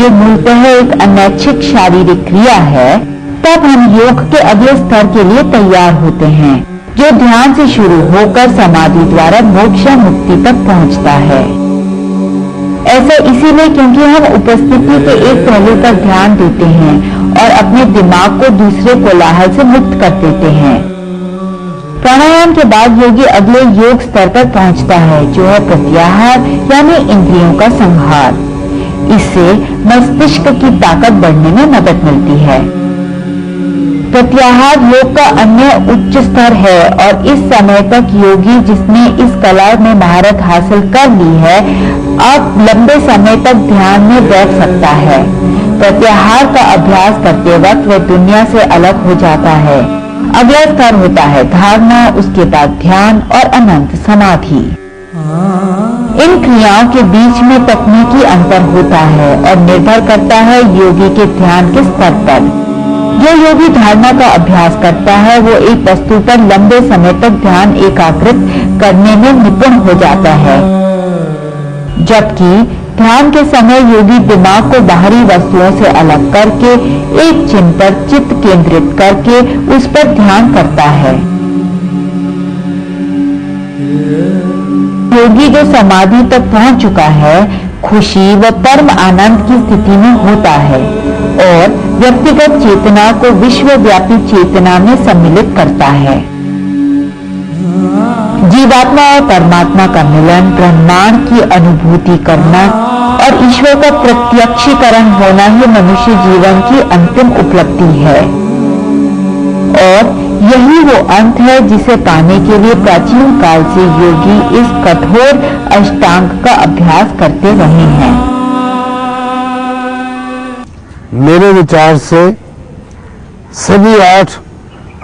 जो मूलतः एक अनैच्छिक शारीरिक क्रिया है, तब हम योग के अगले स्तर के लिए तैयार होते हैं, जो ध्यान से शुरू होकर समाधि द्वारा मोक्ष मुक्ति तक पहुंचता है। ऐसा इसीलिए क्योंकि हम उपस्थिति के एक पहलू पर ध्यान देते हैं और अपने दिमाग को दूसरे कोलाहल से मुक्त कर देते हैं। प्राणायाम के बाद योगी अगले योग स्तर पर पहुंचता है, जो है प्रत्याहार यानी इंद्रियों का संहार। इससे मस्तिष्क की ताकत बढ़ने में मदद मिलती है। प्रत्याहार योग का अन्य उच्च स्तर है और इस समय तक योगी जिसने इस कला में महारत हासिल कर ली है, अब लंबे समय तक ध्यान में बैठ सकता है। प्रत्याहार का अभ्यास करते वक्त वह दुनिया से अलग हो जाता है। अगला स्तर होता है धारणा, उसके बाद ध्यान और अनंत समाधि। इन क्रियाओं के बीच में तकनीकी अंतर होता है और निर्भर करता है योगी के ध्यान के स्तर पर। जो योगी धारणा का अभ्यास करता है वो एक वस्तु पर लंबे समय तक ध्यान एकाग्रित करने में निपुण हो जाता है, जबकि ध्यान के समय योगी दिमाग को बाहरी वस्तुओं से अलग करके एक चिन्ह पर चित्त केंद्रित करके उस पर ध्यान करता है। योगी जो समाधि तक पहुंच चुका है, खुशी व परम आनंद की स्थिति में होता है और व्यक्तिगत चेतना को विश्वव्यापी चेतना में सम्मिलित करता है। जीवात्मा और परमात्मा का मिलन, ब्रह्मांड की अनुभूति करना और ईश्वर का प्रत्यक्षीकरण होना ही मनुष्य जीवन की अंतिम उपलब्धि है और यही वो अंत है जिसे पाने के लिए प्राचीन काल से योगी इस कठोर अष्टांग का अभ्यास करते रहे हैं। मेरे विचार से सभी 8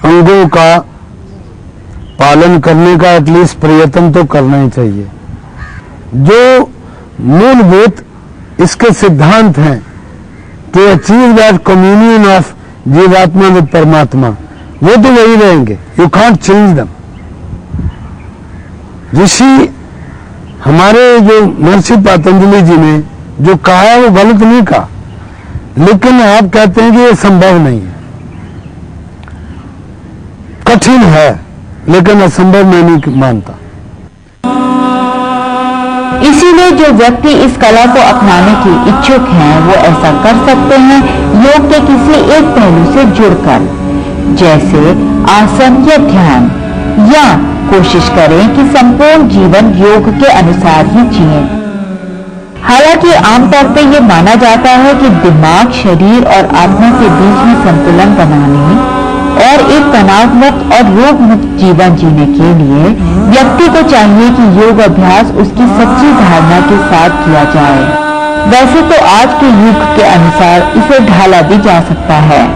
अंगों का पालन करने का एटलीस्ट प्रयत्न तो करना ही चाहिए। जो मूलभूत इसके सिद्धांत हैं to achieve that communion of jivatma with paramatma, वो तो वही रहेंगे। यू कांट चेंज दम। ऋषि हमारे जो महर्षि पतंजलि जी ने जो कहा है वो गलत नहीं कहा, लेकिन आप कहते हैं कि ये संभव नहीं है, कठिन है, लेकिन असंभव मैं नहीं मानता। इसीलिए जो व्यक्ति इस कला को अपनाने के इच्छुक हैं, वो ऐसा कर सकते हैं योग के किसी एक पहलू से जुड़कर, जैसे आसन या ध्यान, या कोशिश करें कि संपूर्ण जीवन योग के अनुसार ही जिएं। हालांकि आमतौर पर यह माना जाता है कि दिमाग, शरीर और आत्मा के बीच में संतुलन बनाने और एक तनाव मुक्त और रोग मुक्त जीवन जीने के लिए व्यक्ति को चाहिए कि योग अभ्यास उसकी सच्ची धारणा के साथ किया जाए। वैसे तो आज के युग के अनुसार इसे ढाला भी जा सकता है।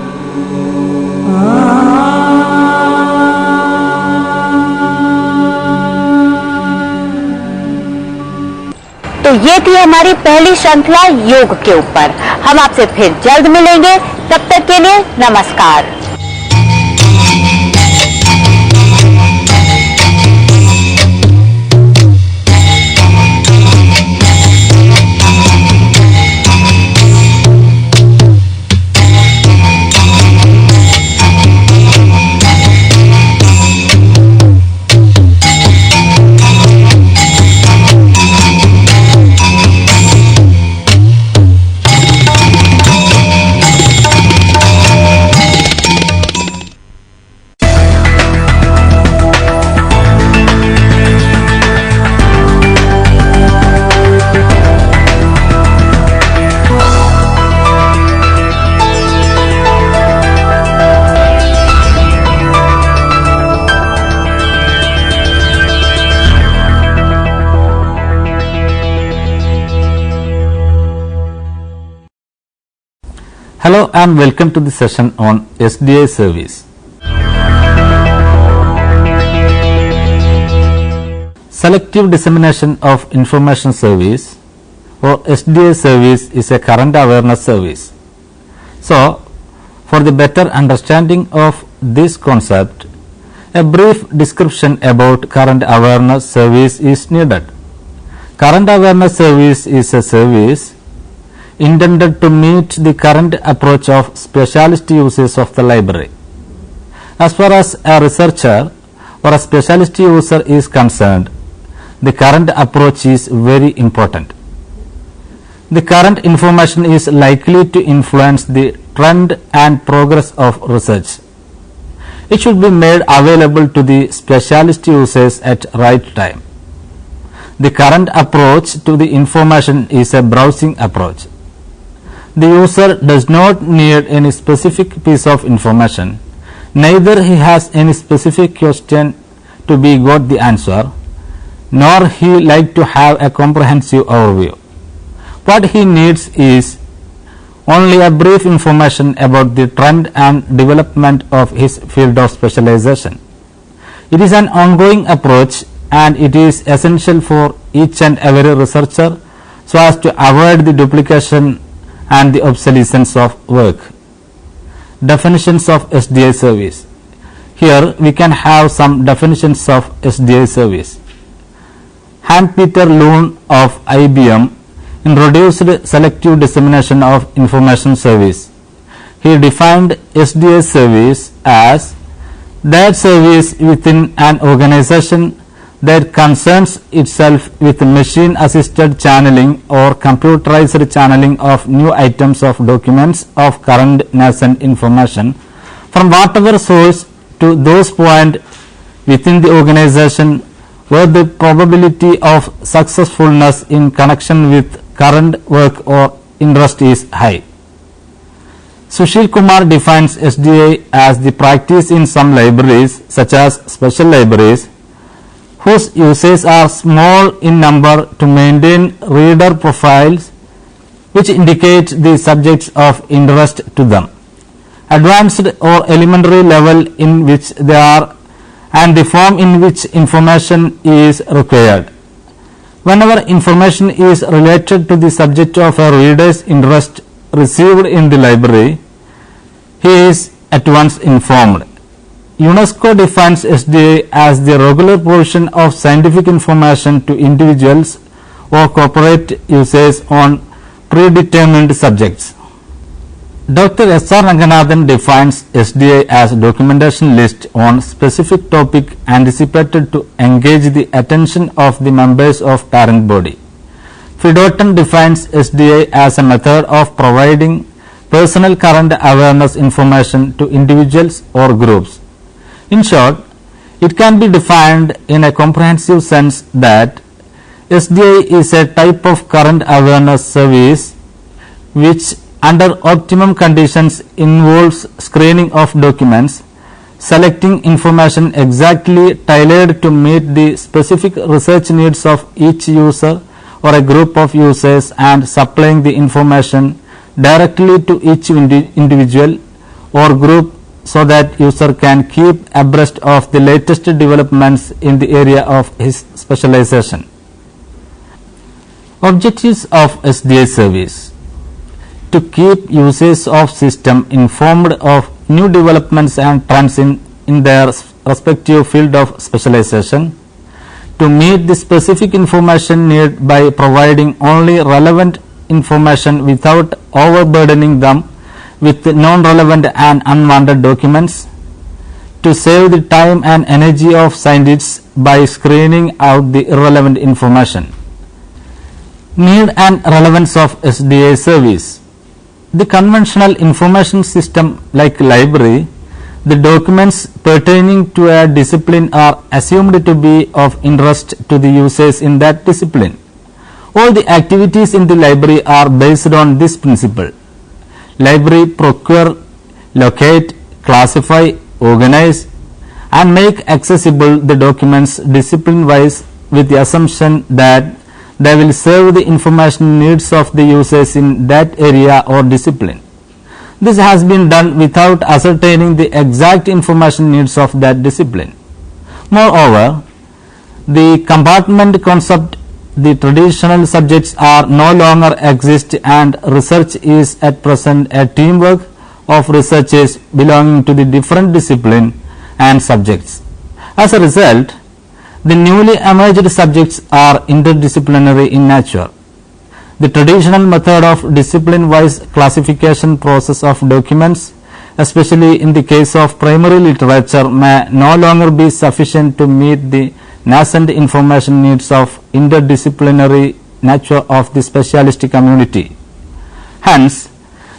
तो ये थी हमारी पहली श्रृंखला योग के ऊपर। हम आपसे फिर जल्द मिलेंगे, तब तक के लिए नमस्कार। Hello and welcome to the session on SDA service. Selective dissemination of information service or SDA service is a current awareness service. So, for the better understanding of this concept, a brief description about current awareness service is needed. Current awareness service is a service intended to meet the current approach of specialist uses of the library. As far as a researcher or a specialist user is concerned, the current approach is very important. The current information is likely to influence the trend and progress of research. It should be made available to the specialist users at right time. The current approach to the information is a browsing approach. The user does not need any specific piece of information, neither he has any specific question to be got the answer, nor he like to have a comprehensive overview. What he needs is only a brief information about the trend and development of his field of specialization. It is an ongoing approach and it is essential for each and every researcher so as to avoid the duplication and the obsolescence of work. Definitions of SDA service. Here we can have some definitions of SDA service. Hans-Peter Lund of IBM introduced selective dissemination of information service. He defined SDA service as that service within an organization that concerns itself with machine assisted channeling or computerized channeling of new items of documents of current nascent information from whatever source to those point within the organization where the probability of successfulness in connection with current work or interest is high. Sushil Kumar defines SDA as the practice in some libraries such as special libraries whose uses are small in number to maintain reader profiles which indicate the subjects of interest to them, advanced or elementary level in which they are, and the form in which information is required. Whenever information is related to the subject of a reader's interest received in the library, he is at once informed. UNESCO defines SDA as the regular provision of scientific information to individuals or corporate users on predetermined subjects. Dr. S.R. Ranganathan defines SDA as a documentation list on specific topic anticipated to engage the attention of the members of parent body. Fidorton defines SDA as a method of providing personal current awareness information to individuals or groups. In short, it can be defined in a comprehensive sense that SDA is a type of current awareness service which under optimum conditions involves screening of documents, selecting information exactly tailored to meet the specific research needs of each user or a group of users, and supplying the information directly to each individual or group so that user can keep abreast of the latest developments in the area of his specialization. Objectives of SDA service: to keep users of system informed of new developments and trends in their respective field of specialization, to meet the specific information need by providing only relevant information without overburdening them with non-relevant and unwanted documents, to save the time and energy of scientists by screening out the irrelevant information. Need and relevance of SDA service. The conventional information system like library, the documents pertaining to a discipline are assumed to be of interest to the users in that discipline. All the activities in the library are based on this principle. Library procure, locate, classify, organize and make accessible the documents discipline wise with the assumption that they will serve the information needs of the users in that area or discipline. This has been done without ascertaining the exact information needs of that discipline. Moreover, the compartment concept, the traditional subjects are no longer exist, and research is at present a teamwork of researchers belonging to the different discipline and subjects. As a result, the newly emerged subjects are interdisciplinary in nature. The traditional method of discipline-wise classification process of documents, especially in the case of primary literature, may no longer be sufficient to meet the nascent information needs of interdisciplinary nature of the specialist community. Hence,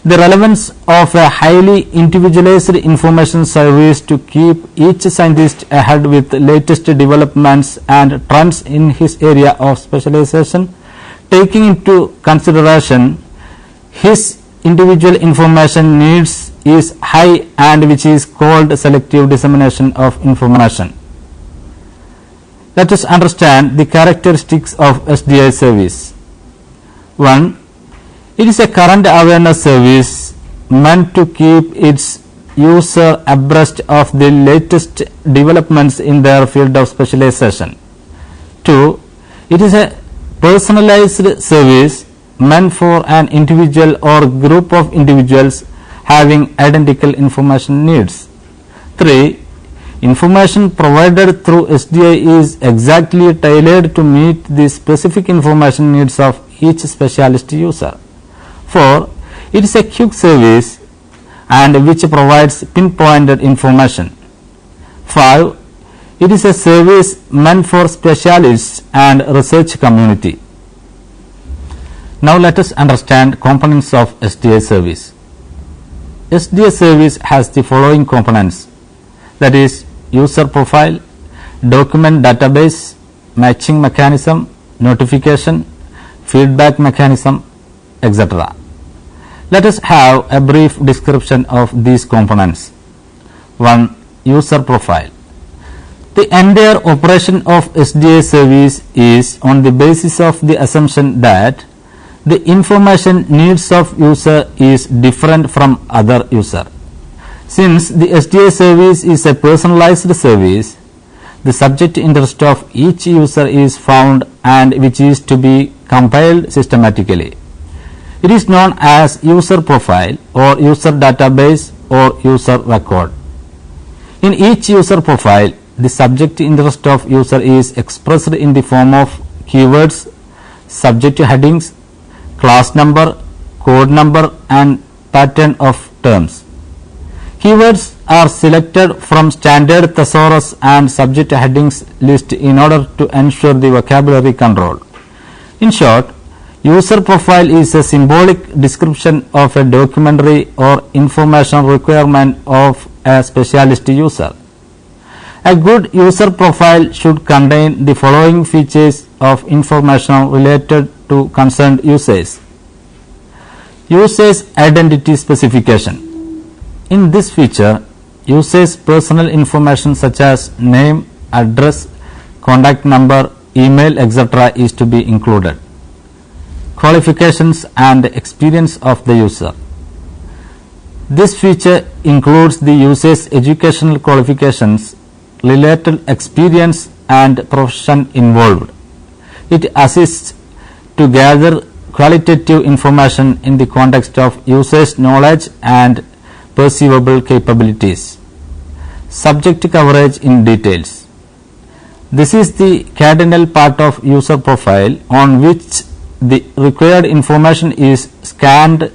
the relevance of a highly individualized information service to keep each scientist ahead with latest developments and trends in his area of specialization, taking into consideration his individual information needs, is high, and which is called selective dissemination of information. Let us understand the characteristics of SDI service. 1. It is a current awareness service meant to keep its user abreast of the latest developments in their field of specialization. 2. It is a personalized service meant for an individual or group of individuals having identical information needs. 3. Information provided through SDI is exactly tailored to meet the specific information needs of each specialist user. 4. It is a quick service and which provides pinpointed information. 5. It is a service meant for specialists and research community. Now let us understand components of SDI service. SDI service has the following components, that is user profile, document database, matching mechanism, notification, feedback mechanism, etc. Let us have a brief description of these components. 1. User profile. The entire operation of SDI service is on the basis of the assumption that the information needs of user is different from other user. Since the SDI service is a personalized service, the subject interest of each user is found and which is to be compiled systematically. It is known as user profile or user database or user record. In each user profile, the subject interest of user is expressed in the form of keywords, subject headings, class number, code number, and pattern of terms. Keywords are selected from standard thesaurus and subject headings list in order to ensure the vocabulary control. In short, user profile is a symbolic description of a documentary or information requirement of a specialist user. A good user profile should contain the following features of information related to concerned users. User's identity specification. In this feature, user's personal information such as name, address, contact number, email, etc. is to be included. Qualifications and experience of the user. This feature includes the user's educational qualifications, related experience and profession involved. It assists to gather qualitative information in the context of user's knowledge and perceivable capabilities. Subject coverage in details. This is the cardinal part of user profile on which the required information is scanned,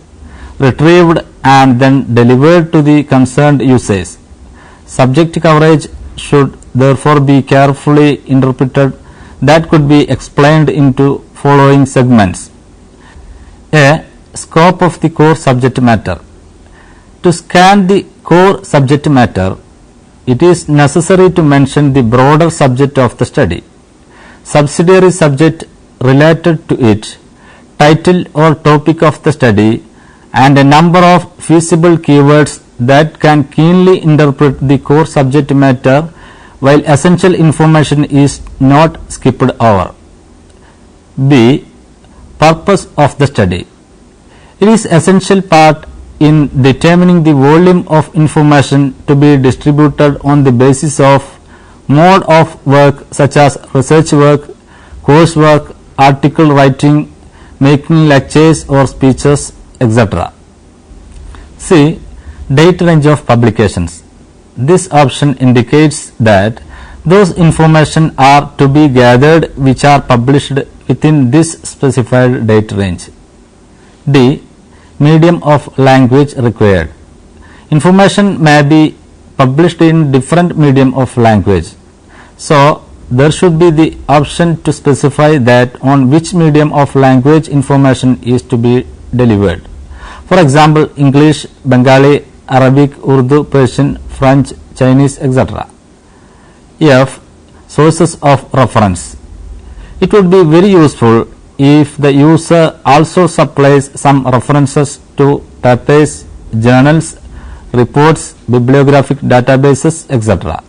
retrieved, and then delivered to the concerned users. Subject coverage should therefore be carefully interpreted. That could be explained into following segments. A. Scope of the core subject matter. To scan the core subject matter, it is necessary to mention the broader subject of the study, subsidiary subject related to it, title or topic of the study, and a number of feasible keywords that can keenly interpret the core subject matter while essential information is not skipped over. B. Purpose of the study. It is essential part in determining the volume of information to be distributed on the basis of mode of work such as research work, course work, article writing, making lectures or speeches, etc. C. Date range of publications. This option indicates that Those information are to be gathered which are published within this specified date range. D. Medium of language required. Information may be published in different medium of language. So, there should be the option to specify that on which medium of language information is to be delivered. For example, English, Bengali, Arabic, Urdu, Persian, French, Chinese, etc. F. Sources of reference. It would be very useful if the user also supplies some references to papers, journals, reports, bibliographic databases, etc.,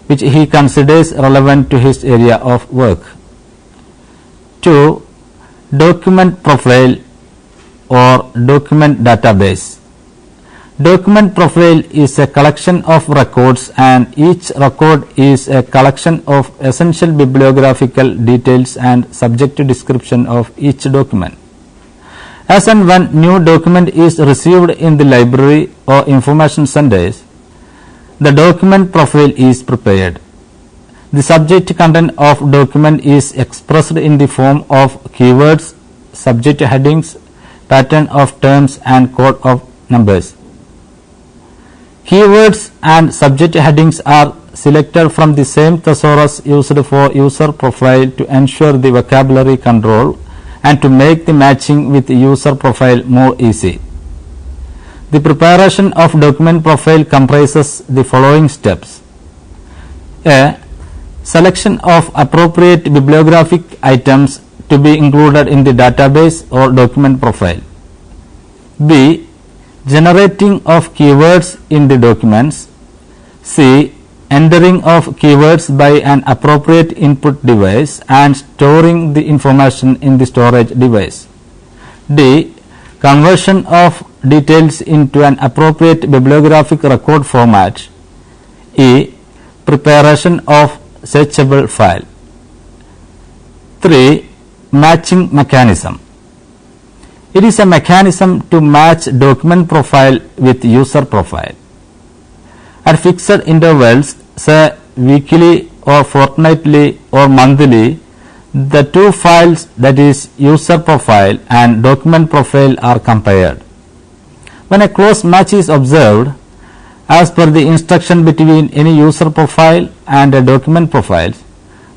which he considers relevant to his area of work. 2. Document profile or document database. Document profile is a collection of records, and each record is a collection of essential bibliographical details and subject description of each document. As and when new document is received in the library or information centers, the document profile is prepared. The subject content of document is expressed in the form of keywords, subject headings, pattern of terms and code of numbers. Keywords and subject headings are selected from the same thesaurus used for user profile to ensure the vocabulary control and to make the matching with user profile more easy. The preparation of document profile comprises the following steps. A. Selection of appropriate bibliographic items to be included in the database or document profile. B. Generating of keywords in the documents. C. Entering of keywords by an appropriate input device and storing the information in the storage device. D. Conversion of details into an appropriate bibliographic record format. E. Preparation of searchable file. 3. Matching mechanism. It is a mechanism to match document profile with user profile. At fixed intervals, say weekly or fortnightly or monthly, the two files, that is user profile and document profile, are compared. When a close match is observed, as per the instruction between any user profile and a document profile,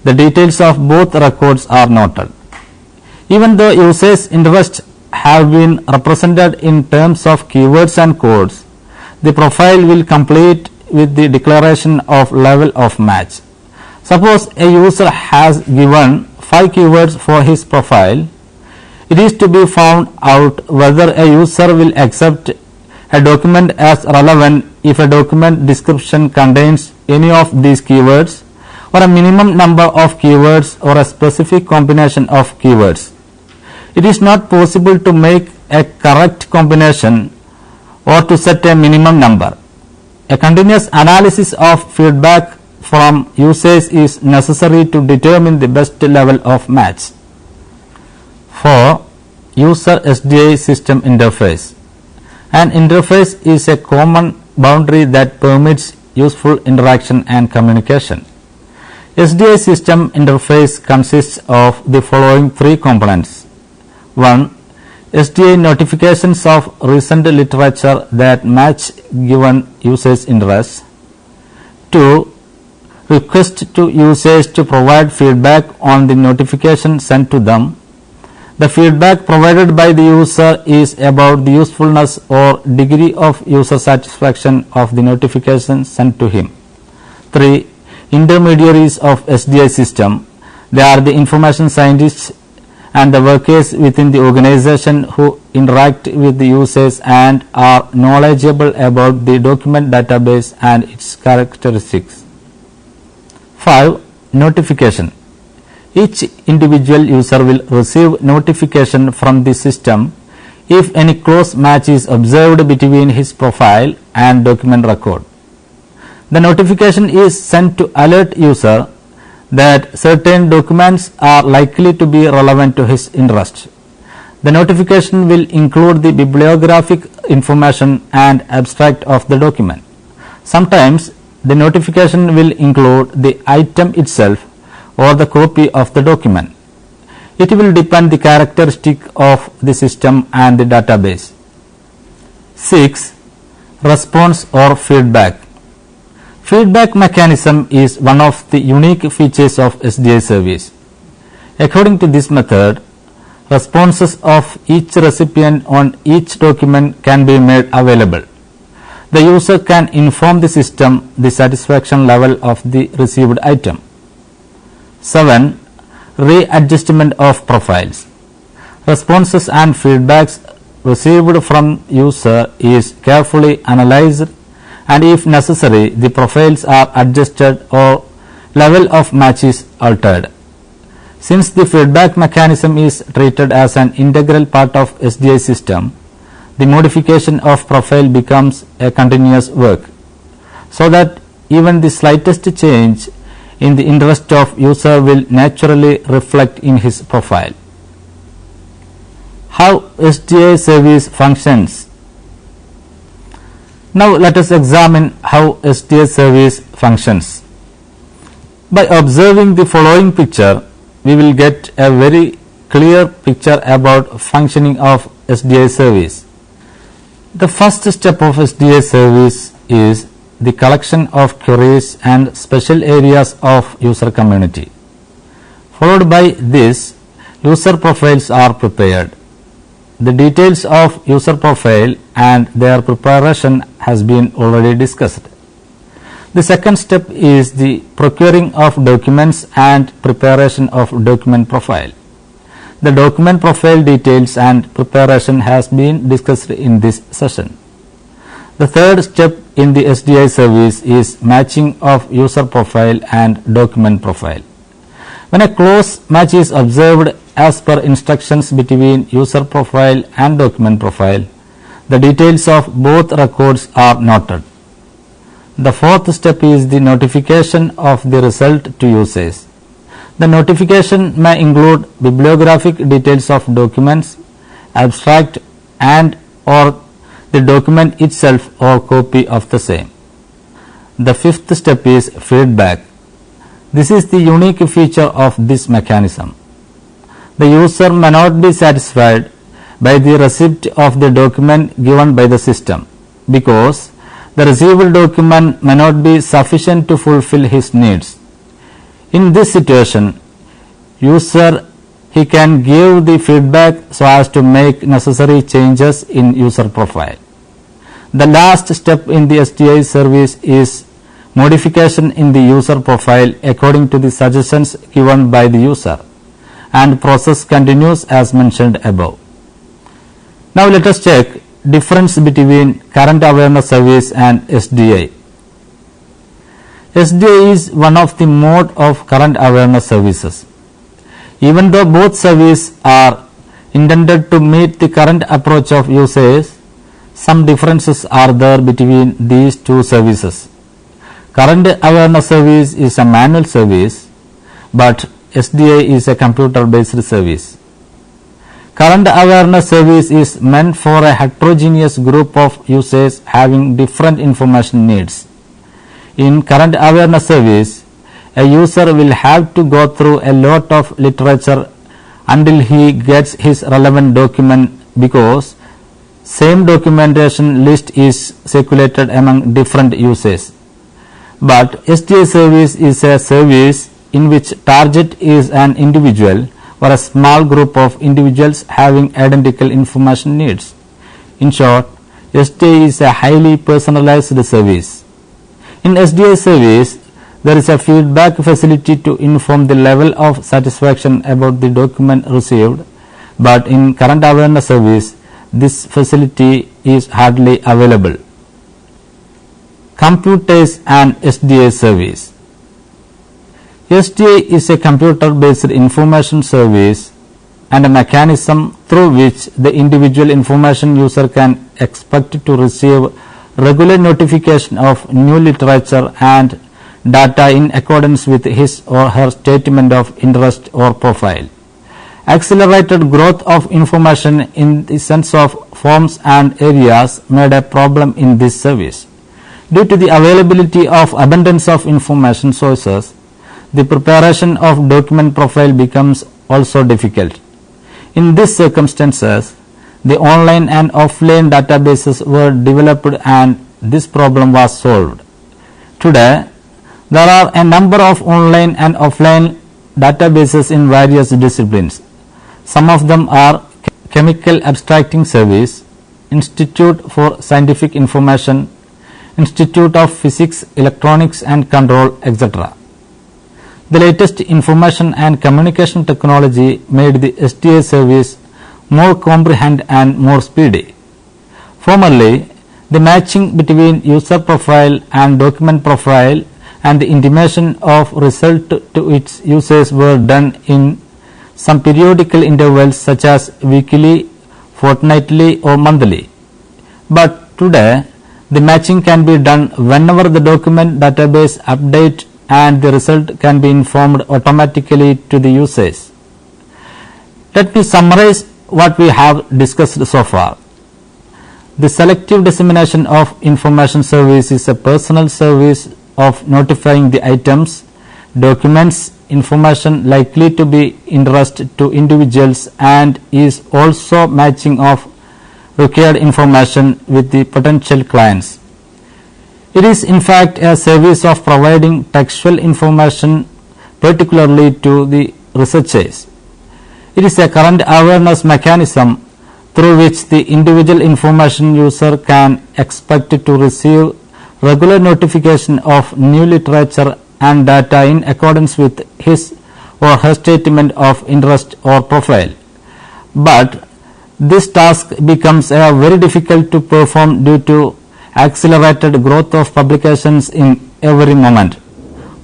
the details of both records are noted. Even though users' interests have been represented in terms of keywords and codes, the profile will complete with the declaration of level of match. Suppose a user has given 5 keywords for his profile. It is to be found out whether a user will accept a document as relevant if a document description contains any of these keywords, or a minimum number of keywords, or a specific combination of keywords. It is not possible to make a correct combination or to set a minimum number. A continuous analysis of feedback from users is necessary to determine the best level of match. 4. User SDI system interface. An interface is a common boundary that permits useful interaction and communication. SDI system interface consists of the following 3 components. 1. SDI notifications of recent literature that match given users' interests. 2. Request to users to provide feedback on the notification sent to them. The feedback provided by the user is about the usefulness or degree of user satisfaction of the notification sent to him. 3. Intermediaries of SDI system. They are the information scientists and the workers within the organization who interact with the users and are knowledgeable about the document database and its characteristics. 5. Notification. Each individual user will receive notification from the system if any close match is observed between his profile and document record. The notification is sent to alert user that certain documents are likely to be relevant to his interest. The notification will include the bibliographic information and abstract of the document. Sometimes the notification will include the item itself or the copy of the document. It will depend the characteristic of the system and the database. 6. Response or feedback. Feedback mechanism is one of the unique features of SDA service. According to this method, responses of each recipient on each document can be made available. The user can inform the system the satisfaction level of the received item. 7. Readjustment of profiles. Responses and feedbacks received from user is carefully analyzed, and if necessary the profiles are adjusted or level of match is altered. Since the feedback mechanism is treated as an integral part of SDA system, the modification of profile becomes a continuous work, so that even the slightest change in the interest of user will naturally reflect in his profile. How SDA service functions. Now let us examine how SDA service functions. By observing the following picture, we will get a very clear picture about functioning of SDA service. The first step of SDA service is the collection of queries and special areas of user community. Followed by this, user profiles are prepared. The details of user profile and their preparation has been already discussed. The second step is the procuring of documents and preparation of document profile. The document profile details and preparation has been discussed in this session. The third step in the SDA service is matching of user profile and document profile. When a close match is observed as per instructions between user profile and document profile, the details of both records are noted. The fourth step is the notification of the result to users. The notification may include bibliographic details of documents, abstract and or the document itself or copy of the same. The fifth step is feedback. This is the unique feature of this mechanism. The user may not be satisfied by the receipt of the document given by the system, because the received document may not be sufficient to fulfill his needs. In this situation, he can give the feedback so as to make necessary changes in user profile. The last step in the SDA service is modification in the user profile according to the suggestions given by the user, and process continues as mentioned above. Now let us check difference between current awareness service and SDA. SDA is one of the mode of current awareness services. Even though both services are intended to meet the current approach of users, some differences are there between these two services. Current awareness service is a manual service, but SDA is a computer based service. Current awareness service is meant for a heterogeneous group of users having different information needs. In current awareness service, a user will have to go through a lot of literature until he gets his relevant document, because same documentation list is circulated among different users. But SDA service is a service in which target is an individual or a small group of individuals having identical information needs. In short, SDA is a highly personalized service. In SDA service, there is a feedback facility to inform the level of satisfaction about the document received, but in current awareness service, this facility is hardly available. Computers and SDA service. SDA is a computer-based information service and a mechanism through which the individual information user can expect to receive regular notification of new literature and data in accordance with his or her statement of interest or profile. Accelerated growth of information in the sense of forms and areas made a problem in this service. Due to the availability of abundance of information sources, the preparation of document profile becomes also difficult. In these circumstances, the online and offline databases were developed and this problem was solved. Today, there are a number of online and offline databases in various disciplines. Some of them are Chemical Abstracting Service, Institute for Scientific Information, Institute of Physics, Electronics and Control, etc. The latest information and communication technology made the SDA service more comprehensive and more speedy. Formerly, the matching between user profile and document profile and the intimation of result to its users were done in some periodical intervals such as weekly, fortnightly or monthly. But today, the matching can be done whenever the document database update and the result can be informed automatically to the users. Let me summarize what we have discussed so far. The selective dissemination of information service is a personal service of notifying the items, documents, information likely to be interest to individuals and is also matching of required information with the potential clients. It is in fact a service of providing textual information particularly to the researchers. It is a current awareness mechanism through which the individual information user can expect to receive regular notification of new literature and data in accordance with his or her statement of interest or profile. But this task becomes very difficult to perform due to accelerated growth of publications in every moment.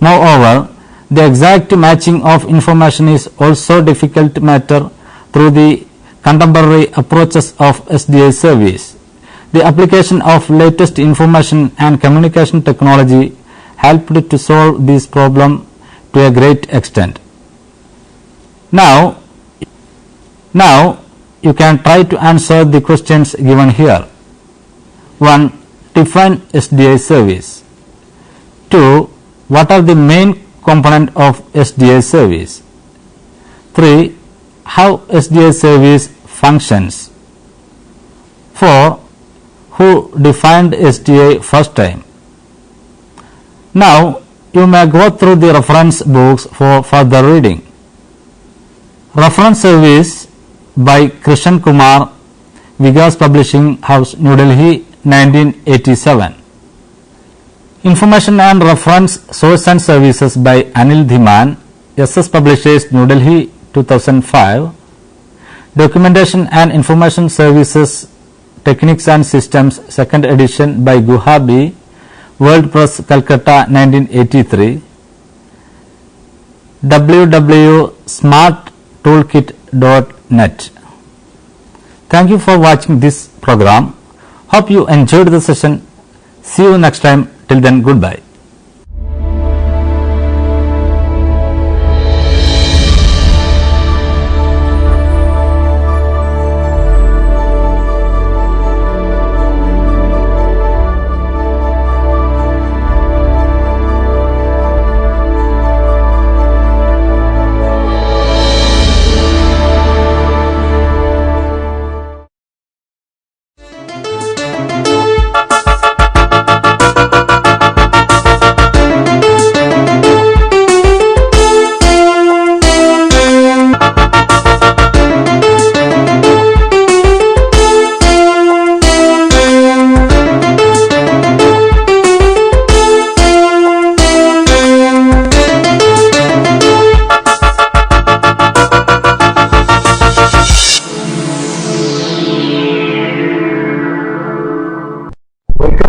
Moreover, the exact matching of information is also difficult matter through the contemporary approaches of SDA service. The application of latest information and communication technology helped to solve this problem to a great extent. Now you can try to answer the questions given here. 1. Define SDA service. 2. What are the main components of SDA service? 3. How SDA service functions. 4. Who defined SDA first time? Now you may go through the reference books for further reading. Reference service by Krishan Kumar, Vigas Publishing House, New Delhi, 1987. Information and Reference Source and Services by Anil Dhiman, SS Publishers, New Delhi, 2005. Documentation and Information Services Techniques and Systems, 2nd edition by Guhabi, World Press, Calcutta, 1983. www.smarttoolkit.net. Thank you for watching this program. Hope you enjoyed the session. See you next time. Till then, goodbye.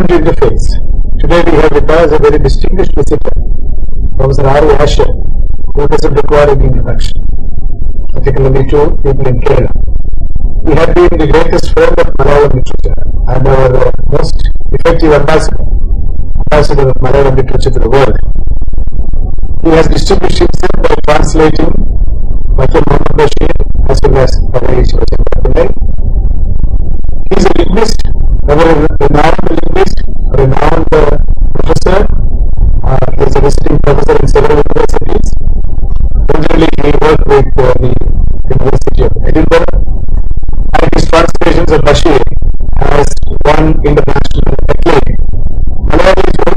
Interface. Today we have with us a very distinguished visitor, Professor R. Asher, who doesn't require any introduction, particularly to people in Kerala. He had been the greatest friend of Malayalam literature and our most effective ambassador of Malayalam literature to the world. He has distinguished himself by translating Michael Muhammad Bashir as well as Padai Shivachandra. He is a linguist, a renowned linguist, a renowned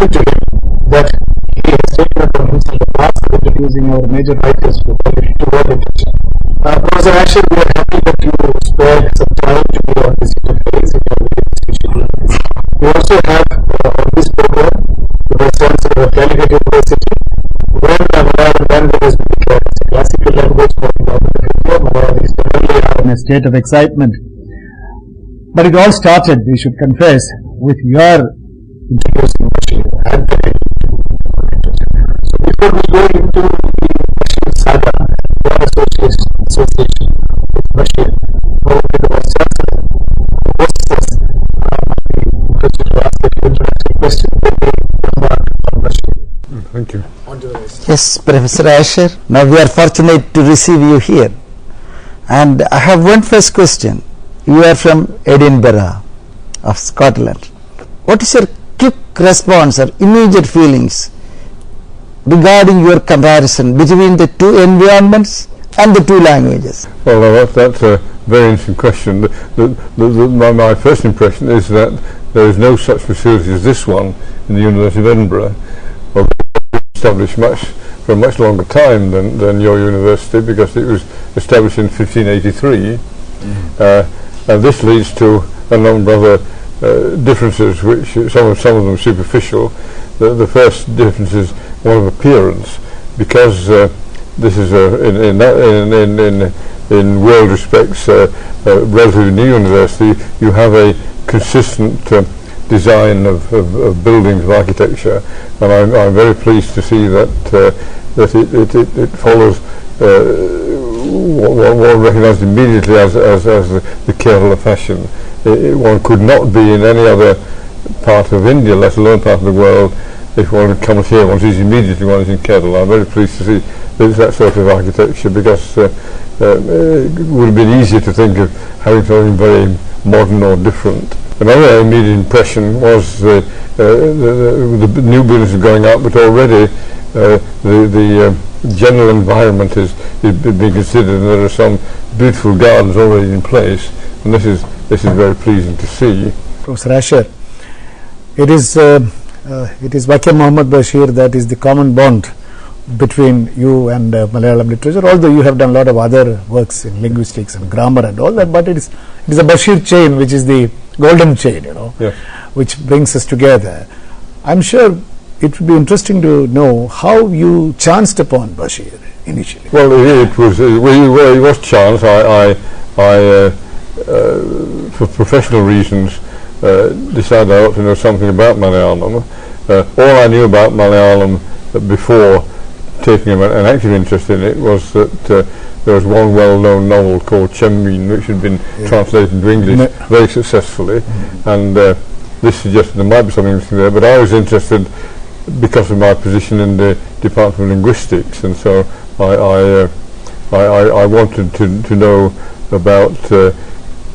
according to him, that he has taken upon himself the task of introducing our major writers to literature. Professor Asher, we are happy that you spared some time to be on this interface. We also have on this program the response of Calicut University, when Malayalam language has become a classical language for Malayalam is in a state of excitement. But it all started, we should confess, with your introducing Bashir and the So before we go into the Bashir saga, your association with Bashir, probably the most sensitive hosts us to ask a few interesting questions on Bashir. Thank you. Yes, Professor Asher, now we are fortunate to receive you here. And I have one first question. You are from Edinburgh of Scotland. What is your quick response or immediate feelings regarding your comparison between the two environments and the two languages? Well, that's a very interesting question. My first impression is that there is no such facility as this one in the University of Edinburgh. Well, established for a much longer time than your university, because it was established in 1583. And this leads to a number of other differences, which some of them superficial. The first difference is one of appearance, because this is in world respects a relatively new university. You have a consistent design of buildings, of architecture, and I'm very pleased to see that it follows what one recognised immediately as the Kerala fashion. One could not be in any other part of India, let alone part of the world. If one comes here, one sees immediately one is in Kerala. I'm very pleased to see that sort of architecture, because it would have been easier to think of having something very modern or different. Another immediate impression was the new buildings are going up, but already the general environment is being considered, and there are some beautiful gardens already in place, and this is very pleasing to see. Professor Asher, it is Wakil Muhammad Bashir that is the common bond between you and Malayalam literature, although you have done a lot of other works in linguistics and grammar and all that, but it is a Bashir chain, which is the golden chain, yes, which brings us together. I'm sure it would be interesting to know how you chanced upon Bashir initially. Well, it was chance. I for professional reasons, decided I ought to know something about Malayalam. All I knew about Malayalam before taking an active interest in it was that there was one well-known novel called Chemmin, which had been translated into English very successfully, and this suggested there might be something interesting there. But I was interested because of my position in the Department of Linguistics, and so I wanted to know about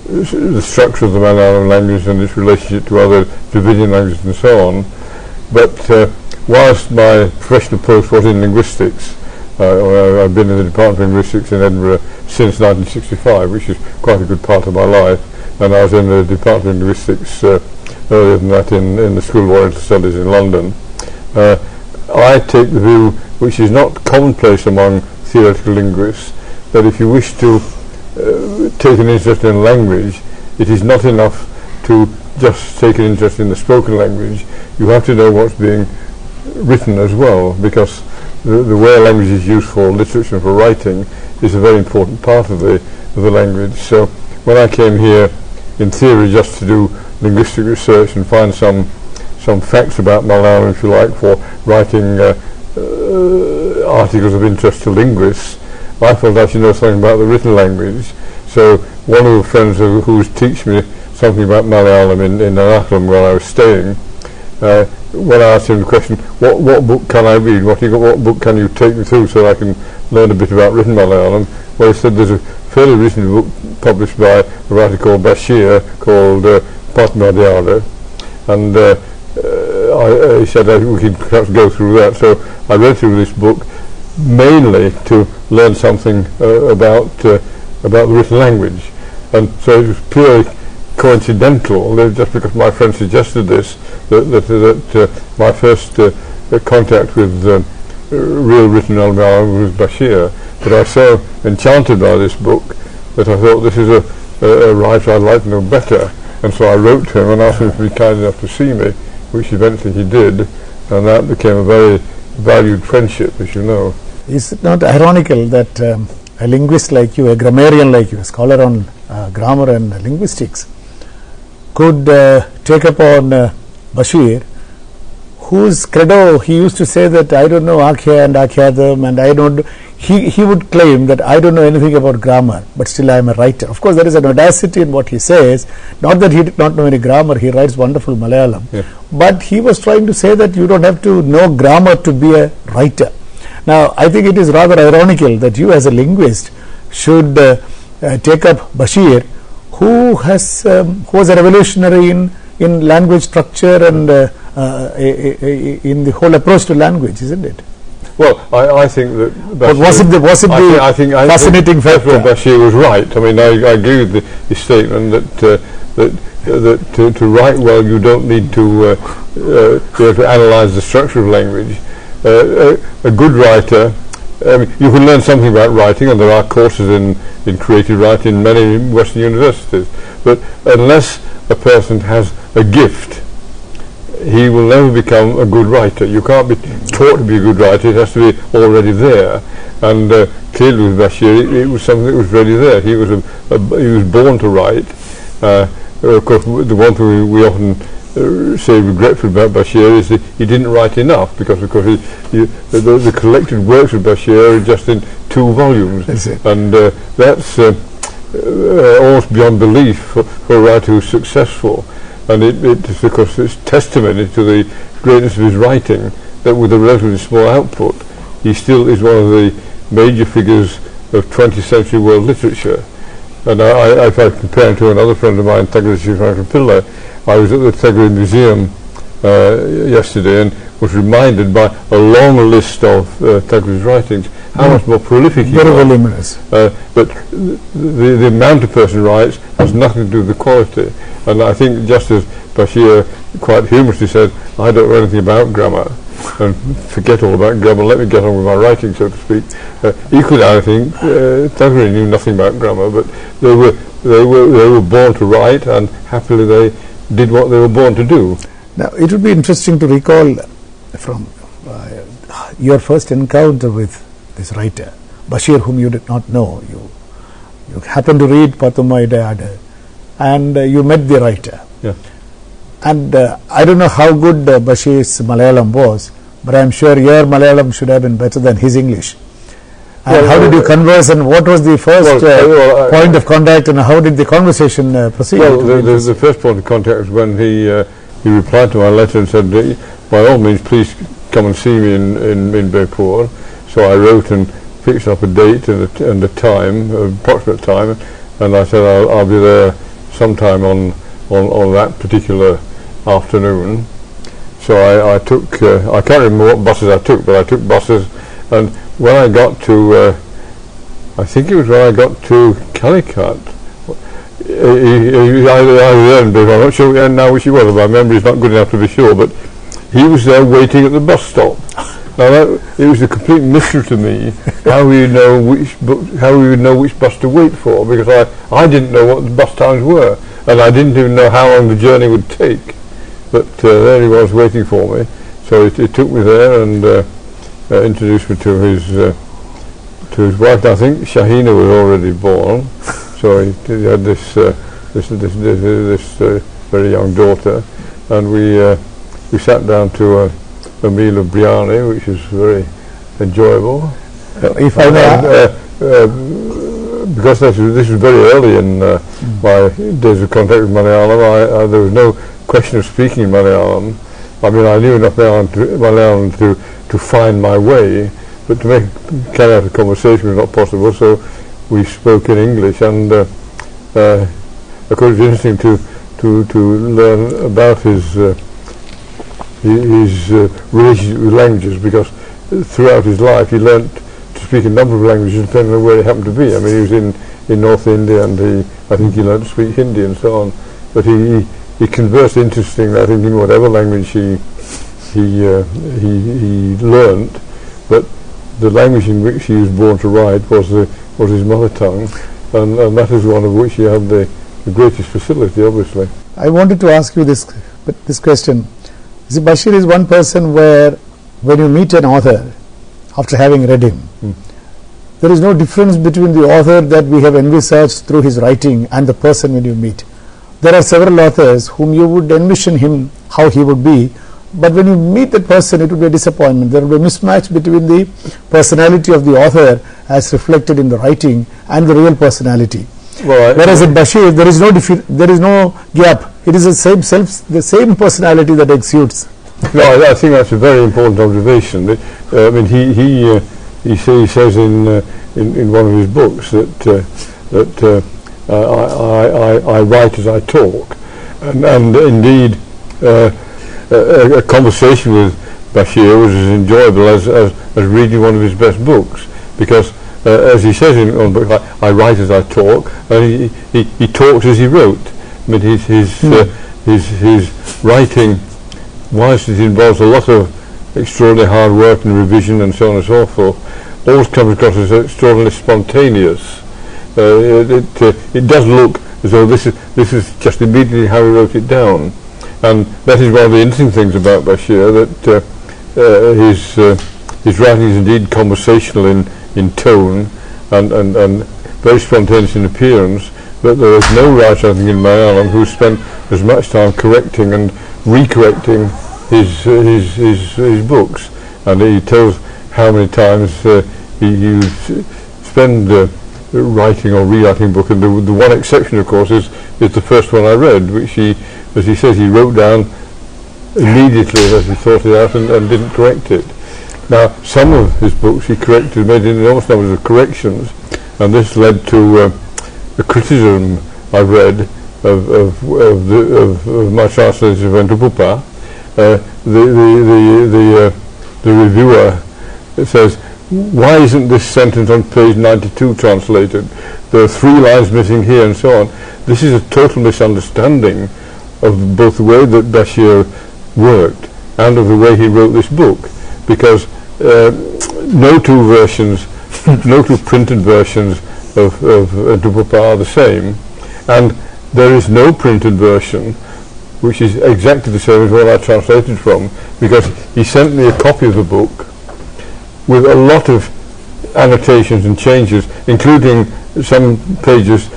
the structure of the Malayalam language and its relationship to other Dravidian languages and so on. But whilst my professional post was in linguistics, I've been in the Department of Linguistics in Edinburgh since 1965, which is quite a good part of my life, and I was in the Department of Linguistics earlier than that in the School of Oriental Studies in London. I take the view, which is not commonplace among theoretical linguists, that if you wish to take an interest in language, it is not enough to just take an interest in the spoken language. You have to know what's being written as well, because the way a language is used for literature and for writing is a very important part of the language. So when I came here in theory just to do linguistic research and find some facts about Malayalam, if you like, for writing articles of interest to linguists, I felt I should know something about the written language. So one of the friends who was teaching me something about Malayalam in Ernakulam, where I was staying, when I asked him the question, what book can I read, what book can you take me through so I can learn a bit about written Malayalam? Well, he said there's a fairly recent book published by a writer called Bashir called Patmadhyada, and he said we can perhaps go through that. So I read through this book mainly to learn something about the written language, and so it was purely coincidental, just because my friend suggested this, that my first contact with real written Malayalam was Bashir, but I was so enchanted by this book that I thought this is a writer I'd like to know better, and so I wrote to him and asked him to be kind enough to see me, which eventually he did, and that became a very valued friendship, as you know. Is it not ironical that a linguist like you, a grammarian like you, a scholar on grammar and linguistics, could take upon Bashir, whose credo he used to say that I don't know Akhya and Akhyadam, and I don't. He would claim that I don't know anything about grammar, but still I am a writer. Of course, there is an audacity in what he says. Not that he did not know any grammar. He writes wonderful Malayalam, but he was trying to say that you don't have to know grammar to be a writer. Now, I think it is rather ironical that you, as a linguist, should take up Bashir, who was a revolutionary in language structure and in the whole approach to language, isn't it? Well, I think that Bashir, but was it the fascinating factor? Bashir was right. I mean, I agree with the statement that to write well you don't need to be able to analyse the structure of language. A good writer, you can learn something about writing, and there are courses in creative writing in many Western universities, but unless a person has a gift, he will never become a good writer. You can't be taught to be a good writer, it has to be already there, and clearly with Bashir it was something that was already there. He was born to write. Of course, the one thing we often say regretful about Bashir is that he didn't write enough, because of course the collected works of Bashir are just in 2 volumes, and that's almost beyond belief for a writer who's successful. And it's of course it's testimony to the greatness of his writing that with a relatively small output he still is one of the major figures of 20th century world literature. And if I compare him to another friend of mine, Tagri Pillai, I was at the Tagri Museum yesterday and was reminded by a long list of Tagri's writings how much more prolific he was. Very voluminous. But the amount a person writes has nothing to do with the quality. And I think, just as Bashir quite humorously said, I don't know anything about grammar, and forget all about grammar, let me get on with my writing, so to speak. Equally, I think Tagri knew nothing about grammar, but they were born to write, and happily they did what they were born to do. Now, it would be interesting to recall from your first encounter with this writer, Bashir, whom you did not know. You happened to read Pathumma Idayada, and you met the writer. Yeah. And I don't know how good Bashir's Malayalam was, but I am sure your Malayalam should have been better than his English. And how did you converse, and what was the first point of contact, and how did the conversation proceed? Well, the first point of contact was when he replied to my letter and said, by all means, please come and see me in Bepur. So I wrote and fixed up a date and a time, approximate time, and I said I'll be there sometime on that particular afternoon. So I took, I can't remember what buses I took, but I took buses, and when I got to, I think it was when I got to Calicut, I'm not sure now which he was, my memory is not good enough to be sure, but he was there waiting at the bus stop. Now it was a complete mystery to me how we would know which bus to wait for, because I didn't know what the bus times were, and I didn't even know how long the journey would take. But there he was waiting for me. So it took me there and introduced me to his wife. I think Shahina was already born, so he had this very young daughter, and we sat down to a meal of biryani, which was very enjoyable. If I may, because this was very early in my days of contact with Malayalam, there was no question of speaking Malayalam. I mean, I knew enough Malayalam to find my way, but to carry out a conversation was not possible, so we spoke in English, and of course it's interesting to learn about his relationship with languages, because throughout his life he learnt to speak a number of languages depending on where he happened to be. I mean, he was in North India, and I think he learnt to speak Hindi and so on. but he conversed interestingly, I think, in whatever language he learnt, but the language in which he was born to write was his mother tongue, and that is one of which he had the greatest facility, obviously. I wanted to ask you this question. See, Bashir is one person where when you meet an author after having read him, there is no difference between the author that we have envisaged through his writing and the person when you meet. There are several authors whom you would envision him how he would be, but when you meet the person it would be a disappointment. There will be a mismatch between the personality of the author as reflected in the writing and the real personality. Well, whereas in Bashir there is no gap. It is the same personality that exudes. No, I think that's a very important observation. I mean, he says in one of his books that I write as I talk, and indeed a conversation with Bashir was as enjoyable as reading one of his best books, because as he says in one book, I write as I talk, and he talks as he wrote. I mean, his writing, whilst it involves a lot of extraordinary hard work and revision and so on and so forth, always comes across as extraordinarily spontaneous. It does look as though this is just immediately how he wrote it down, and that is one of the interesting things about Bashir, that his writing is indeed conversational in tone and very spontaneous in appearance, but there is no writer, I think, in Malayalam who spent as much time correcting and recorrecting his books, and he tells how many times he would spend writing or rewriting a book, and the one exception, of course, is the first one I read, which he, as he says, he wrote down immediately as he thought it out and didn't correct it. Now, some of his books he corrected, made enormous numbers of corrections, and this led to a criticism I read of my translation of Emmrc. The reviewer says, why isn't this sentence on page 92 translated? There are 3 lines missing here and so on. This is a total misunderstanding of both the way that Bashir worked and of the way he wrote this book, because no two versions, no two printed versions of Emmrc are the same, and there is no printed version which is exactly the same as what I translated from, because he sent me a copy of the book with a lot of annotations and changes, including some pages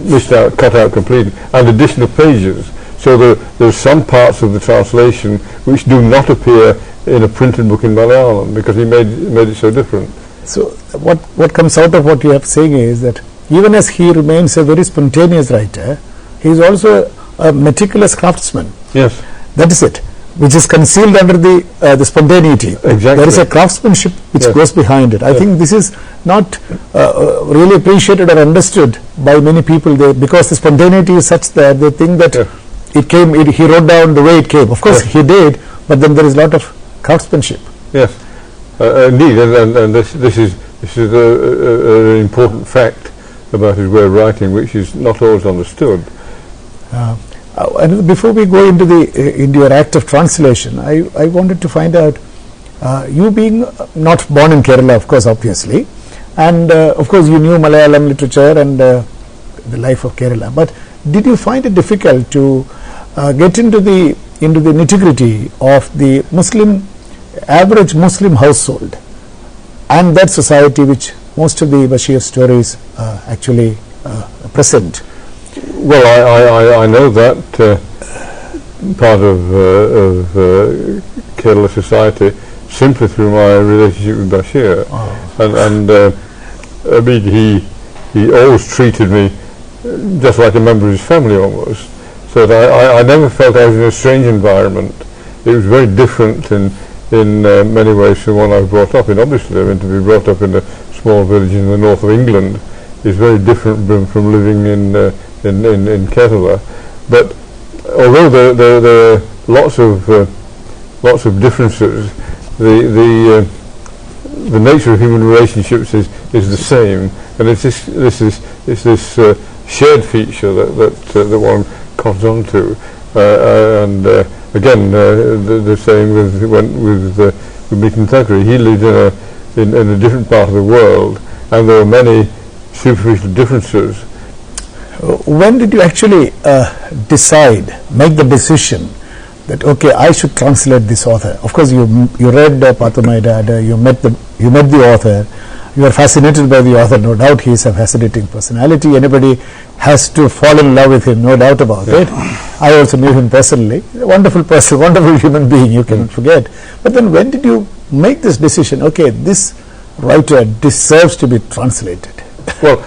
missed out, cut out completely, and additional pages. So there's some parts of the translation which do not appear in a printed book in Malayalam, because he made it so different. So what comes out of what you are saying is that even as he remains a very spontaneous writer, he is also a meticulous craftsman. Yes. That is it, which is concealed under the spontaneity. Exactly. There is a craftsmanship which goes behind it. I think this is not really appreciated or understood by many people, because the spontaneity is such that they think that he wrote down the way it came. Of course he did, but then there is a lot of craftsmanship. Yes, indeed, and this is an important fact about his way of writing, which is not always understood. And before we go into your act of translation, I wanted to find out, you being not born in Kerala, of course, obviously, and of course you knew Malayalam literature and the life of Kerala, but did you find it difficult to get into the nitty-gritty of the average Muslim household and that society which most of the Bashir stories actually present? Well, I know that part of Kerala society simply through my relationship with Bashir, and I mean he always treated me just like a member of his family almost, so that I never felt I was in a strange environment. It was very different in many ways from one I was brought up in. Obviously, I mean, to be brought up in a small village in the north of England is very different from living in Kerala. But although there are lots of differences, the nature of human relationships is the same, and it's this shared feature that one cotton on to. And again, the same with Milton Thackeray. He lived in a different part of the world, and there were many superficial differences. When did you actually make the decision that okay, I should translate this author? Of course, you read Patu My Dad, you met the author, you are fascinated by the author. No doubt, he is a fascinating personality. Anybody has to fall in love with him, no doubt about it. I also knew him personally. A wonderful person, wonderful human being. You cannot forget. But then, when did you make this decision? Okay, this writer deserves to be translated. Well,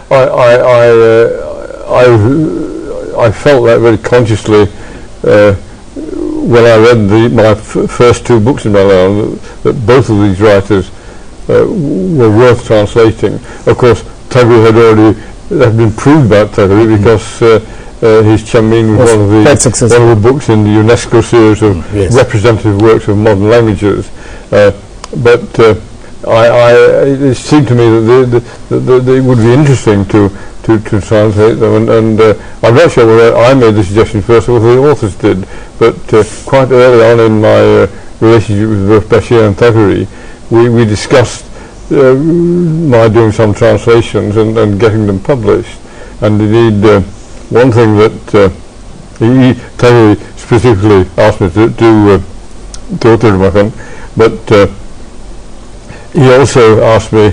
I felt that very consciously when I read my first two books in Malayalam, that both of these writers were worth translating. Of course, Thackeray had been proved about Thackeray because his Chammin was one of the books in the UNESCO series of representative works of modern languages. But it seemed to me that it would be interesting to translate them, and I'm not sure whether I made the suggestion first or whether the authors did, but quite early on in my relationship with both Bashir and Thackeray, we discussed my doing some translations and getting them published. And indeed, one thing that Thackeray specifically asked me to do, but he also asked me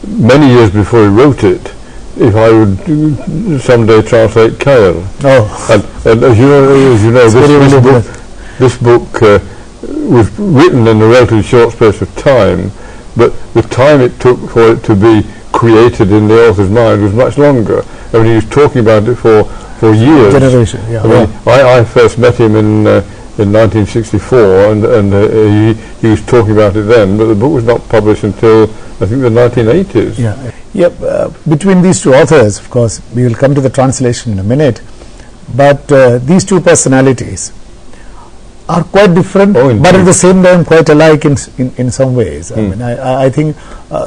many years before he wrote it if I would someday translate Khayyal. And as you know, this book was written in a relatively short space of time, but the time it took for it to be created in the author's mind was much longer. I mean, he was talking about it for years. Generation, yeah. I mean, I first met him in 1964, and he was talking about it then, but the book was not published until I think the 1980s. Between these two authors, of course, we will come to the translation in a minute, but these two personalities are quite different, but at the same time quite alike in some ways. I mean, I think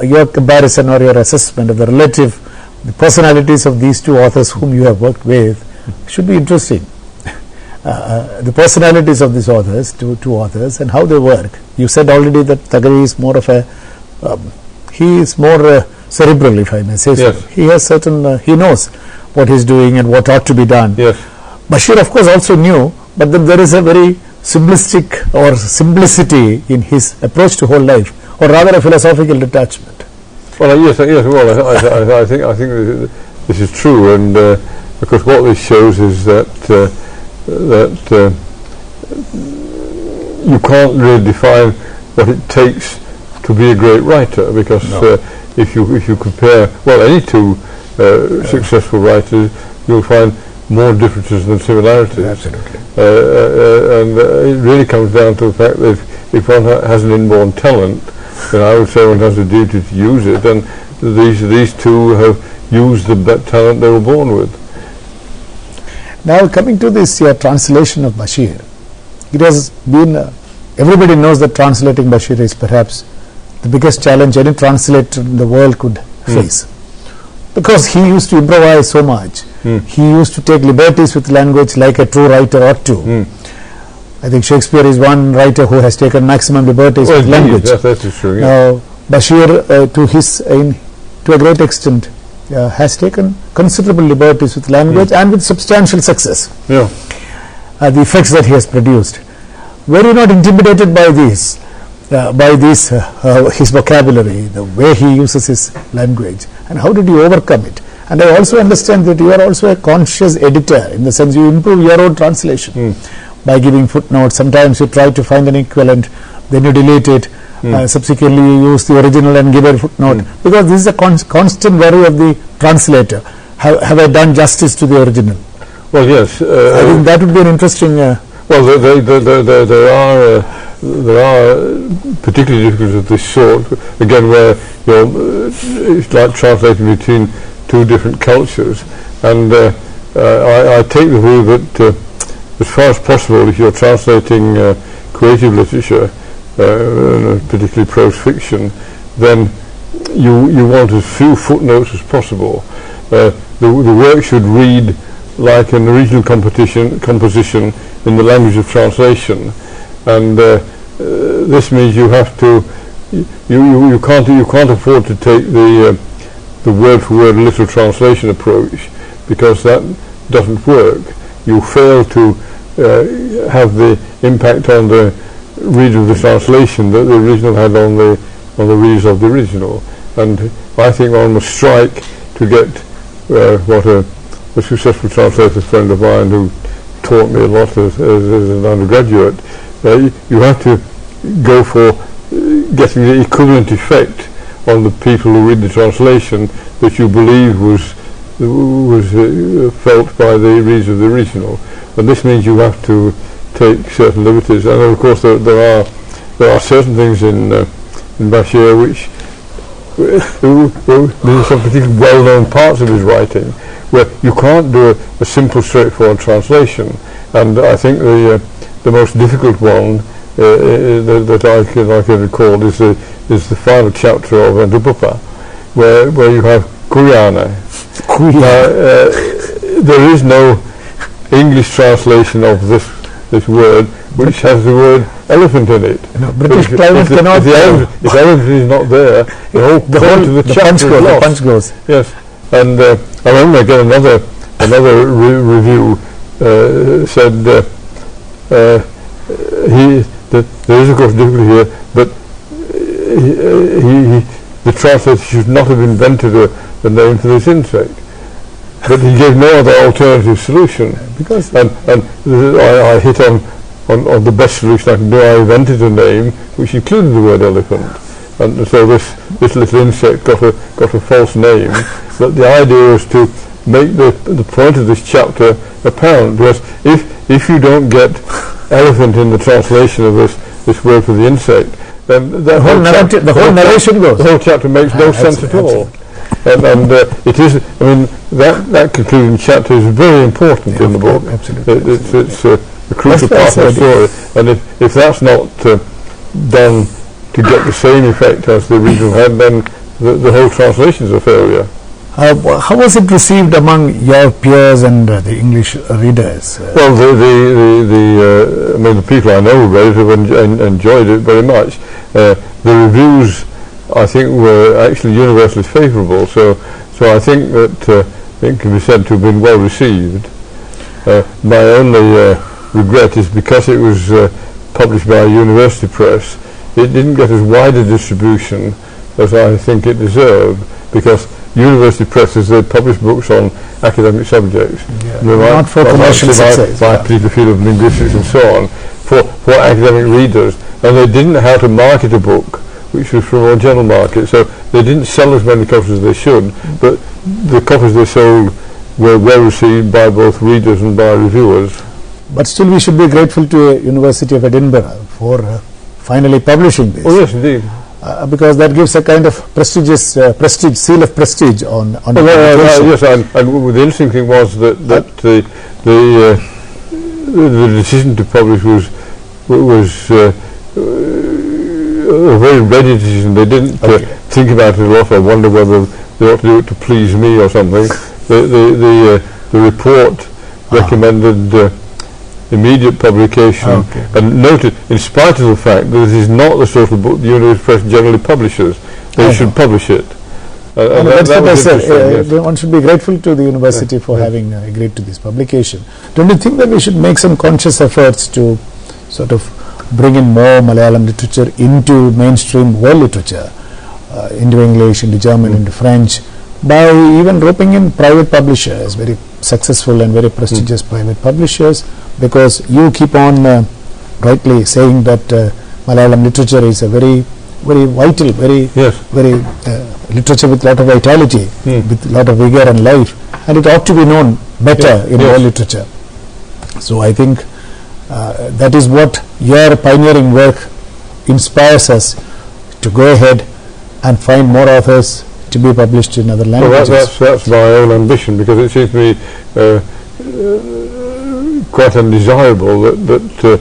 your comparison or your assessment of the personalities of these two authors whom you have worked with should be interesting. The personalities of these authors, two authors, and how they work. You said already that Thackeray is more of he is more cerebral, if I may say so. He has he knows what he is doing and what ought to be done. Bashir, of course, also knew, but then there is a very simplistic or simplicity in his approach to whole life, or rather a philosophical detachment. Well, yes. Well, I think this is true, and of course, what this shows is that you can't really define what it takes to be a great writer, because if you compare any two successful writers, you'll find more differences than similarities. Absolutely. And it really comes down to the fact that if one has an inborn talent, then I would say one has a duty to use it, and these two have used that talent they were born with. Now, coming to this translation of Bashir, it has been, everybody knows that translating Bashir is perhaps the biggest challenge any translator in the world could face, because he used to improvise so much. He used to take liberties with language like a true writer ought to. I think Shakespeare is one writer who has taken maximum liberties with language. That is true. Now, Bashir, to a great extent, has taken considerable liberties with language and with substantial success. The effects that he has produced. Were you not intimidated by these, his vocabulary, the way he uses his language, and how did you overcome it? And I also understand that you are also a conscious editor, in the sense you improve your own translation by giving footnotes. Sometimes you try to find an equivalent, then you delete it. Subsequently you use the original and give a footnote, because this is a constant worry of the translator. Have I done justice to the original? Well, yes. I think that would be an interesting... there are particularly difficulties of this sort, again, where it's like translating between two different cultures, and I take the view that as far as possible, if you're translating creative literature, particularly prose fiction, then you want as few footnotes as possible. The work should read like an original composition in the language of translation, and this means you have to you can't afford to take the word for word literal translation approach, because that doesn't work. You fail to have the impact on the reader of the translation that the original had on the readers of the original. And I think one must strike to get what a successful translator friend of mine who taught me a lot as an undergraduate, you have to go for getting the equivalent effect on the people who read the translation that you believe was felt by the readers of the original. And this means you have to take certain liberties. And of course there are certain things in Bashir which there's some particularly well-known parts of his writing where you can't do a simple, straightforward translation. And I think the most difficult one that I can recall is the final chapter of Andupapa, where you have Kuyana. There is no English translation of this word which has the word elephant in it. No, British climate cannot. If elephant is not there, the whole point of the chapter is lost. The punch goes. Yes, and I remember again another review said there is of course difficulty here, but the translator should not have invented a name for this insect. But he gave no other alternative solution. Because and I hit on the best solution I can do. I invented a name which included the word elephant, and so this little insect got a false name. But the idea was to make the point of this chapter apparent, because if you don't get elephant in the translation of this word for the insect, then the whole narration goes. The whole chapter makes no sense at all. And it is, I mean, that concluding chapter is very important in the book. Absolutely. It's a crucial part of the story. And if that's not done to get the same effect as the original had, then the whole translation is a failure. How was it received among your peers and the English readers? Well, I mean, the people I know who read it have enjoyed it very much. The reviews, I think, were actually universally favourable. So I think that it can be said to have been well received. My only regret is because it was published by a university press, it didn't get as wide a distribution as I think it deserved, because university presses, they publish books on academic subjects. Yeah. Not for commercial success. My particular field of linguistics and so on, for academic readers, and they didn't know how to market a book which was for a more general market, so they didn't sell as many copies as they should, but the copies they sold were well received by both readers and by reviewers. But still we should be grateful to University of Edinburgh for finally publishing this. Oh yes, indeed. Because that gives a kind of prestigious seal of prestige on yes, and the interesting thing was that the decision to publish was a very ready decision. They didn't think about it a lot or wonder whether they ought to do it to please me or something. The report recommended immediate publication, and noted, in spite of the fact that it is not the sort of book the University Press generally publishes, they should publish it. And that's what I said. Yes. One should be grateful to the university for having agreed to this publication. Don't you think that we should make some conscious efforts to sort of bring in more Malayalam literature into mainstream world literature, into English, into German, into French, by even roping in private publishers, very successful and very prestigious private publishers, because you keep on rightly saying that Malayalam literature is a very vital, very literature with a lot of vitality, with a lot of vigor and life, and it ought to be known better in world literature. So I think that is what your pioneering work inspires us to go ahead and find more authors to be published in other languages. Well, that's my own ambition, because it seems to me quite undesirable that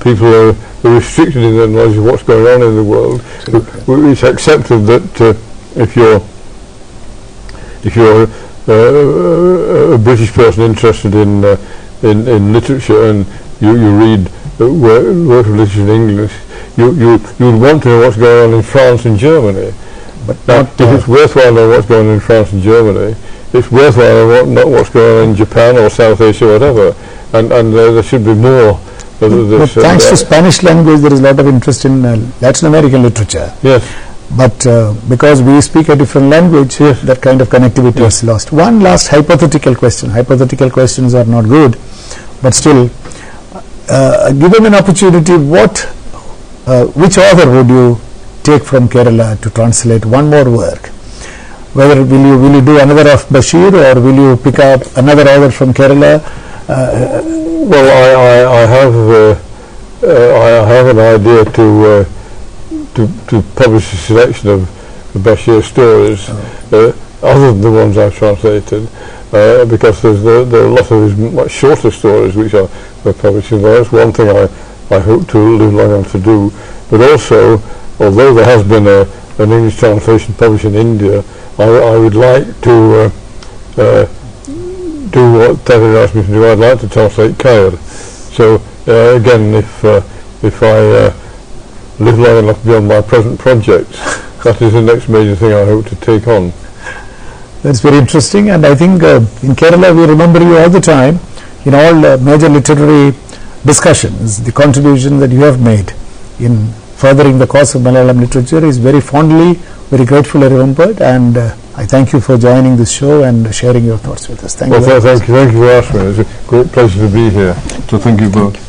people are restricted in their knowledge of what's going on in the world. It's accepted that if you're a British person interested in literature, and you read works of literature in English, you would want to know what's going on in France and Germany. But now, not, if it's worthwhile knowing what's going on in France and Germany, it's worthwhile knowing what's going on in Japan or South Asia or whatever, and there should be more. But thanks to Spanish language, there is a lot of interest in Latin American literature. Yes. But because we speak a different language, yes, that kind of connectivity is lost. One last hypothetical question. Hypothetical questions are not good, but still, given an opportunity, which author would you take from Kerala to translate one more work? Whether will you do another of Bashir, or will you pick up another author from Kerala? Well, I have an idea to publish a selection of Bashir stories, other than the ones I've translated, because there are a lot of his much shorter stories which are publishing. Well, that's one thing I hope to live long enough to do. But also, although there has been an English translation published in India, I would like to do what Teddy asked me to do. I'd like to translate Khair. So again, if I live long enough beyond my present projects, that is the next major thing I hope to take on. That's very interesting, and I think in Kerala we remember you all the time in all major literary discussions. The contribution that you have made in furthering the cause of Malayalam literature is very fondly, very gratefully remembered, and I thank you for joining this show and sharing your thoughts with us. Thank you. Thank you for asking me. It's a great pleasure to be here. So thank you both.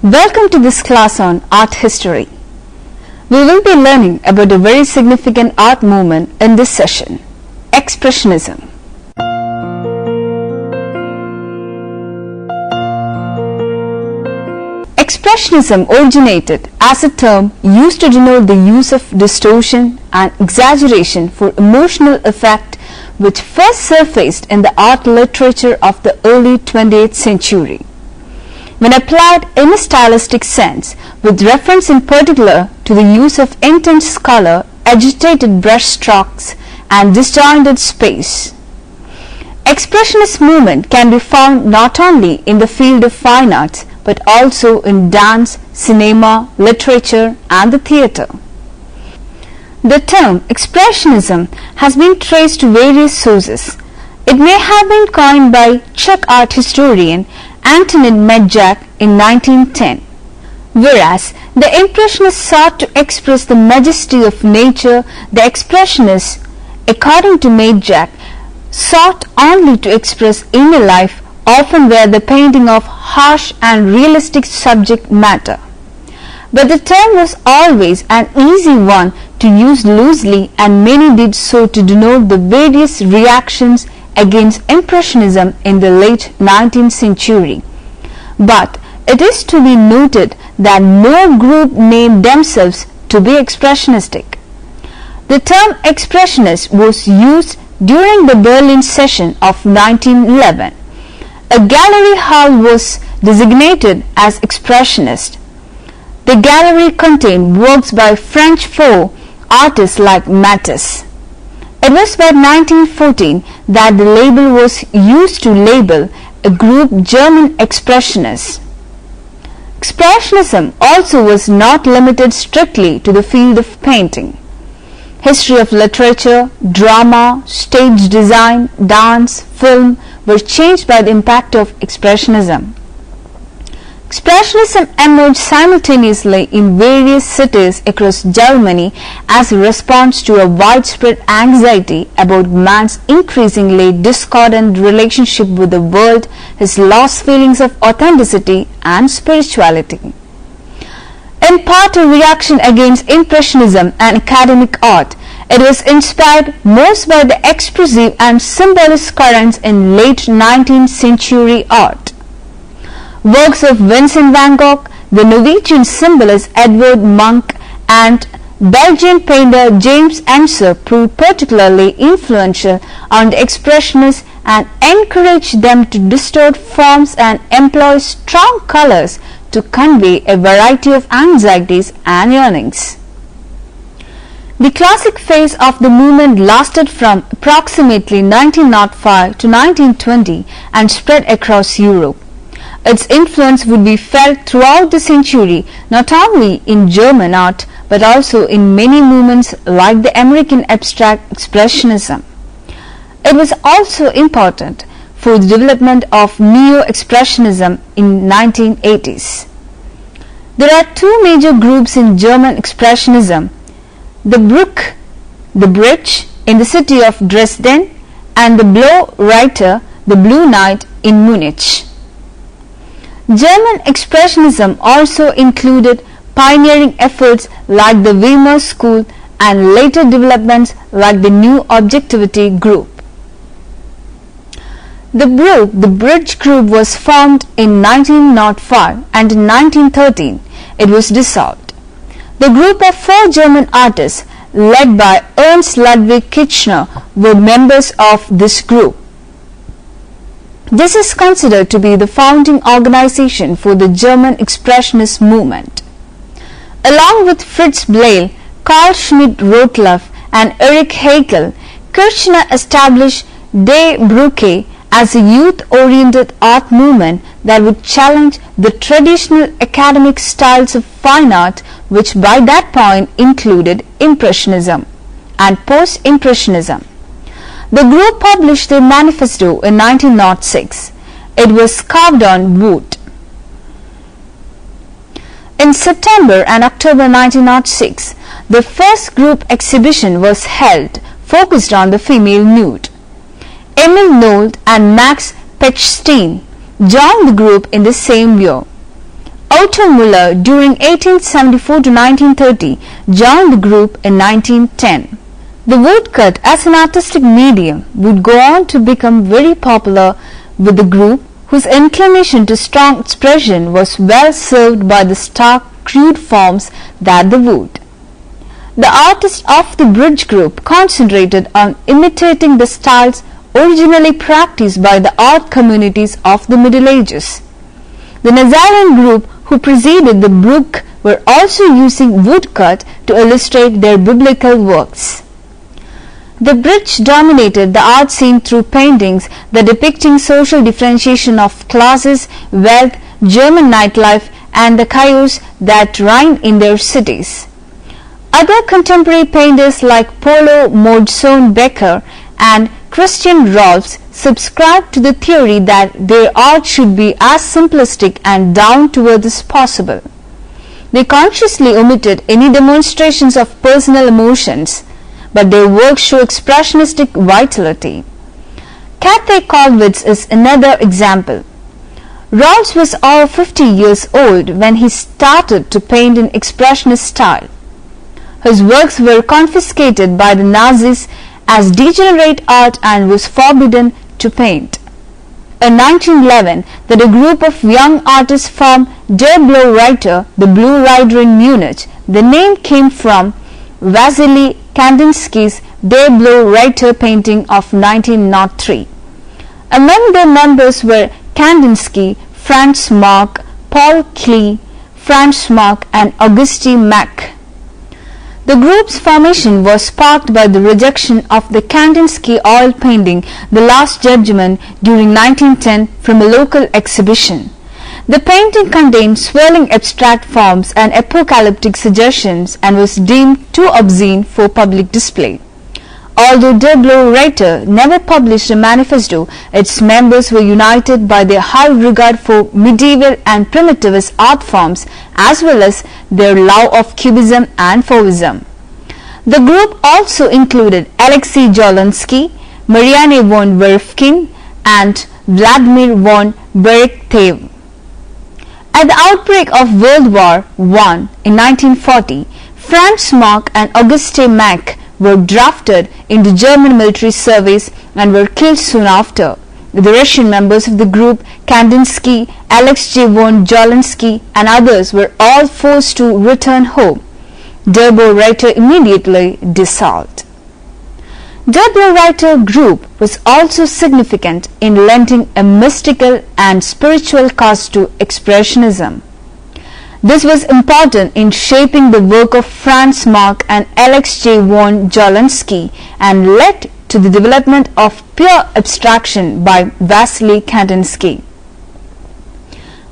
Welcome to this class on art history. We will be learning about a very significant art movement in this session, Expressionism. Expressionism originated as a term used to denote the use of distortion and exaggeration for emotional effect, which first surfaced in the art literature of the early 20th century. When applied in a stylistic sense, with reference in particular to the use of intense color, agitated brush strokes, and disjointed space. Expressionist movement can be found not only in the field of fine arts, but also in dance, cinema, literature, and the theatre. The term Expressionism has been traced to various sources. It may have been coined by Czech art historian Antonín Medjak in 1910, whereas the Impressionists sought to express the majesty of nature. The Expressionists, according to Medjak, sought only to express inner life, often were the painting of harsh and realistic subject matter. But the term was always an easy one to use loosely, and many did so to denote the various reactions against Impressionism in the late 19th century. But it is to be noted that no group named themselves to be expressionistic. The term expressionist was used during the Berlin session of 1911. A gallery hall was designated as expressionist. The gallery contained works by French folk artists like Matisse. It was by 1914 that the label was used to label a group German expressionists. Expressionism also was not limited strictly to the field of painting. History of literature, drama, stage design, dance, film were changed by the impact of Expressionism. Expressionism emerged simultaneously in various cities across Germany as a response to a widespread anxiety about man's increasingly discordant relationship with the world, his lost feelings of authenticity and spirituality. In part a reaction against Impressionism and academic art, it was inspired most by the expressive and symbolist currents in late 19th century art. Works of Vincent van Gogh, the Norwegian symbolist Edvard Munch, and Belgian painter James Emmrc proved particularly influential on the Expressionists and encouraged them to distort forms and employ strong colors to convey a variety of anxieties and yearnings. The classic phase of the movement lasted from approximately 1905 to 1920 and spread across Europe. Its influence would be felt throughout the century, not only in German art but also in many movements like the American abstract expressionism. It was also important for the development of neo-expressionism in 1980s. There are two major groups in German expressionism: the Bruch, the Bridge in the city of Dresden, and the Blau Reiter, the Blue Knight in Munich. German expressionism also included pioneering efforts like the Weimar School and later developments like the New Objectivity group. The Bruch, the Bridge group, was formed in 1905 and in 1913 it was dissolved. The group of 4 German artists led by Ernst Ludwig Kitchener were members of this group. This is considered to be the founding organization for the German Expressionist movement. Along with Fritz Blale, Carl Schmidt-Rottluff and Erich Hegel, Kirchner established Die Brücke as a youth-oriented art movement that would challenge the traditional academic styles of fine art, which by that point included Impressionism and Post-Impressionism. The group published their manifesto in 1906. It was carved on wood. In September and October 1906, the first group exhibition was held, focused on the female nude. Emil Nold and Max Pechstein joined the group in the same year. Otto Müller during 1874 to 1930 joined the group in 1910. The woodcut as an artistic medium would go on to become very popular with the group, whose inclination to strong expression was well served by the stark, crude forms that the wood. The artists of the Bridge group concentrated on imitating the styles originally practiced by the art communities of the Middle Ages. The Nazarene group, who preceded the Bruch, were also using woodcut to illustrate their biblical works. The Bridge dominated the art scene through paintings that depicting social differentiation of classes, wealth, German nightlife, and the chaos that reigned in their cities. Other contemporary painters like Paulo Mordson Becker and Christian Rolfs subscribed to the theory that their art should be as simplistic and down to earth as possible. They consciously omitted any demonstrations of personal emotions, but their works show expressionistic vitality. Cathay Kollwitz is another example. Rolfs was over 50 years old when he started to paint in expressionist style. His works were confiscated by the Nazis as degenerate art and was forbidden to paint. In 1911, that a group of young artists formed Der Blau Reiter, the Blue Rider in Munich. The name came from Vasily Kandinsky's Der Blau Reiter painting of 1903. Among their members were Kandinsky, Franz Marc, Paul Klee, Franz Marc and Auguste Mack. The group's formation was sparked by the rejection of the Kandinsky oil painting The Last Judgment during 1910 from a local exhibition. The painting contained swirling abstract forms and apocalyptic suggestions and was deemed too obscene for public display. Although Der Blaue Reiter never published a manifesto, its members were united by their high regard for medieval and primitivist art forms as well as their love of Cubism and Fauvism. The group also included Alexei Jawlensky, Marianne von Werfkin and Vladimir von Berechtsev. At the outbreak of World War I in 1940, Franz Marc and Auguste Mack were drafted into German military service and were killed soon after. The Russian members of the group, Kandinsky, Alex J. von Jawlensky and others were all forced to return home. Der Blaue Reiter immediately dissolved. Der Blaue Reiter group was also significant in lending a mystical and spiritual cast to Expressionism. This was important in shaping the work of Franz Marc and Alex J. von Jawlensky and led to the development of pure abstraction by Vasily Kandinsky.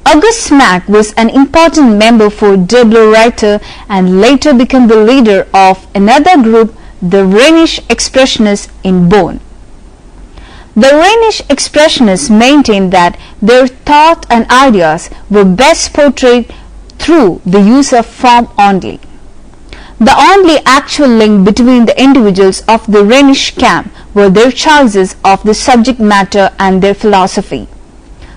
August Mack was an important member for Der Blaue Reiter and later became the leader of another group, the Rhenish Expressionists in Bonn. The Rhenish Expressionists maintained that their thought and ideas were best portrayed through the use of form only. The only actual link between the individuals of the Rhenish camp were their choices of the subject matter and their philosophy.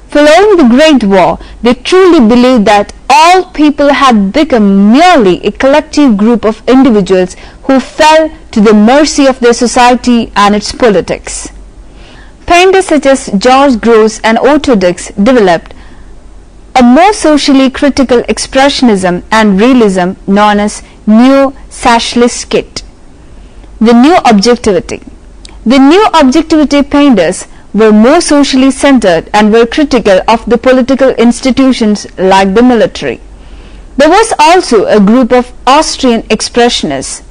Following the Great War, they truly believed that all people had become merely a collective group of individuals who fell to the mercy of their society and its politics. Painters such as George Grosz and Otto Dix developed a more socially critical expressionism and realism known as Neo-Socialist. The New Objectivity. The New Objectivity painters were more socially centered and were critical of the political institutions like the military. There was also a group of Austrian expressionists.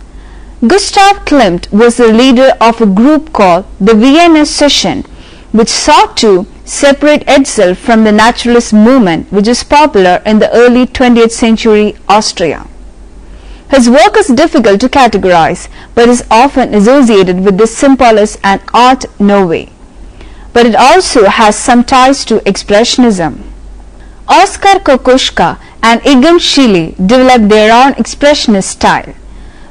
Gustav Klimt was the leader of a group called the Vienna Session, which sought to separate itself from the naturalist movement which is popular in the early 20th century Austria. His work is difficult to categorize but is often associated with the Symbolist and Art Nouveau, but it also has some ties to Expressionism. Oskar Kokoschka and Egon Schiele developed their own expressionist style.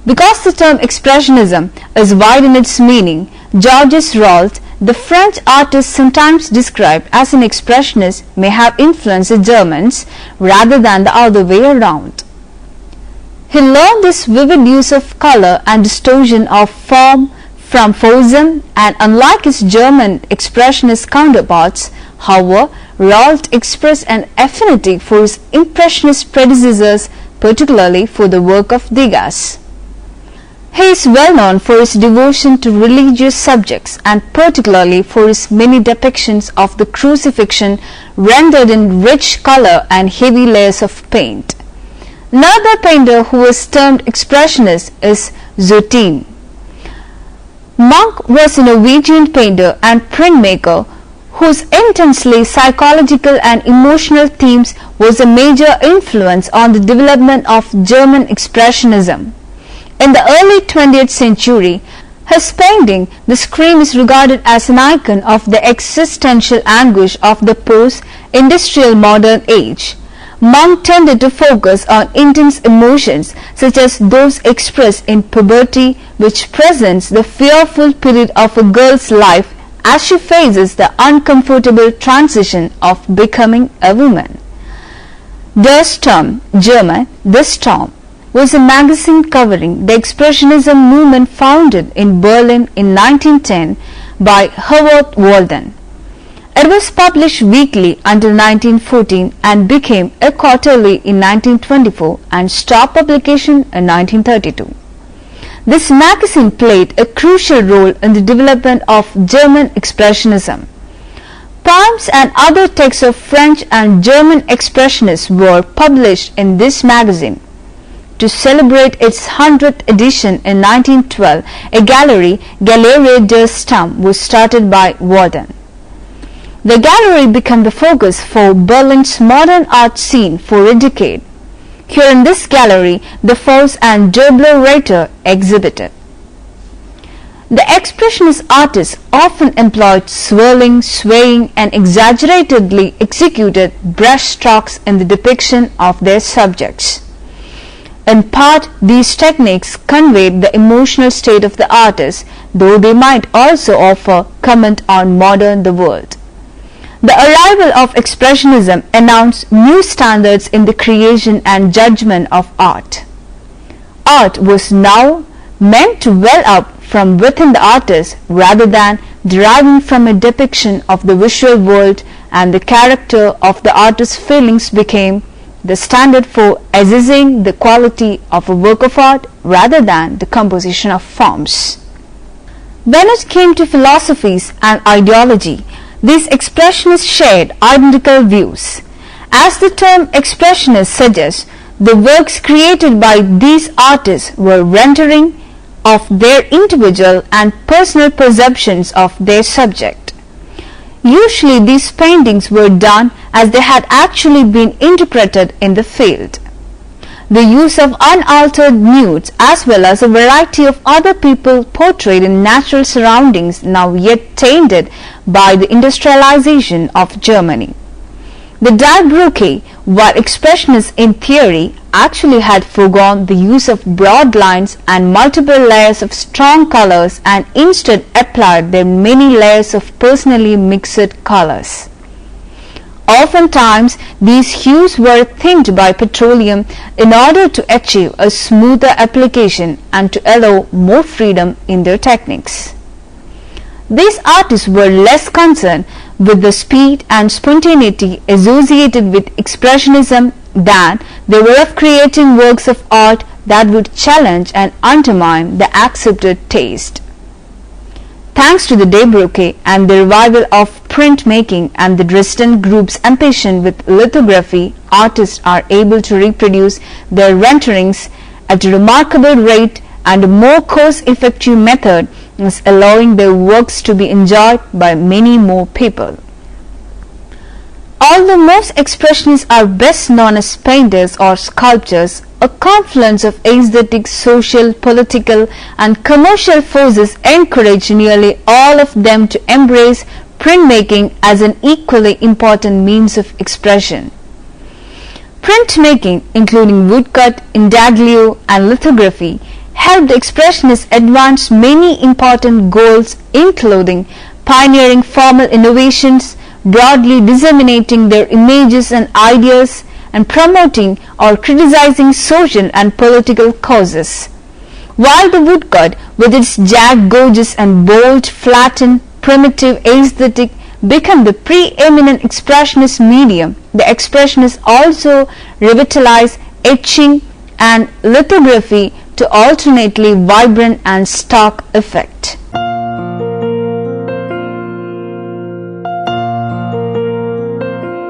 Because the term Expressionism is wide in its meaning, Georges Rolt, the French artist sometimes described as an expressionist, may have influenced the Germans rather than the other way around. He learned this vivid use of color and distortion of form from Fauvism, and unlike his German expressionist counterparts, however, Rolt expressed an affinity for his impressionist predecessors, particularly for the work of Degas. He is well known for his devotion to religious subjects and particularly for his many depictions of the crucifixion rendered in rich color and heavy layers of paint. Another painter who was termed expressionist is Zotin. Munch was a Norwegian painter and printmaker whose intensely psychological and emotional themes was a major influence on the development of German Expressionism. In the early 20th century, his painting, The Scream, is regarded as an icon of the existential anguish of the post-industrial modern age. Munch tended to focus on intense emotions such as those expressed in puberty, which presents the fearful period of a girl's life as she faces the uncomfortable transition of becoming a woman. Der Sturm, German, The Storm, was a magazine covering the Expressionism movement founded in Berlin in 1910 by Howard Walden. It was published weekly until 1914 and became a quarterly in 1924 and stopped publication in 1932. This magazine played a crucial role in the development of German Expressionism. Poems and other texts of French and German expressionists were published in this magazine. To celebrate its 100th edition in 1912, a gallery, Galerie der Sturm, was started by Walden. The gallery became the focus for Berlin's modern art scene for a decade. Here in this gallery, the Faust and Der Blaue Reiter exhibited. The expressionist artists often employed swirling, swaying, and exaggeratedly executed brush strokes in the depiction of their subjects. In part, these techniques conveyed the emotional state of the artist, though they might also offer comment on modern the world. The arrival of Expressionism announced new standards in the creation and judgment of art. Art was now meant to well up from within the artist rather than deriving from a depiction of the visual world, and the character of the artist's feelings became the standard for assessing the quality of a work of art rather than the composition of forms. When it came to philosophies and ideology, these expressionists shared identical views. As the term expressionist suggests, the works created by these artists were rendering of their individual and personal perceptions of their subject. Usually these paintings were done as they had actually been interpreted in the field. The use of unaltered nudes as well as a variety of other people portrayed in natural surroundings now yet tainted by the industrialization of Germany. The Die Brücke, while expressionists in theory, actually had foregone the use of broad lines and multiple layers of strong colors and instead applied their many layers of personally mixed colors. Oftentimes, these hues were thinned by petroleum in order to achieve a smoother application and to allow more freedom in their techniques. These artists were less concerned with the speed and spontaneity associated with Expressionism than they were of creating works of art that would challenge and undermine the accepted taste. Thanks to the Die Brücke and the revival of printmaking and the Dresden group's ambition with lithography, artists are able to reproduce their renderings at a remarkable rate, and a more cost-effective method is allowing their works to be enjoyed by many more people. Although most expressionists are best known as painters or sculptors, a confluence of aesthetic, social, political, and commercial forces encouraged nearly all of them to embrace printmaking as an equally important means of expression. Printmaking, including woodcut, intaglio, and lithography, helped expressionists advance many important goals, including pioneering formal innovations, broadly disseminating their images and ideas, and promoting or criticizing social and political causes. While the woodcut, with its jagged, gorgeous, and bold, flattened, primitive aesthetic, became the preeminent expressionist medium, the expressionists also revitalized etching and lithography to alternately vibrant and stark effect.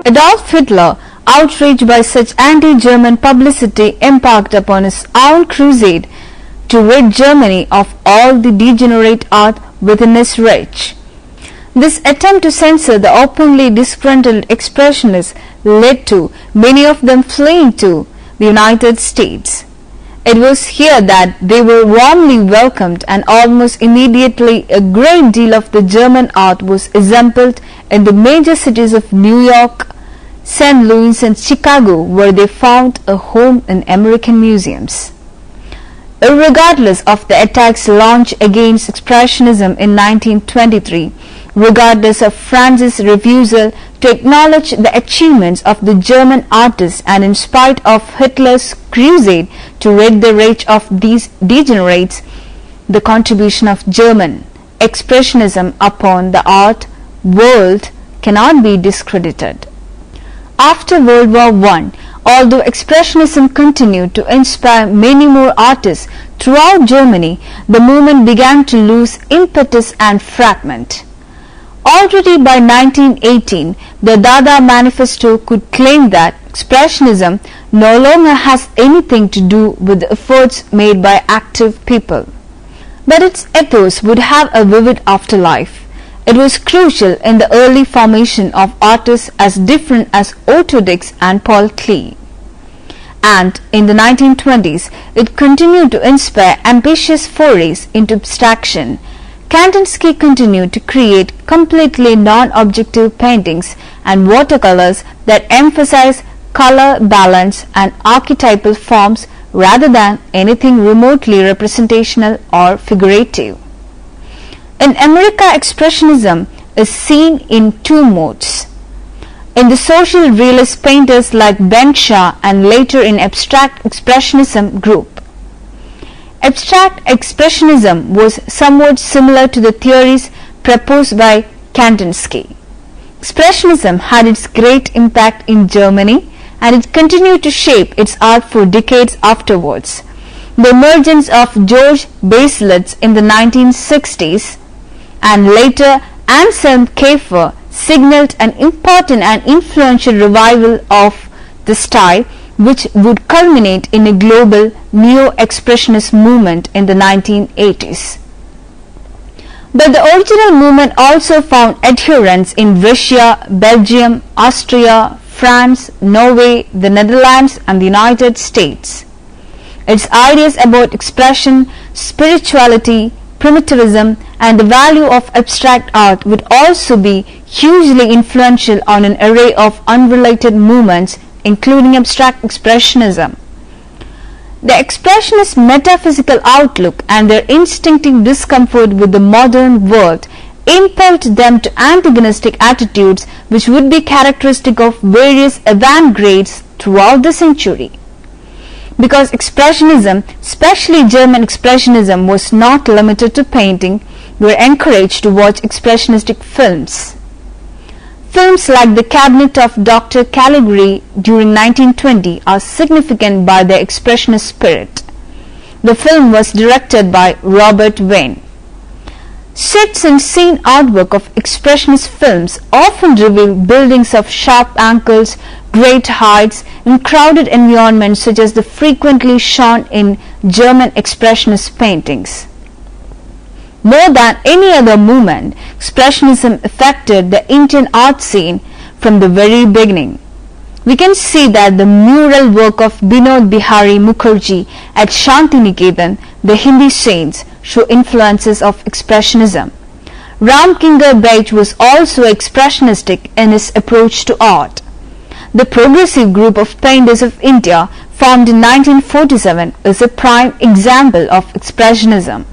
Adolf Hitler, outraged by such anti-German publicity, embarked upon his own crusade to rid Germany of all the degenerate art within his reach. This attempt to censor the openly disgruntled expressionists led to many of them fleeing to the United States. It was here that they were warmly welcomed, and almost immediately a great deal of the German art was assembled in the major cities of New York, St. Louis, and Chicago, where they found a home in American museums. Regardless of the attacks launched against Expressionism in 1923, regardless of France's refusal to acknowledge the achievements of the German artists, and in spite of Hitler's crusade to rid the rage of these degenerates, the contribution of German Expressionism upon the art world cannot be discredited. After World War I, although Expressionism continued to inspire many more artists throughout Germany, the movement began to lose impetus and fragment. Already by 1918, the Dada Manifesto could claim that Expressionism no longer has anything to do with the efforts made by active people. But its ethos would have a vivid afterlife. It was crucial in the early formation of artists as different as Otto Dix and Paul Klee. And in the 1920s, it continued to inspire ambitious forays into abstraction, Kandinsky continued to create completely non-objective paintings and watercolors that emphasize color balance and archetypal forms rather than anything remotely representational or figurative. In America, expressionism is seen in two modes. In the social realist painters like Ben Shaw and later in abstract expressionism group. Abstract expressionism was somewhat similar to the theories proposed by Kandinsky. Expressionism had its great impact in Germany and it continued to shape its art for decades afterwards. The emergence of George Baselitz in the 1960s and later Anselm Kiefer signaled an important and influential revival of the style, which would culminate in a global neo-expressionist movement in the 1980s. But the original movement also found adherents in Russia, Belgium, Austria, France, Norway, the Netherlands and the United States. Its ideas about expression, spirituality, primitivism and the value of abstract art would also be hugely influential on an array of unrelated movements, including abstract expressionism. The expressionist metaphysical outlook and their instinctive discomfort with the modern world impelled them to antagonistic attitudes which would be characteristic of various avant-gardes throughout the century. Because expressionism, especially German expressionism, was not limited to painting, we were encouraged to watch expressionistic films. Films like The Cabinet of Dr. Caligari during 1920 are significant by their expressionist spirit. The film was directed by Robert Wayne. Sets and scene artwork of expressionist films often reveal buildings of sharp angles, great heights, and crowded environments such as the frequently shown in German expressionist paintings. More than any other movement, expressionism affected the Indian art scene from the very beginning. We can see that the mural work of Binod Bihari Mukherjee at Shantiniketan, the Hindi saints, show influences of expressionism. Ramkinger Baig was also expressionistic in his approach to art. The progressive group of painters of India, formed in 1947, is a prime example of expressionism.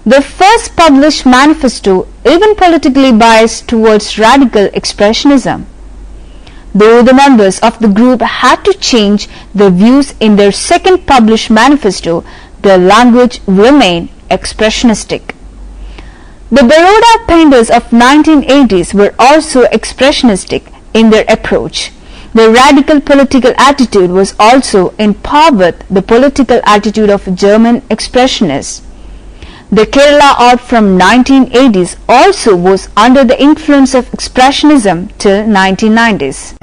The first published manifesto, even politically biased towards radical expressionism. Though the members of the group had to change their views in their second published manifesto, their language remained expressionistic. The Baroda painters of 1980s were also expressionistic in their approach. Their radical political attitude was also in par with the political attitude of German expressionists. The Kerala art from 1980s also was under the influence of expressionism till 1990s.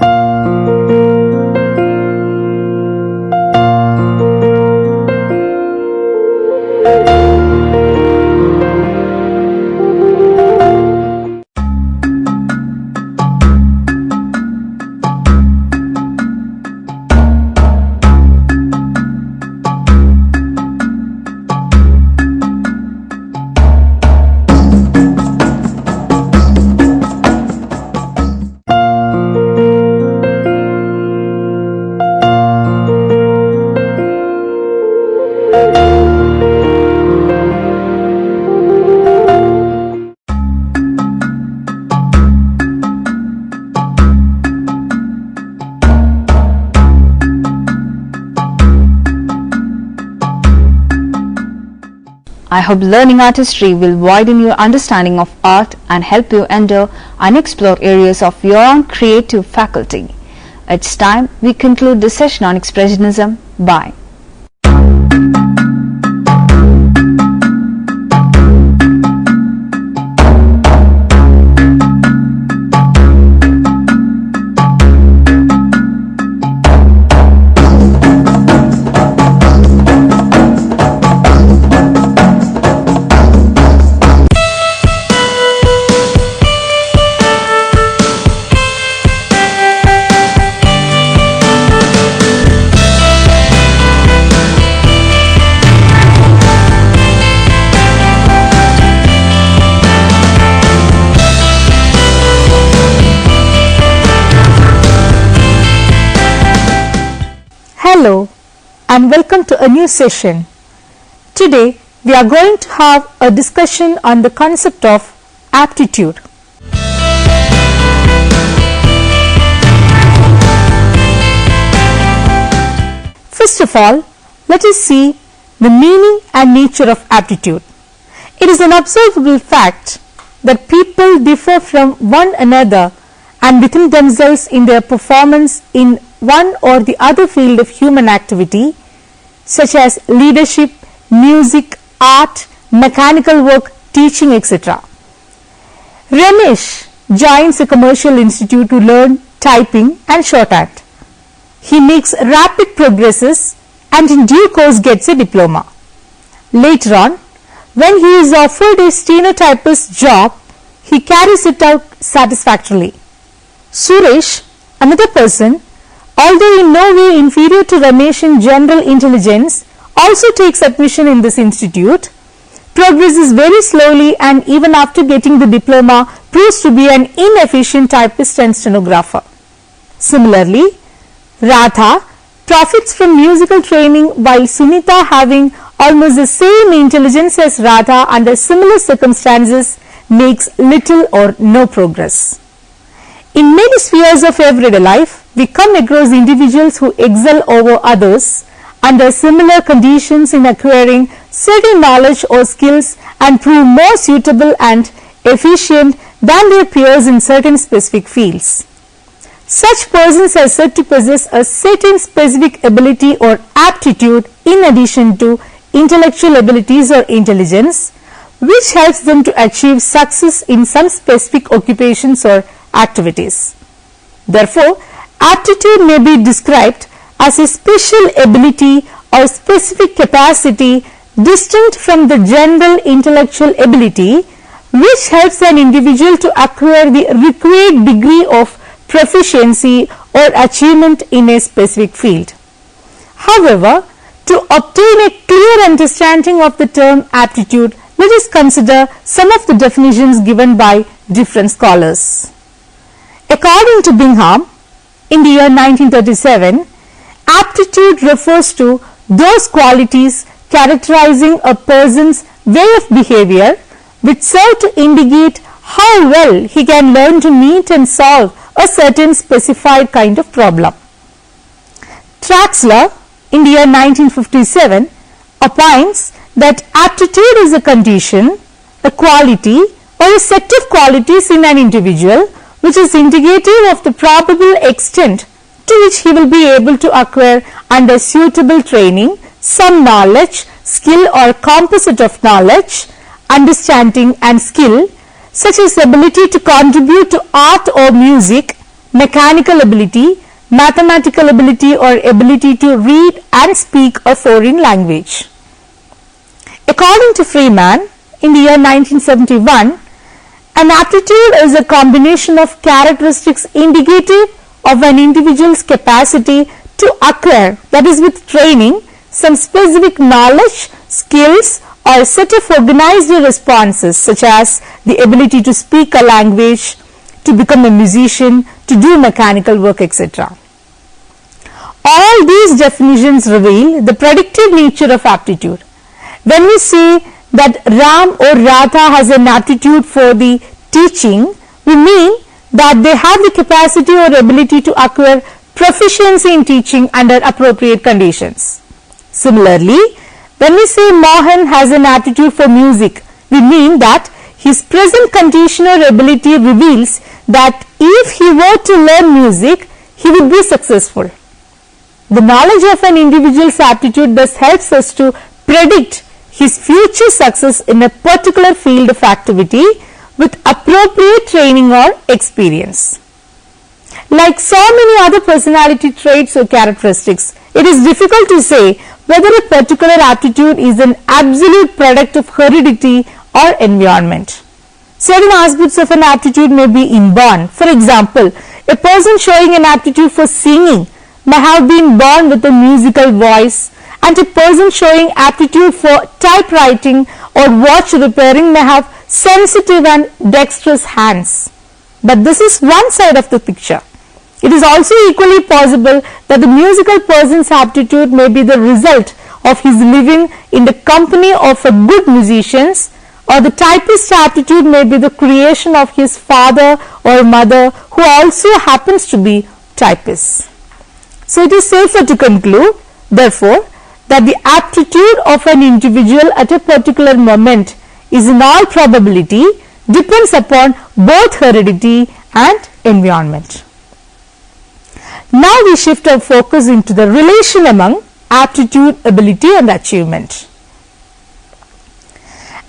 I hope learning art history will widen your understanding of art and help you enter unexplored areas of your own creative faculty. It's time we conclude this session on Expressionism. Bye. and welcome to a new session. Today we are going to have a discussion on the concept of aptitude. First of all, let us see the meaning and nature of aptitude. It is an observable fact that people differ from one another and within themselves in their performance in one or the other field of human activity, such as leadership, music, art, mechanical work, teaching, etc. Ramesh joins a commercial institute to learn typing and shorthand. He makes rapid progresses and in due course gets a diploma. Later on, when he is offered a stenotypist job, he carries it out satisfactorily. Suresh, another person, although in no way inferior to Ramesh in general intelligence, also takes admission in this institute, progresses very slowly and even after getting the diploma proves to be an inefficient typist and stenographer. Similarly, Radha profits from musical training while Sunita, having almost the same intelligence as Radha under similar circumstances, makes little or no progress. In many spheres of everyday life, we come across individuals who excel over others under similar conditions in acquiring certain knowledge or skills and prove more suitable and efficient than their peers in certain specific fields. Such persons are said to possess a certain specific ability or aptitude in addition to intellectual abilities or intelligence, which helps them to achieve success in some specific occupations or activities. Therefore, aptitude may be described as a special ability or specific capacity distinct from the general intellectual ability, which helps an individual to acquire the required degree of proficiency or achievement in a specific field. However, to obtain a clear understanding of the term aptitude, let us consider some of the definitions given by different scholars. According to Bingham, in the year 1937, aptitude refers to those qualities characterizing a person's way of behavior which serve to indicate how well he can learn to meet and solve a certain specified kind of problem. Traxler, in the year 1957, opines that aptitude is a condition, a quality or a set of qualities in an individual which is indicative of the probable extent to which he will be able to acquire under suitable training some knowledge, skill or composite of knowledge, understanding and skill, such as ability to contribute to art or music, mechanical ability, mathematical ability or ability to read and speak a foreign language. According to Freeman, in the year 1971, an aptitude is a combination of characteristics indicative of an individual's capacity to acquire, that is with training, some specific knowledge, skills or a set of organized responses such as the ability to speak a language, to become a musician, to do mechanical work, etc. All these definitions reveal the predictive nature of aptitude. When we say that Ram or Radha has an aptitude for the teaching, we mean that they have the capacity or ability to acquire proficiency in teaching under appropriate conditions. Similarly, when we say Mohan has an aptitude for music, we mean that his present condition or ability reveals that if he were to learn music, he would be successful. The knowledge of an individual's aptitude thus helps us to predict his future success in a particular field of activity with appropriate training or experience. Like so many other personality traits or characteristics, it is difficult to say whether a particular aptitude is an absolute product of heredity or environment. Certain aspects of an aptitude may be inborn. For example, a person showing an aptitude for singing may have been born with a musical voice, and a person showing aptitude for typewriting or watch repairing may have sensitive and dexterous hands. But this is one side of the picture. It is also equally possible that the musical person's aptitude may be the result of his living in the company of a good musicians, or the typist's aptitude may be the creation of his father or mother who also happens to be typists. So it is safer to conclude, therefore, that the aptitude of an individual at a particular moment is in all probability depends upon both heredity and environment. Now we shift our focus into the relation among aptitude, ability and achievement.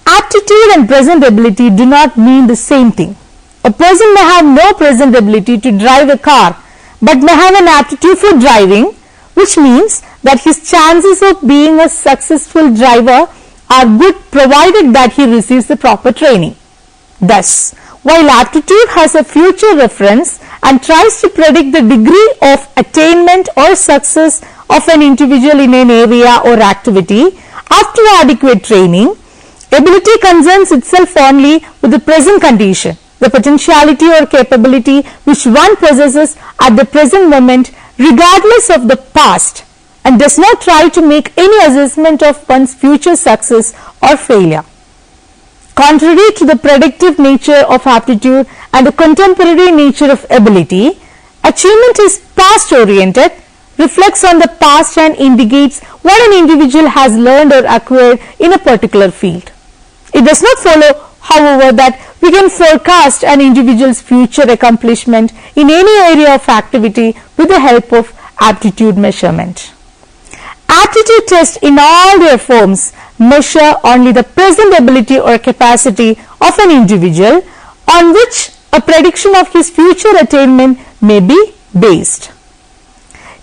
Aptitude and present ability do not mean the same thing. A person may have no present ability to drive a car, but may have an aptitude for driving, which means that his chances of being a successful driver are good provided that he receives the proper training. Thus, while aptitude has a future reference and tries to predict the degree of attainment or success of an individual in an area or activity after adequate training, ability concerns itself only with the present condition, the potentiality or capability which one possesses at the present moment regardless of the past, and does not try to make any assessment of one's future success or failure. Contrary to the predictive nature of aptitude and the contemporary nature of ability, achievement is past oriented, reflects on the past and indicates what an individual has learned or acquired in a particular field. It does not follow, however, that we can forecast an individual's future accomplishment in any area of activity with the help of aptitude measurement. Aptitude tests in all their forms measure only the present ability or capacity of an individual on which a prediction of his future attainment may be based.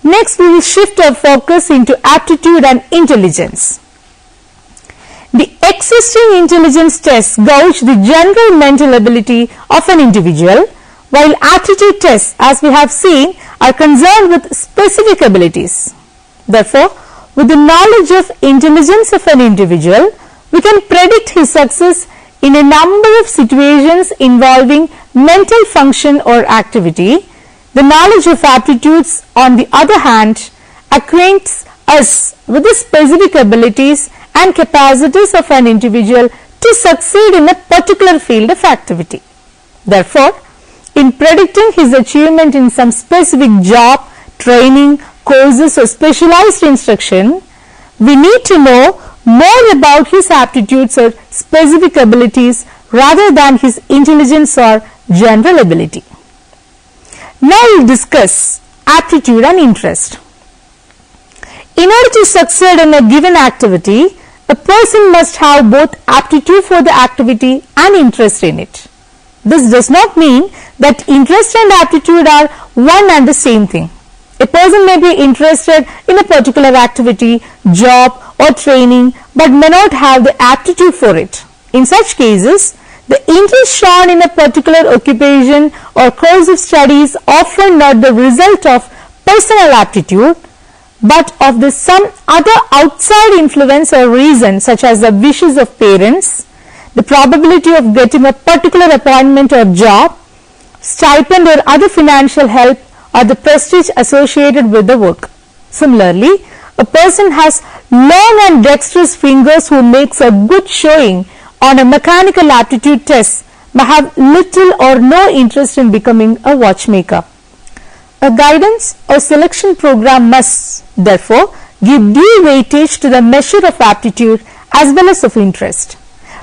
Next, we will shift our focus into aptitude and intelligence. The existing intelligence tests gauge the general mental ability of an individual, while aptitude tests, as we have seen, are concerned with specific abilities. Therefore, with the knowledge of intelligence of an individual, we can predict his success in a number of situations involving mental function or activity. The knowledge of aptitudes, on the other hand, acquaints us with the specific abilities and capacities of an individual to succeed in a particular field of activity. Therefore, in predicting his achievement in some specific job, training, courses or specialized instruction, we need to know more about his aptitudes or specific abilities rather than his intelligence or general ability. Now we will discuss aptitude and interest. In order to succeed in a given activity, a person must have both aptitude for the activity and interest in it. This does not mean that interest and aptitude are one and the same thing. A person may be interested in a particular activity, job or training, but may not have the aptitude for it. In such cases, the interest shown in a particular occupation or course of study is often not the result of personal aptitude, but of some other outside influence or reason, such as the wishes of parents, the probability of getting a particular appointment or job, stipend or other financial help, or the prestige associated with the work. Similarly, a person has long and dexterous fingers who makes a good showing on a mechanical aptitude test may have little or no interest in becoming a watchmaker. A guidance or selection program must, therefore, give due weightage to the measure of aptitude as well as of interest.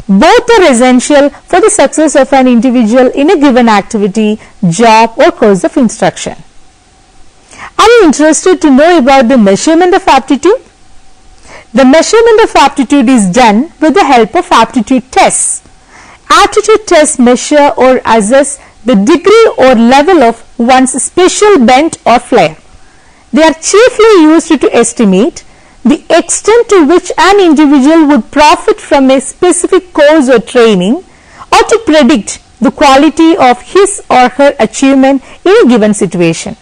Both are essential for the success of an individual in a given activity, job or course of instruction. Are you interested to know about the measurement of aptitude? The measurement of aptitude is done with the help of aptitude tests. Aptitude tests measure or assess the degree or level of one's special bent or flair. They are chiefly used to estimate the extent to which an individual would profit from a specific course or training, or to predict the quality of his or her achievement in a given situation.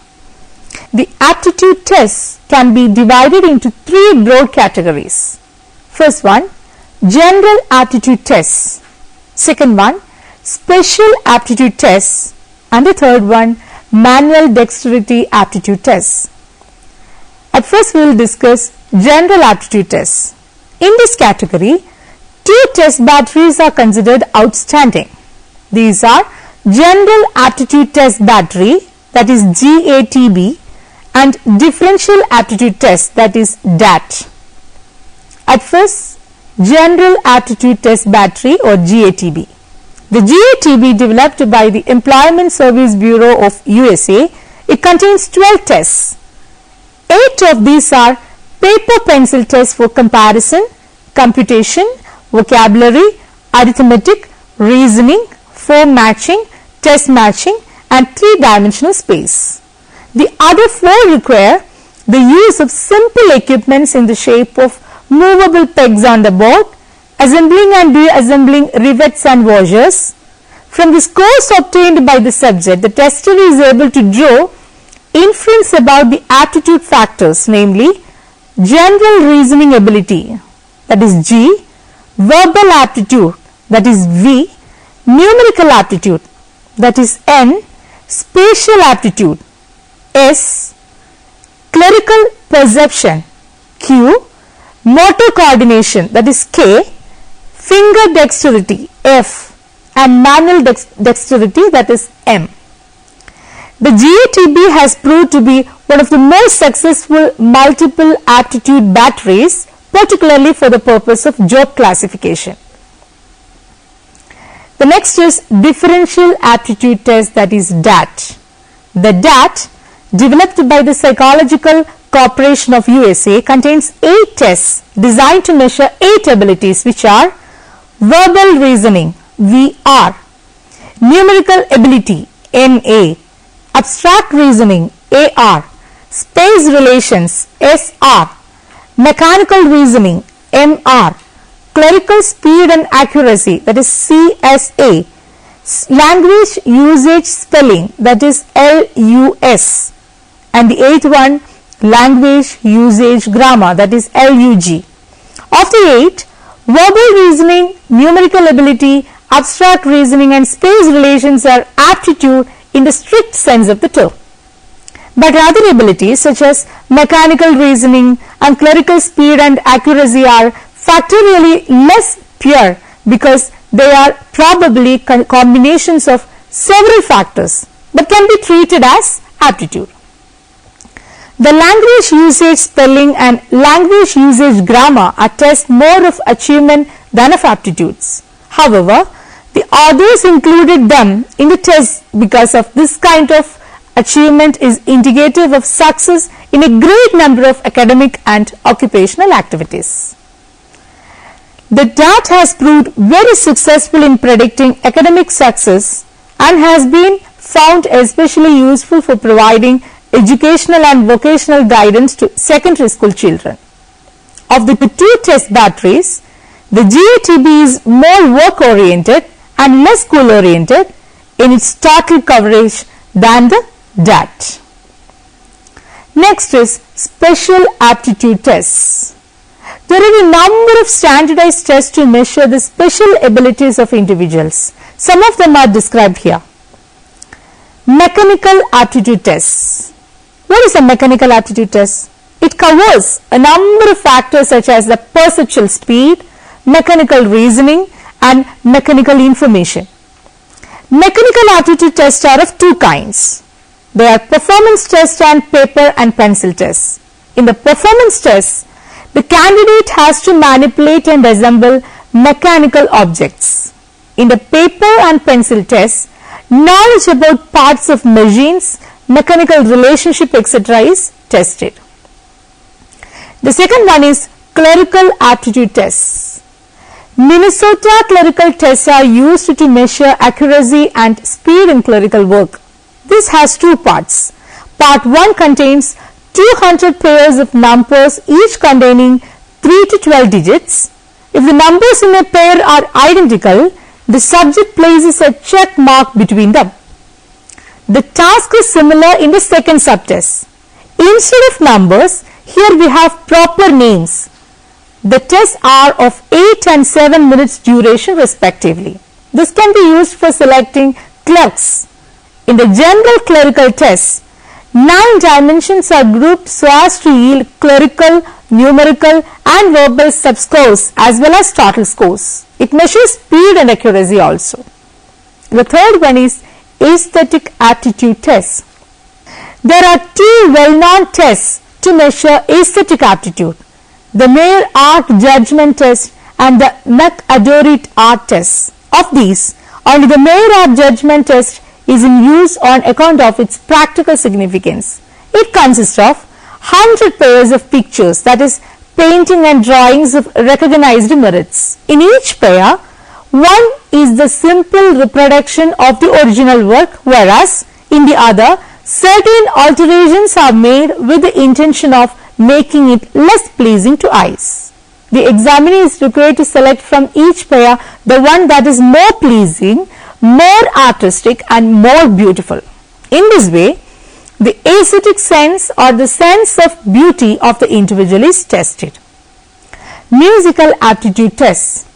The aptitude tests can be divided into three broad categories. First one, general aptitude tests. Second one, special aptitude tests. And the third one, manual dexterity aptitude tests. At first we will discuss general aptitude tests. In this category, 2 test batteries are considered outstanding. These are General Aptitude Test Battery, that is GATB, and Differential Aptitude Test, that is DAT. At first, General Aptitude Test Battery or GATB. The GATB, developed by the Employment Service Bureau of USA, it contains 12 tests. 8 of these are paper pencil tests for comparison, computation, vocabulary, arithmetic, reasoning, form matching, test matching, and 3-dimensional space. The other 4 require the use of simple equipments in the shape of movable pegs on the board, assembling and reassembling rivets and washers. From the scores obtained by the subject, the tester is able to draw inference about the aptitude factors, namely general reasoning ability, that is G, verbal aptitude, that is V, numerical aptitude, that is N, spatial aptitude, S, clerical perception, Q, motor coordination, that is K, finger dexterity, F, and manual dexterity, that is M. The GATB has proved to be one of the most successful multiple aptitude batteries, particularly for the purpose of job classification. The next is Differential Aptitude Test, that is DAT. The DAT, developed by the Psychological Corporation of USA, contains 8 tests designed to measure 8 abilities, which are verbal reasoning, VR, numerical ability, NA, abstract reasoning, AR, space relations, SR, mechanical reasoning, MR, clerical speed and accuracy, that is CSA, language usage spelling, that is LUS, and the 8th one, language usage grammar, that is LUG. Of the 8, verbal reasoning, numerical ability, abstract reasoning, and space relations are aptitude in the strict sense of the term. But other abilities such as mechanical reasoning and clerical speed and accuracy are factorially less pure because they are probably combinations of several factors but can be treated as aptitude. The language usage spelling and language usage grammar are tests more of achievement than of aptitudes. However, the authors included them in the test because of this kind of achievement is indicative of success in a great number of academic and occupational activities. The DAT has proved very successful in predicting academic success and has been found especially useful for providing educational and vocational guidance to secondary school children. Of the 2 test batteries, the GATB is more work oriented and less school oriented in its total coverage than the DAT. Next is Special Aptitude Tests. There are a number of standardized tests to measure the special abilities of individuals. Some of them are described here. Mechanical Aptitude Tests. What is a mechanical aptitude test? It covers a number of factors such as the perceptual speed, mechanical reasoning, and mechanical information. Mechanical aptitude tests are of 2 kinds. They are performance test and paper and pencil tests. In the performance test, the candidate has to manipulate and assemble mechanical objects. In the paper and pencil test, knowledge about parts of machines, mechanical relationship, etc. is tested. The second one is clerical aptitude tests. Minnesota clerical tests are used to measure accuracy and speed in clerical work. This has 2 parts. Part 1 contains 200 pairs of numbers, each containing 3 to 12 digits. If the numbers in a pair are identical, the subject places a check mark between them. The task is similar in the second subtest. Instead of numbers, here we have proper names. The tests are of 8 and 7 minutes duration respectively. This can be used for selecting clerks, In the general clerical tests, 9 dimensions are grouped so as to yield clerical, numerical and verbal subscores as well as total scores. It measures speed and accuracy also. The third one is aesthetic aptitude test. There are 2 well-known tests to measure aesthetic aptitude: the Mayer Art Judgment Test and the McAdorit Art Test. Of these, only the Mayer Art Judgment Test is in use on account of its practical significance. It consists of 100 pairs of pictures, that is, painting and drawings of recognized merits. In each pair, one is the simple reproduction of the original work, whereas in the other, certain alterations are made with the intention of making it less pleasing to eyes. The examiner is required to select from each pair the one that is more pleasing, more artistic and more beautiful. In this way, the aesthetic sense or the sense of beauty of the individual is tested. Musical aptitude tests.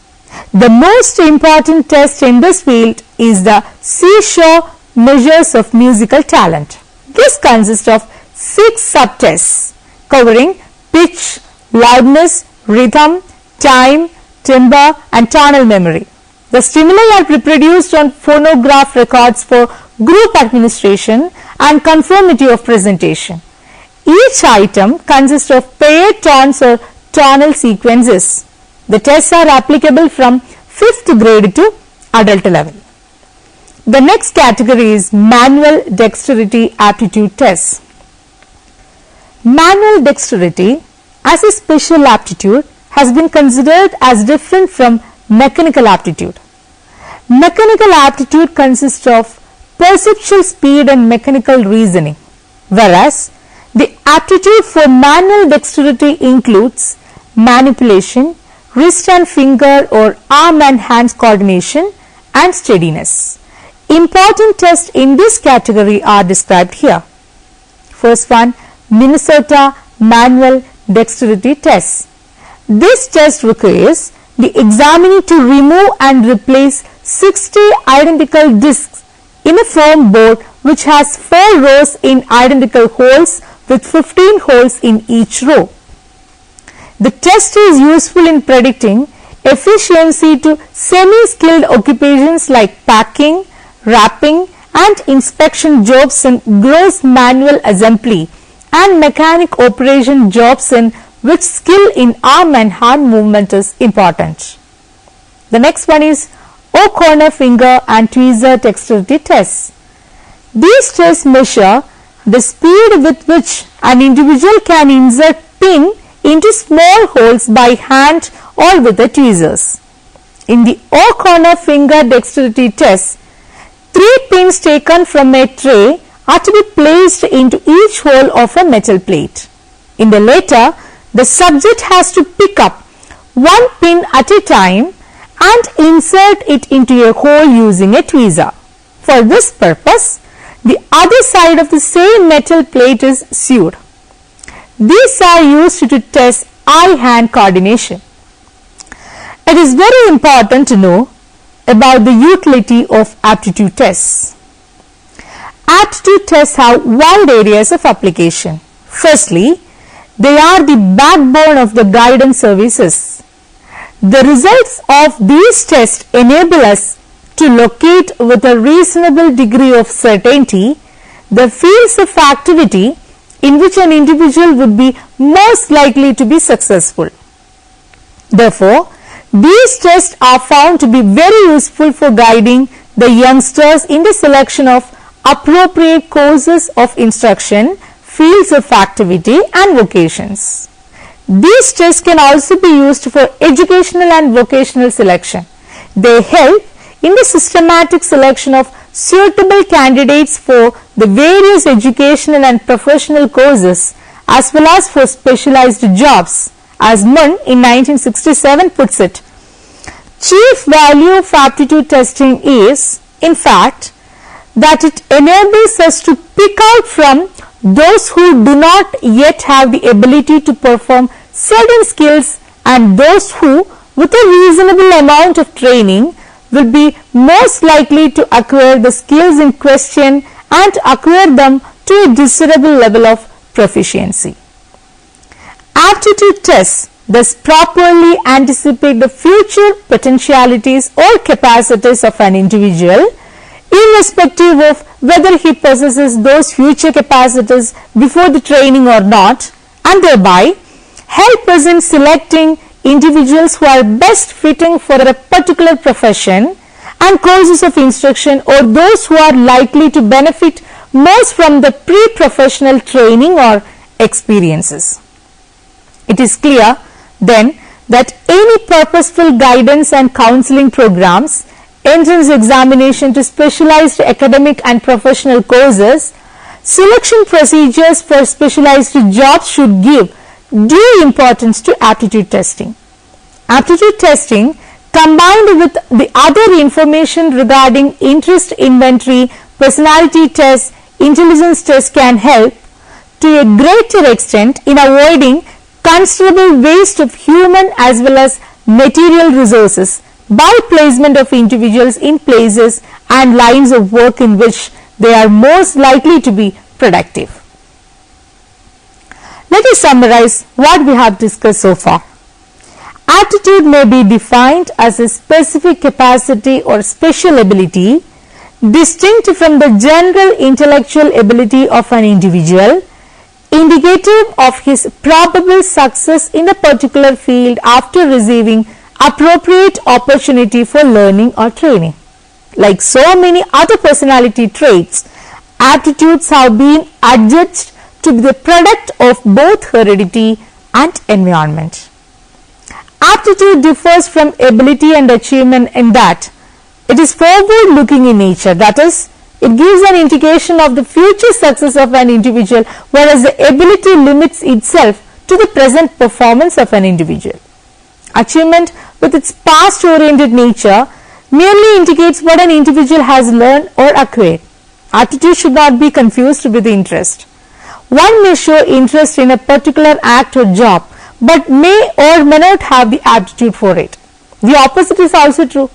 The most important test in this field is the seashore measures of musical talent. This consists of 6 sub-tests covering pitch, loudness, rhythm, time, timbre and tonal memory. The stimuli are reproduced on phonograph records for group administration and conformity of presentation. Each item consists of paired tones or tonal sequences. The tests are applicable from 5th grade to adult level. The next category is manual dexterity aptitude tests. Manual dexterity as a special aptitude has been considered as different from mechanical aptitude. Mechanical aptitude consists of perceptual speed and mechanical reasoning, whereas the aptitude for manual dexterity includes manipulation, wrist and finger or arm and hands coordination and steadiness. Important tests in this category are described here. First one, Minnesota Manual Dexterity Test. This test requires the examiner to remove and replace 60 identical discs in a foam board which has 4 rows in identical holes with 15 holes in each row. The test is useful in predicting efficiency to semi-skilled occupations like packing, wrapping and inspection jobs in gross manual assembly and mechanic operation jobs in which skill in arm and hand movement is important. The next one is O'Connor finger and tweezer dexterity tests. These tests measure the speed with which an individual can insert pin into small holes by hand or with the tweezers. In the O'Connor finger dexterity test, 3 pins taken from a tray are to be placed into each hole of a metal plate. In the latter, the subject has to pick up 1 pin at a time and insert it into a hole using a tweezer. For this purpose, the other side of the same metal plate is sewed. These are used to test eye-hand coordination. It is very important to know about the utility of aptitude tests. Aptitude tests have wide areas of application. Firstly, they are the backbone of the guidance services. The results of these tests enable us to locate with a reasonable degree of certainty the fields of activity in which an individual would be most likely to be successful. Therefore, these tests are found to be very useful for guiding the youngsters in the selection of appropriate courses of instruction, fields of activity and vocations. These tests can also be used for educational and vocational selection. They help in the systematic selection of suitable candidates for the various educational and professional courses as well as for specialized jobs. As Munn in 1967 puts it, chief value of aptitude testing is, in fact, that it enables us to pick out from those who do not yet have the ability to perform certain skills and those who, with a reasonable amount of training, will be most likely to acquire the skills in question and acquire them to a desirable level of proficiency. Aptitude tests thus properly anticipate the future potentialities or capacities of an individual, irrespective of whether he possesses those future capacities before the training or not, and thereby help us in selecting individuals who are best fitting for a particular profession and courses of instruction, or those who are likely to benefit most from the pre-professional training or experiences. It is clear then that any purposeful guidance and counseling programs, entrance examination to specialized academic and professional courses, selection procedures for specialized jobs should give due importance to aptitude testing. Aptitude testing combined with the other information regarding interest inventory, personality tests, intelligence tests can help to a greater extent in avoiding considerable waste of human as well as material resources by placement of individuals in places and lines of work in which they are most likely to be productive. Let us summarize what we have discussed so far. Aptitude may be defined as a specific capacity or special ability distinct from the general intellectual ability of an individual, indicative of his probable success in a particular field after receiving appropriate opportunity for learning or training. Like so many other personality traits, aptitudes have been adjudged to be the product of both heredity and environment. Aptitude differs from ability and achievement in that it is forward looking in nature, that is, it gives an indication of the future success of an individual, whereas the ability limits itself to the present performance of an individual. Achievement, with its past oriented nature, merely indicates what an individual has learned or acquired. Aptitude should not be confused with interest. One may show interest in a particular act or job, but may or may not have the aptitude for it. The opposite is also true.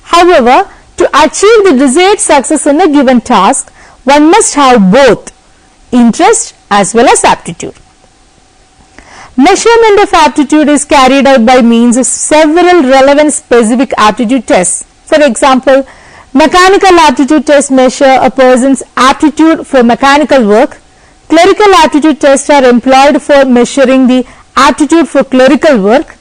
However, to achieve the desired success in a given task, one must have both interest as well as aptitude. Measurement of aptitude is carried out by means of several relevant specific aptitude tests. For example, mechanical aptitude tests measure a person's aptitude for mechanical work. Clerical aptitude tests are employed for measuring the aptitude for clerical work.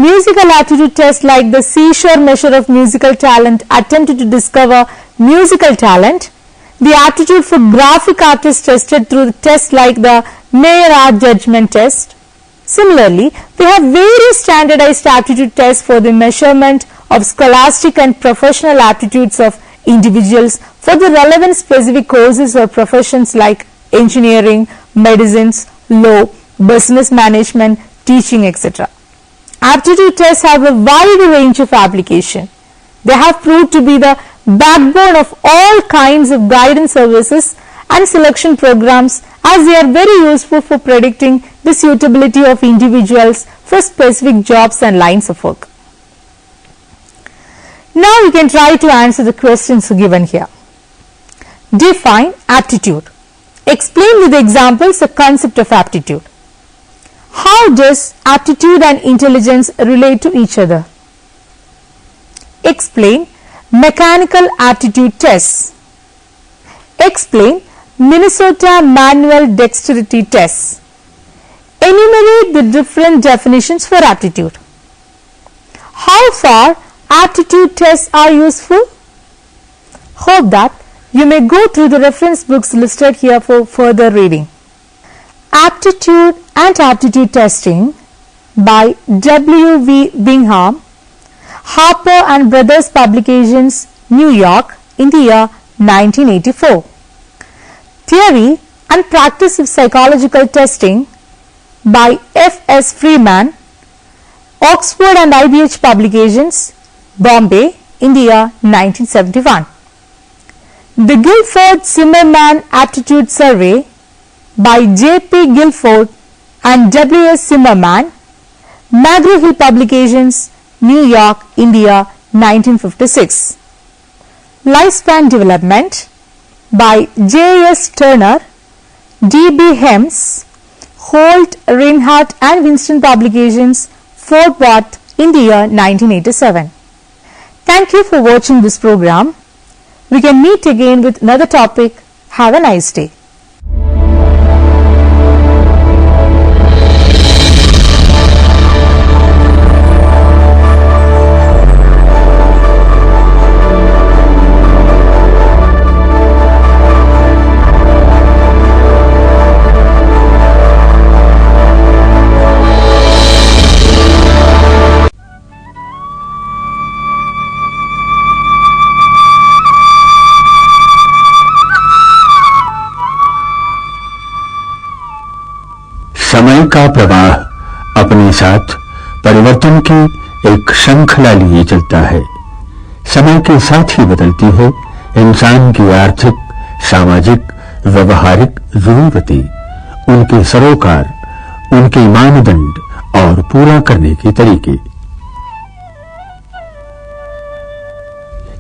Musical aptitude tests like the seashore measure of musical talent attempt to discover musical talent. The aptitude for graphic artists tested through tests like the Mayer Art Judgment Test. Similarly, we have various standardized aptitude tests for the measurement of scholastic and professional aptitudes of individuals for the relevant specific courses or professions like engineering, medicines, law, business management, teaching, etc. Aptitude tests have a wide range of application. They have proved to be the backbone of all kinds of guidance services and selection programs, as they are very useful for predicting the suitability of individuals for specific jobs and lines of work. Now we can try to answer the questions given here. Define aptitude. Explain with examples the concept of aptitude. How does aptitude and intelligence relate to each other? Explain mechanical aptitude tests. Explain Minnesota manual dexterity tests. Enumerate the different definitions for aptitude. How far aptitude tests are useful? Hope that you may go through the reference books listed here for further reading. Aptitude and Aptitude Testing by W. V. Bingham, Harper and Brothers Publications, New York, in the year 1984. Theory and Practice of Psychological Testing by F. S. Freeman, Oxford and IBH Publications, Bombay, in the year 1971. The Guilford-Zimmermann Aptitude Survey by J. P. Guilford and W. S. Zimmermann, McGraw-Hill Publications, New York, India, 1956. Lifespan Development by J.S. Turner, D.B. Hems, Holt, Reinhardt and Winston Publications, Fort Worth, in the year 1987. Thank you for watching this program. We can meet again with another topic. Have a nice day. समय का प्रवाह अपने साथ परिवर्तन की एक श्रृंखला लिए चलता है। समय के साथ ही बदलती है इंसान की आर्थिक, सामाजिक, व्यवहारिक जरूरतें, उनके सरोकार, उनके मानदंड और पूरा करने के तरीके।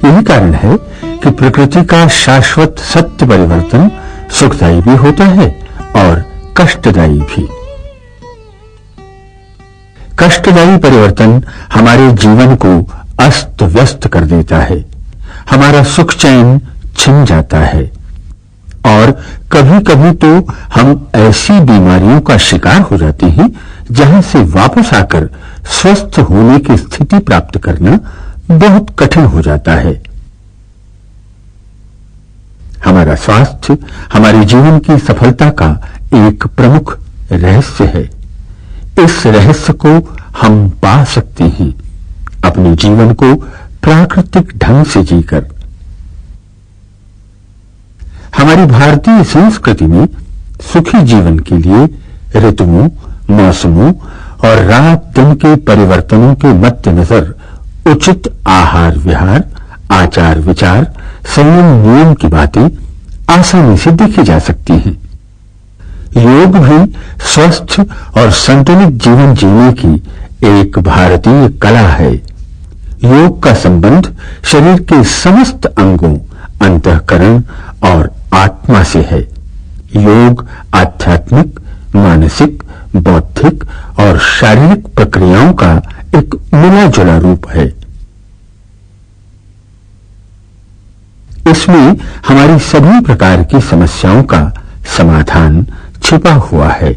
यही कारण है कि प्रकृति का शाश्वत सत्य परिवर्तन सुखदायी भी होता है और कष्टदायी भी। कष्टदायी परिवर्तन हमारे जीवन को अस्त व्यस्त कर देता है, हमारा सुख चैन छिन जाता है और कभी कभी तो हम ऐसी बीमारियों का शिकार हो जाते हैं जहां से वापस आकर स्वस्थ होने की स्थिति प्राप्त करना बहुत कठिन हो जाता है। हमारा स्वास्थ्य हमारे जीवन की सफलता का एक प्रमुख रहस्य है। इस रहस्य को हम पा सकते हैं अपने जीवन को प्राकृतिक ढंग से जीकर। हमारी भारतीय संस्कृति में सुखी जीवन के लिए ऋतुओं, मौसमों और रात दिन के परिवर्तनों के मद्देनजर उचित आहार विहार, आचार विचार, संयम नियम की बातें आसानी से देखी जा सकती हैं। योग भी स्वस्थ और संतुलित जीवन जीने की एक भारतीय कला है। योग का संबंध शरीर के समस्त अंगों, अंतःकरण और आत्मा से है। योग आध्यात्मिक, मानसिक, बौद्धिक और शारीरिक प्रक्रियाओं का एक मिला-जुला रूप है। इसमें हमारी सभी प्रकार की समस्याओं का समाधान छिपा हुआ है।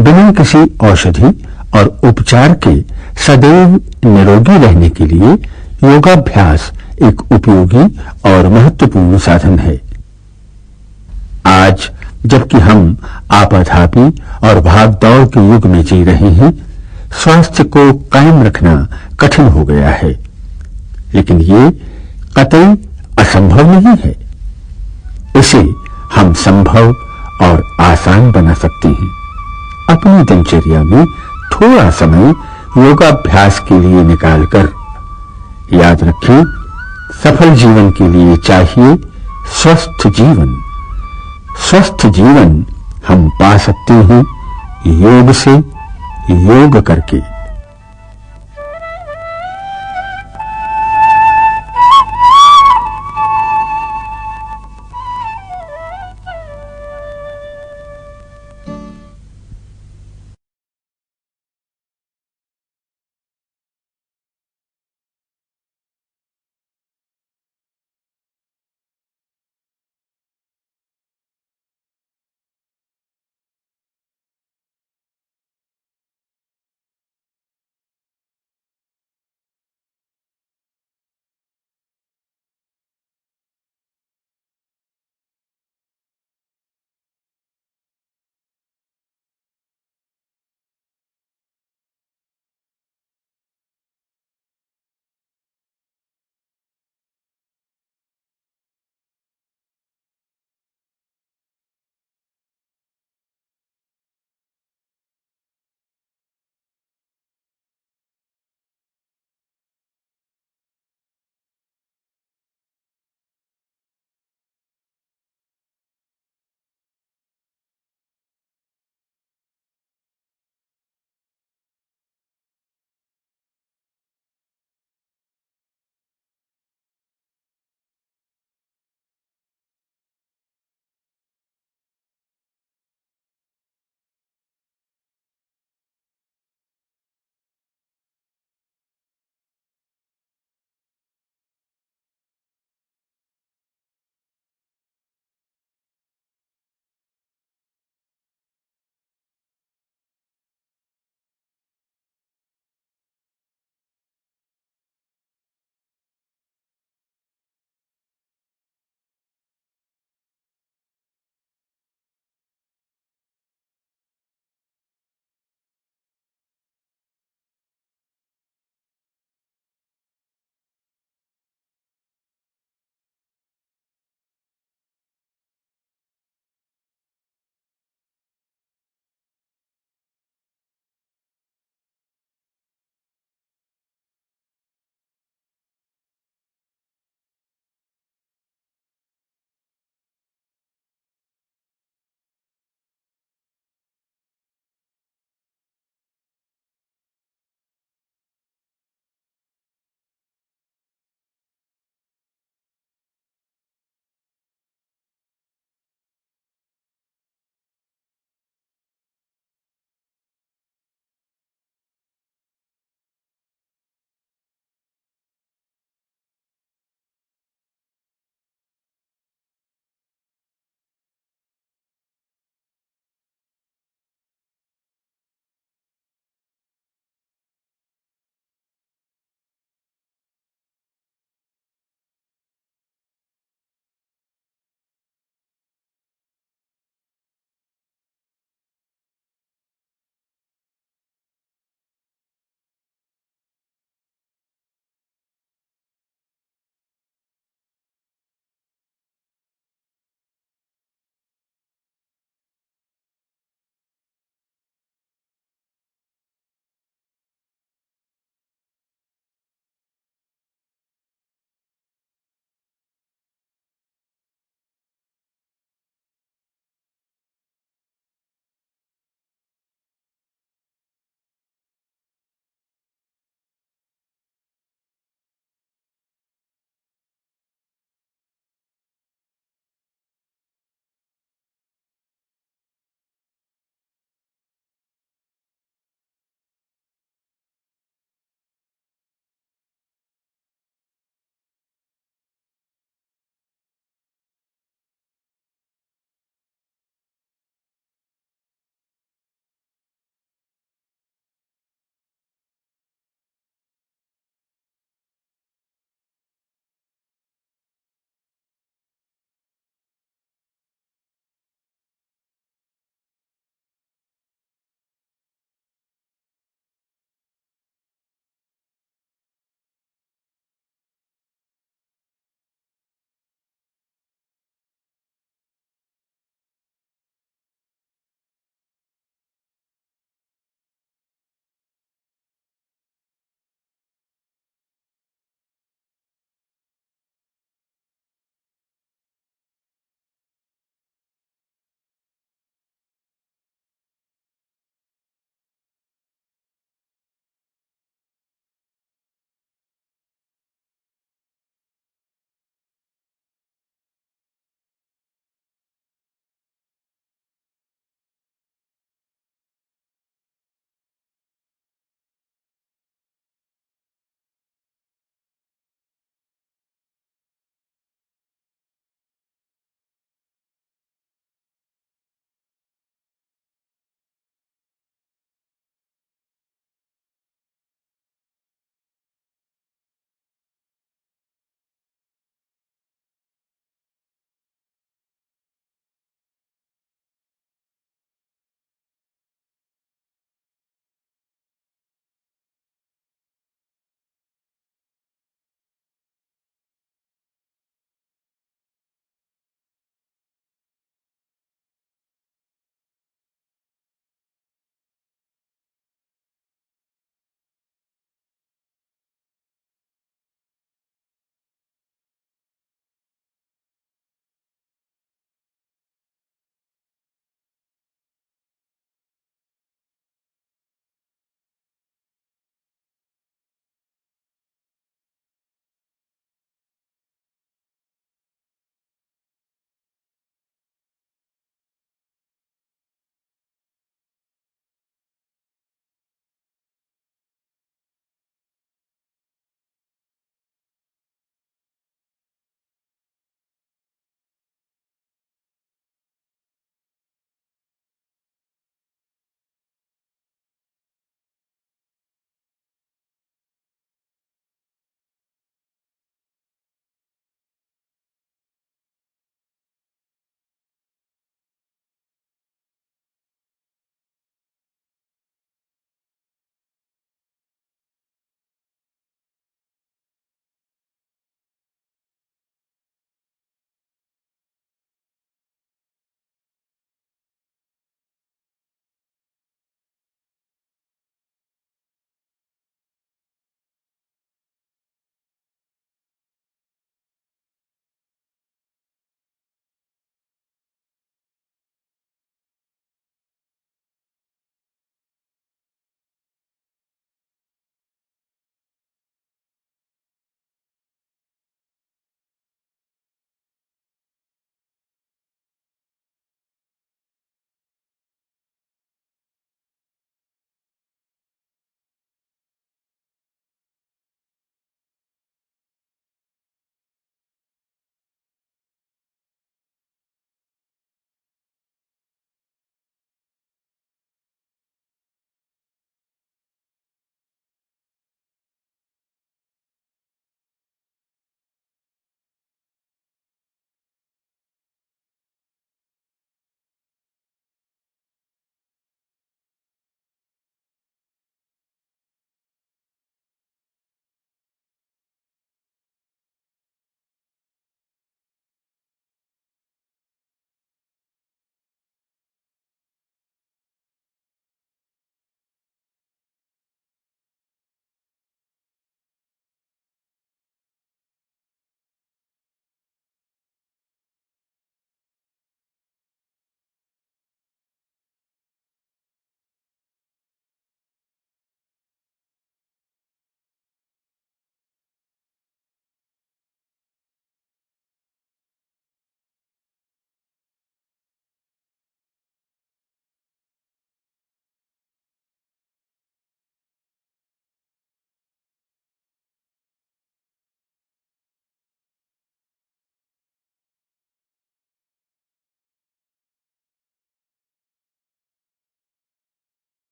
बिना किसी औषधि और उपचार के सदैव निरोगी रहने के लिए योगाभ्यास एक उपयोगी और महत्वपूर्ण साधन है। आज जबकि हम आपाधापी और भागदौड़ के युग में जी रहे हैं, स्वास्थ्य को कायम रखना कठिन हो गया है, लेकिन ये कतई असंभव नहीं है। इसे हम संभव और आसान बना सकते हैं। अपनी दिनचर्या में थोड़ा समय योगाभ्यास के लिए निकालकर। याद रखें, सफल जीवन के लिए चाहिए स्वस्थ जीवन। स्वस्थ जीवन हम पा सकते हैं योग से, योग करके।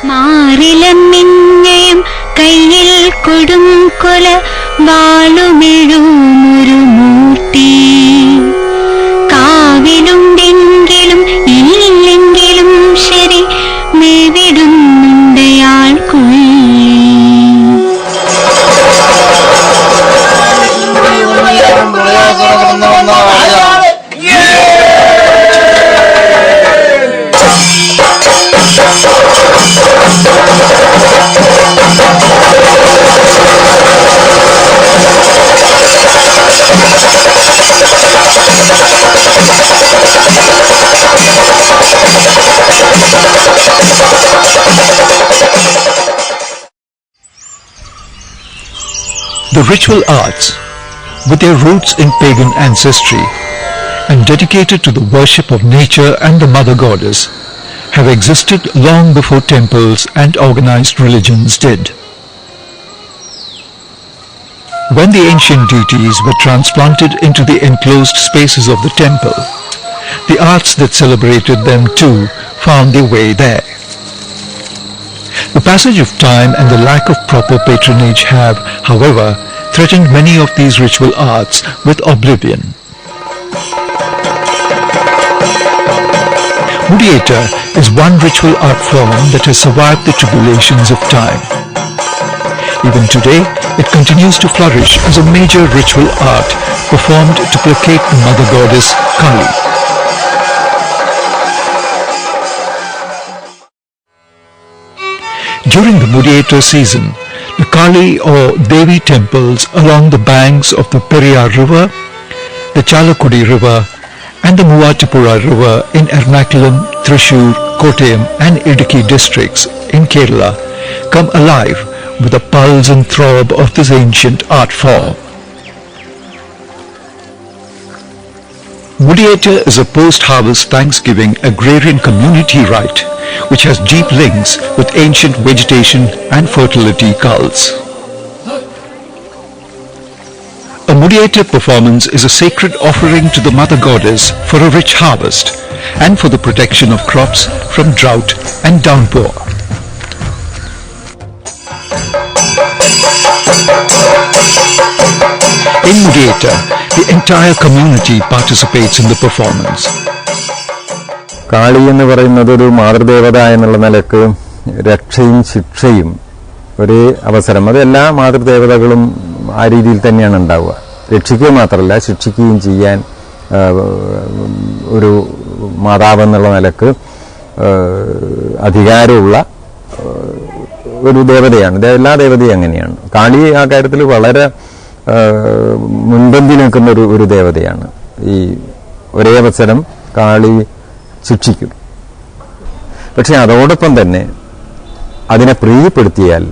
മാറിലമ്മിഞ്ഞയും കയ്യിൽ കൊടും കൊല വാളുമെഴുമൊരു മൂർത്തി കാവിലുണ്ടെങ്കിലും ഇല്ലെങ്കിലും ശരി മേവിടുന്നുണ്ടയാൾ കൊള്ളി. The ritual arts, with their roots in pagan ancestry and dedicated to the worship of nature and the mother goddess, have existed long before temples and organized religions did. When the ancient deities were transplanted into the enclosed spaces of the temple, the arts that celebrated them too found their way there. The passage of time and the lack of proper patronage have, however, threatened many of these ritual arts with oblivion. Mudiyata is one ritual art form that has survived the tribulations of time. Even today, it continues to flourish as a major ritual art performed to placate the mother goddess Kali. During the Mudiyata season, the Kali or Devi temples along the banks of the Periyar River, the Chalakudi River and the Muvatupuzha River in Ernakulam, Thrissur, Kottayam and Idukki districts in Kerala come alive with the pulse and throb of this ancient art form. Mudiyata is a post-harvest Thanksgiving agrarian community rite which has deep links with ancient vegetation and fertility cults. A Mudiyata performance is a sacred offering to the mother goddess for a rich harvest and for the protection of crops from drought and downpour. In Mudiyata, the entire community participates in the performance. കാളി എന്ന് പറയുന്നത് ഒരു മാതൃദേവത എന്നുള്ള നിലക്ക് രക്ഷയും ശിക്ഷയും ഒരേ അവസരം, അത് എല്ലാ മാതൃദേവതകളും ആ രീതിയിൽ തന്നെയാണ് ഉണ്ടാവുക. രക്ഷിക്കുക മാത്രമല്ല ശിക്ഷിക്കുകയും ചെയ്യാൻ ഒരു മാതാവ് എന്നുള്ള നിലക്ക് അധികാരമുള്ള ഒരു ദേവതയാണ്. എല്ലാ ദേവതയും അങ്ങനെയാണ്. കാളി ആ കാര്യത്തിൽ വളരെ മുൻപന്തി നിൽക്കുന്ന ഒരു ദേവതയാണ്. ഈ ഒരേ അവസരം കാളി ശിക്ഷിക്കും. പക്ഷെ അതോടൊപ്പം തന്നെ അതിനെ പ്രീതിപ്പെടുത്തിയാൽ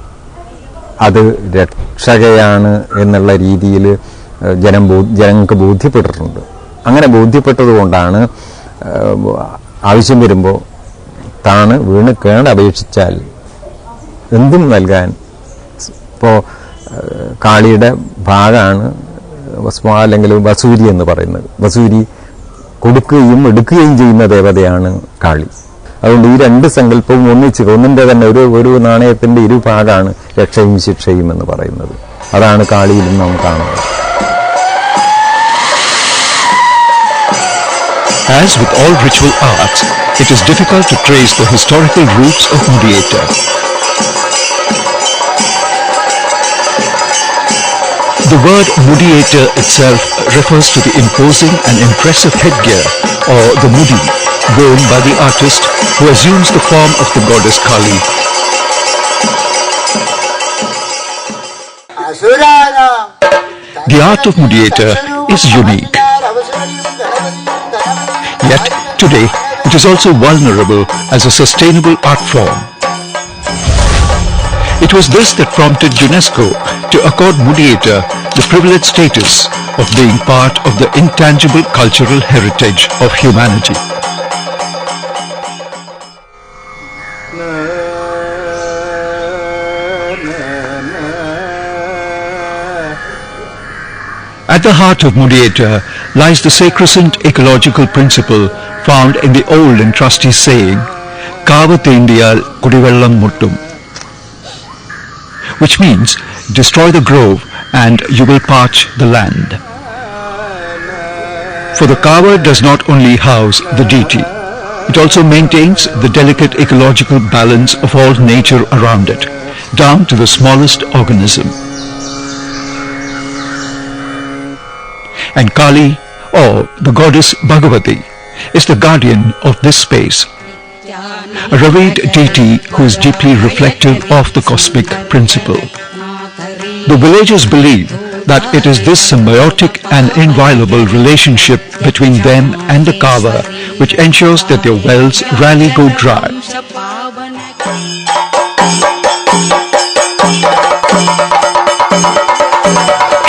അത് രക്ഷകയാണ് എന്നുള്ള രീതിയിൽ ജനങ്ങൾക്ക് ബോധ്യപ്പെട്ടിട്ടുണ്ട്. അങ്ങനെ ബോധ്യപ്പെട്ടതുകൊണ്ടാണ് ആവശ്യം വരുമ്പോൾ താണ് വീണ് അപേക്ഷിച്ചാൽ എന്തും നൽകാൻ. ഇപ്പോൾ കാളിയുടെ ഭാഗമാണ് അല്ലെങ്കിൽ വസൂരി എന്ന് പറയുന്നത്. വസൂരി കൊടുക്കുകയും എടുക്കുകയും ചെയ്യുന്ന ദേവതയാണ് കാളി. അതുകൊണ്ട് ഈ രണ്ട് സങ്കല്പവും ഒന്നിന്റെ തന്നെ ഒരു നാണയത്തിന്റെ ഇരുഭാഗമാണ് രക്ഷയും ശിക്ഷയും എന്ന് പറയുന്നത്. അതാണ് കാളിയിലും നാം കാണുന്നത്. As with all ritual arts, it is difficult to trace the historical roots of Mudiyata. The word Mudiyata itself refers to the imposing and impressive headgear, or the mudi, worn by the artist who assumes the form of the goddess Kali. The art of Mudiyata is unique. Yet, today, it is also vulnerable as a sustainable art form. It was this that prompted UNESCO to accord Mudiyata the privileged status of being part of the intangible cultural heritage of humanity. At the heart of Mudiyata lies the sacrosanct ecological principle found in the old and trusty saying, Kava Tendiyal Kudivellam Muttum, which means destroy the grove and you will parch the land. For the Kava does not only house the deity, it also maintains the delicate ecological balance of all nature around it, down to the smallest organism. And Kali, or the goddess Bhagavati, is the guardian of this space, a revered deity who is deeply reflective of the cosmic principle. The villagers believe that it is this symbiotic and inviolable relationship between them and the Kava which ensures that their wells rarely go dry.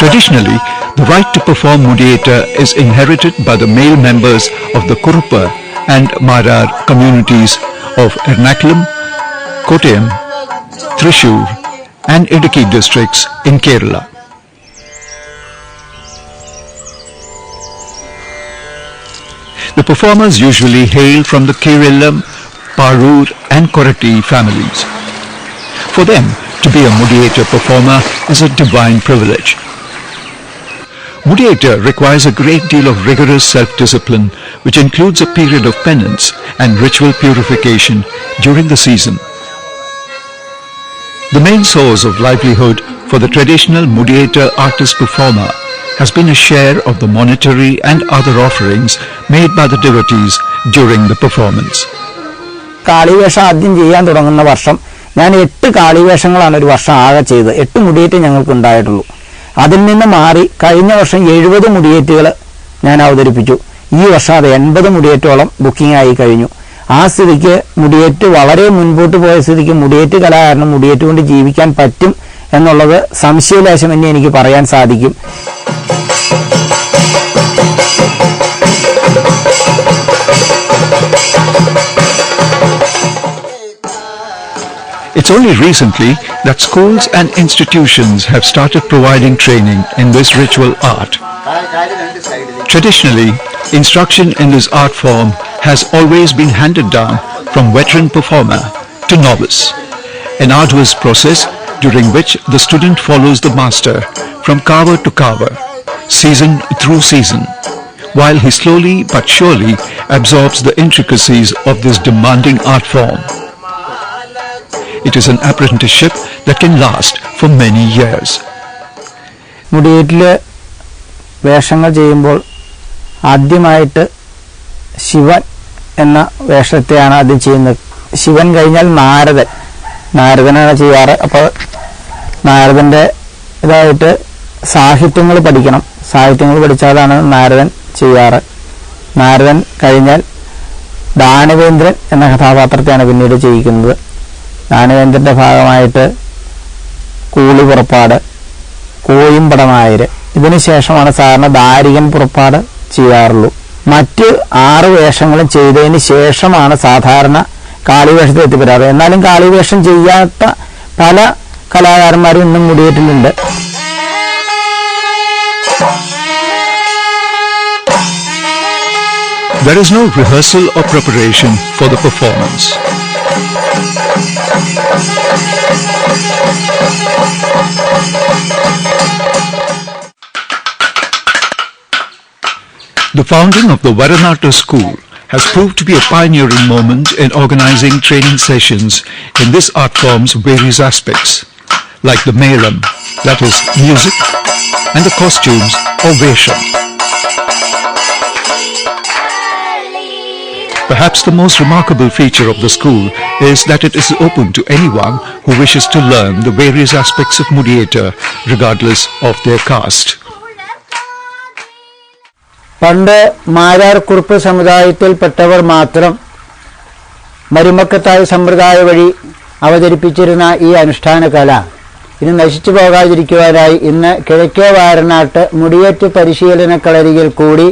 Traditionally, the right to perform Mudiyetta is inherited by the male members of the Kuruppa and Marar communities of Ernakulam, Kottayam, Thrissur and Idukki districts in Kerala. The performers usually hail from the Kerala, Parur and Koratti families. For them, to be a Mudiyetta performer is a divine privilege. Mudiyetta requires a great deal of rigorous self-discipline, which includes a period of penance and ritual purification during the season. The main source of livelihood for the traditional Mudiyetta artist performer has been a share of the monetary and other offerings made by the devotees during the performance. കാളിവേഷം ആദ്യം ചെയ്യാൻ തുടങ്ങുന്ന വർഷം ഞാൻ 8 കാളിവേഷങ്ങളാണ് ഒരു വർഷം ആകെ ചെയ്തത്. 8 മുടിയേറ്റ് ഞങ്ങൾക്ക് ഉണ്ടായിട്ടുള്ളൂ. അതിൽ നിന്ന് മാറി കഴിഞ്ഞ വർഷം 70 മുടിയേറ്റുകൾ ഞാൻ അവതരിപ്പിച്ചു. ഈ വർഷം അത് 80 മുടിയേറ്റോളം ബുക്കിംഗ് ആയി കഴിഞ്ഞു. ആ സ്ഥിതിക്ക് മുടിയേറ്റ് വളരെ മുൻപോട്ട് പോയ സ്ഥിതിക്ക് മുടിയേറ്റ് കലാകാരന് മുടിയേറ്റ് കൊണ്ട് ജീവിക്കാൻ പറ്റും എന്നുള്ളത് സംശയലേശം തന്നെ എനിക്ക് പറയാൻ സാധിക്കും. It's only recently that schools and institutions have started providing training in this ritual art. Traditionally, instruction in this art form has always been handed down from veteran performer to novice, an arduous process during which the student follows the master from kava to kava, season through season, while he slowly but surely absorbs the intricacies of this demanding art form. It is an apprenticeship that can last for many years. മുടിയേറ്റില് വേഷങ്ങൾ ചെയ്യുമ്പോൾ ആദ്യമായിട്ട് ശിവൻ എന്ന വേഷത്തെയാണ് ആദ്യം ചെയ്യുന്നത്. ശിവൻ കഴിഞ്ഞാൽ നാരദനാണ് ചെയ്യാറ്. അപ്പോൾ നാരദന്റെ ഇതായിട്ട് സാഹിത്യങ്ങൾ പഠിക്കണം. സാഹിത്യങ്ങൾ പഠിച്ചാലാണ് നാരദൻ ചെയ്യാറ്. നാരദൻ കഴിഞ്ഞാൽ ദാനവേന്ദ്രൻ എന്ന കഥാപാത്രത്തെയാണ് പിന്നീട് ചെയ്യിക്കുന്നത്. ദാനവേന്ദ്രന്റെ ഭാഗമായിട്ട് കൂളി പുറപ്പാട്, കോയിമ്പടനായര്, ഇതിനുശേഷമാണ് സാധാരണ ദാരികൻ പുറപ്പാട് ചെയ്യാറുള്ളൂ. മറ്റ് 6 വേഷങ്ങളും ചെയ്തതിന് ശേഷമാണ് സാധാരണ കാളിവേഷത്തിൽ എത്തിപ്പെടാറ്. എന്നാലും കാളിവേഷം ചെയ്യാത്ത പല കലാകാരന്മാരും ഇന്നും മുടിയേറ്റിലുണ്ട്. There is no rehearsal or preparation for the performance. The founding of the Varanata school has proved to be a pioneering moment in organizing training sessions in this art form's various aspects, like the melam, that is music, and the costumes or vesham. Perhaps the most remarkable feature of the school is that it is open to anyone who wishes to learn the various aspects of Mudiyetta regardless of their caste. പണ്ട് മാരാർ കുറുപ്പ് സമുദായത്തിൽപ്പെട്ടവർ മാത്രം മരുമക്കത്തായ സമ്പ്രദായ വഴി അവതരിപ്പിച്ചിരുന്ന ഈ അനുഷ്ഠാന കല ഇനി നശിച്ചു പോകാതിരിക്കുവാനായി ഇന്ന് കിഴക്കേ വാരനാട്ട് മുടിയേറ്റ് പരിശീലന കളരിയിൽ കൂടി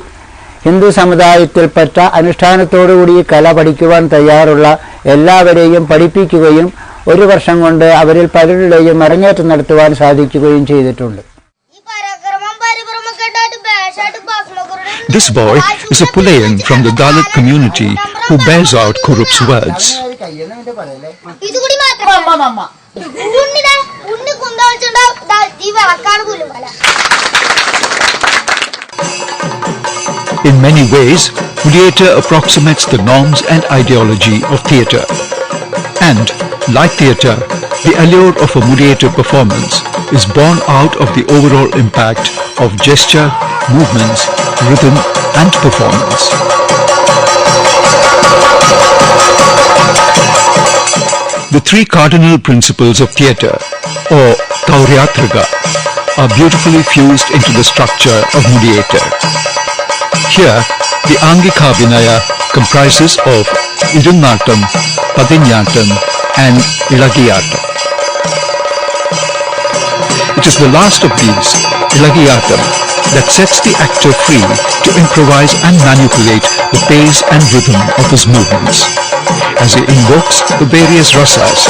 ഹിന്ദു സമുദായത്തിൽപ്പെട്ട അനുഷ്ഠാനത്തോടുകൂടി ഈ കല പഠിക്കുവാൻ തയ്യാറുള്ള എല്ലാവരെയും പഠിപ്പിക്കുകയും 1 വർഷം കൊണ്ട് അവരിൽ പലരുടെയും അരങ്ങേറ്റം നടത്തുവാൻ സാധിക്കുകയും ചെയ്തിട്ടുണ്ട്. This boy is a Pulayan from the Dalit community who bears out Kurup's words. ഇതുകൂടി മാത്രം ഉണ്ണി കുന്ത വെച്ചിട്ടുണ്ടാ ഈ വിളക്കാണ് Pullumala. In many ways, Mudiator approximates the norms and ideology of theatre. And, like theatre, the allure of a Mudiator performance is born out of the overall impact of gesture, movements, rhythm and performance. The three cardinal principles of theatre, or Tauryatraga, are beautifully fused into the structure of Mudiator. Here, the Angika Vinaya comprises of Irunnatam, Padinyatam and Ilagiyatam. It is the last of these, Ilagiyatam, that sets the actor free to improvise and manipulate the pace and rhythm of his movements, as he invokes the various rasas.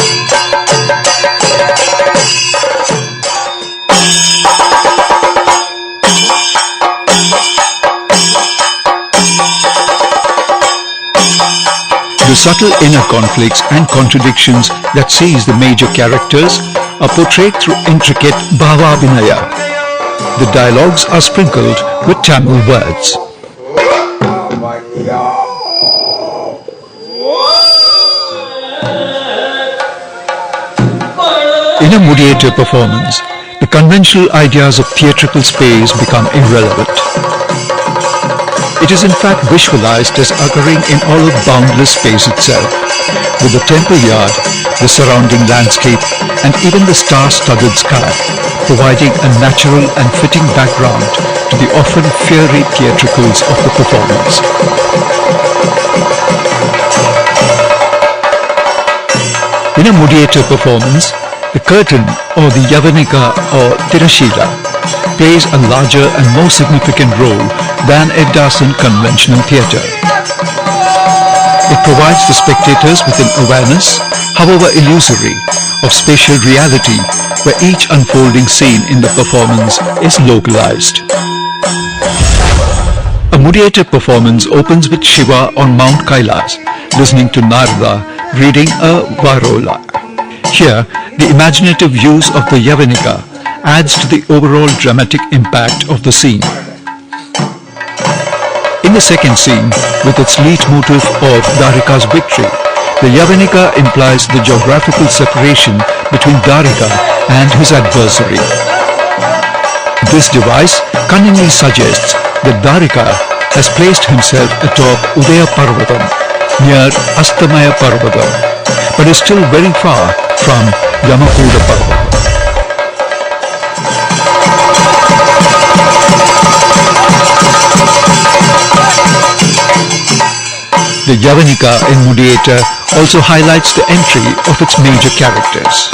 The subtle inner conflicts and contradictions that seize the major characters are portrayed through intricate bhava-abhinaya. The dialogues are sprinkled with Tamil words. In a Mudiator performance, the conventional ideas of theatrical space become irrelevant. It is in fact visualized as occurring in all of boundless space itself, with the temple yard, the surrounding landscape, and even the star-studded sky, providing a natural and fitting background to the often fiery theatricals of the performance. In a Mudiator performance, the curtain or the Yavanika or Tirashila plays a larger and more significant role than it does in conventional theatre. It provides the spectators with an awareness, however illusory, of spatial reality where each unfolding scene in the performance is localized. A Mudiator performance opens with Shiva on Mount Kailas, listening to Narada reading a Varola. Here, the imaginative use of the Yavanika adds to the overall dramatic impact of the scene. In the second scene, with its leitmotif of Dwarika's victory, the Yavanika implies the geographical separation between Dwarika and his adversary. This device cunningly suggests that Dwarika has placed himself atop Udaya Parvatam, near Astamaya Parvatam, but is still very far from Yamakuda Parvatam. The Yavanika in Mudiator also highlights the entry of its major characters.